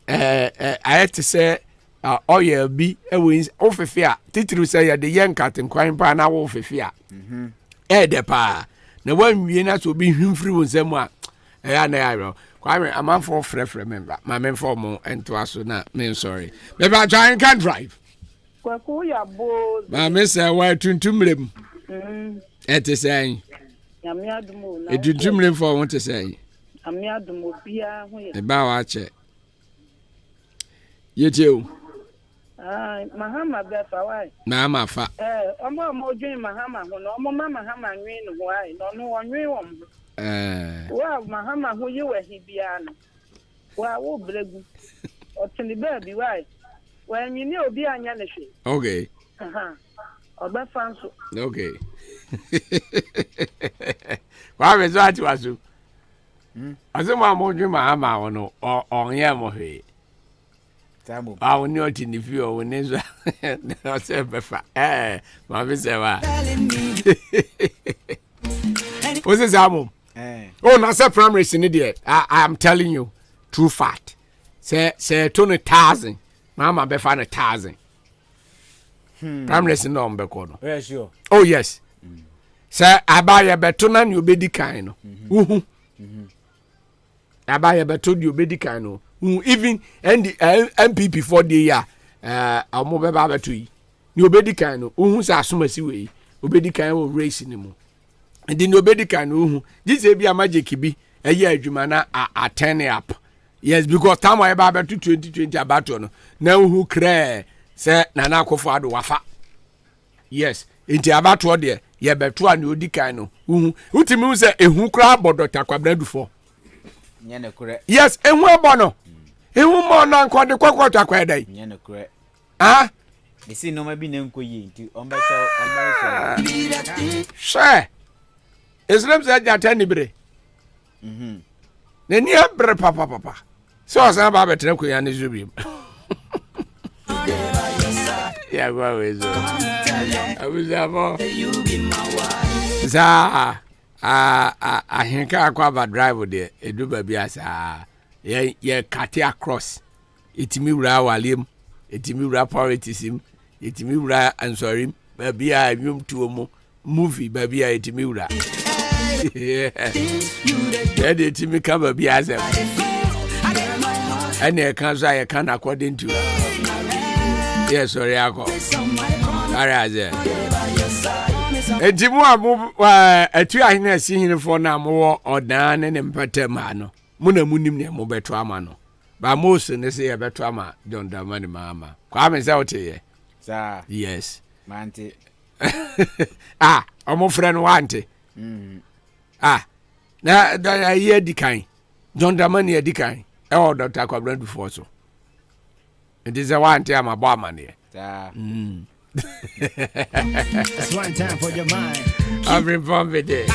Ayete se oil bi ewe ofefe a titiri say ya de yen katin kwan pa na wo ofefe a de pa na wan wie na so bi hwimfiri won sam a ya na ya ro kwame amanfo frefre member ma memfo mo ento aso na me sorry me ba try can drive kwaku ya bo ma me say wa tuntumrem ete say ya me adumo na tuntumrem for want to say ami adumo bia ho ye e ba wa che yeteu Mahama befa wai. Mahama fa. Omo odwin Mahama ho no omo Mahama nwin no wai no no onwin wom. Wa Mahama ho yi wa hibia no. Wa wo bregu. Otini baby wai. Wa nwini obi anya ne hwe. Okay. Obefa nso. Okay. Wa be so ati wasu. Azuma mo odwin Mahama ho no onye mo hwe. I will not in the view when is not say befa. My visa. What's this album? Oh, not say primary in idiot. I am telling you, true fact. Say 20,000. Mama befa 1,000. Primary in no bekono. Very sure. Oh yes. Say I buy a betona you be the kind. I buy a beton you be the kind. Even and the MPP for the year amobe baba to yi ni obedi kan no hu sa asomasi we obedi kan wo race ni mu and the obedi kan no hu this e bia magic bi eye adwuma na a turn up yes because time we baba to 2020 abato no na hu kre se na na akofo ado wafa yes enti abato de ye beto an odi kan no hu utimi hu se ehu kra bodota kwabradufo nyane kure yes ehu abono ehu mo na nkode kwakwato akwedai nyane kure isi no ma bi na nkoyi nti omba she Islam said that anybody ne ni abre papa so san ba betre ko ya ne zubi ya gwa wezo abuzabo za Ahenkan Akwaaba drive de eduba bi asa ye kate across itimi wura walem itimi wura politisim itimi wura ansorim ba bia nwum tuo mu movie baby a etimi wura ede etimi ka baby asem ene kan so aye kan according to yes sorry akọ araze entimu amu atu ahene asihine fo na mo odan ne mpata ma no mu na munim ne mo beto ama no ba most ne se ye beto ama John Dramani mama kwa me se otiye sa yes mante omo friend wante na da ye dikan John Dramani ye dikan e o Dr. Akwaaba before so it is a wante ama bo ama ne sa It's one time for your mind. I'm from there.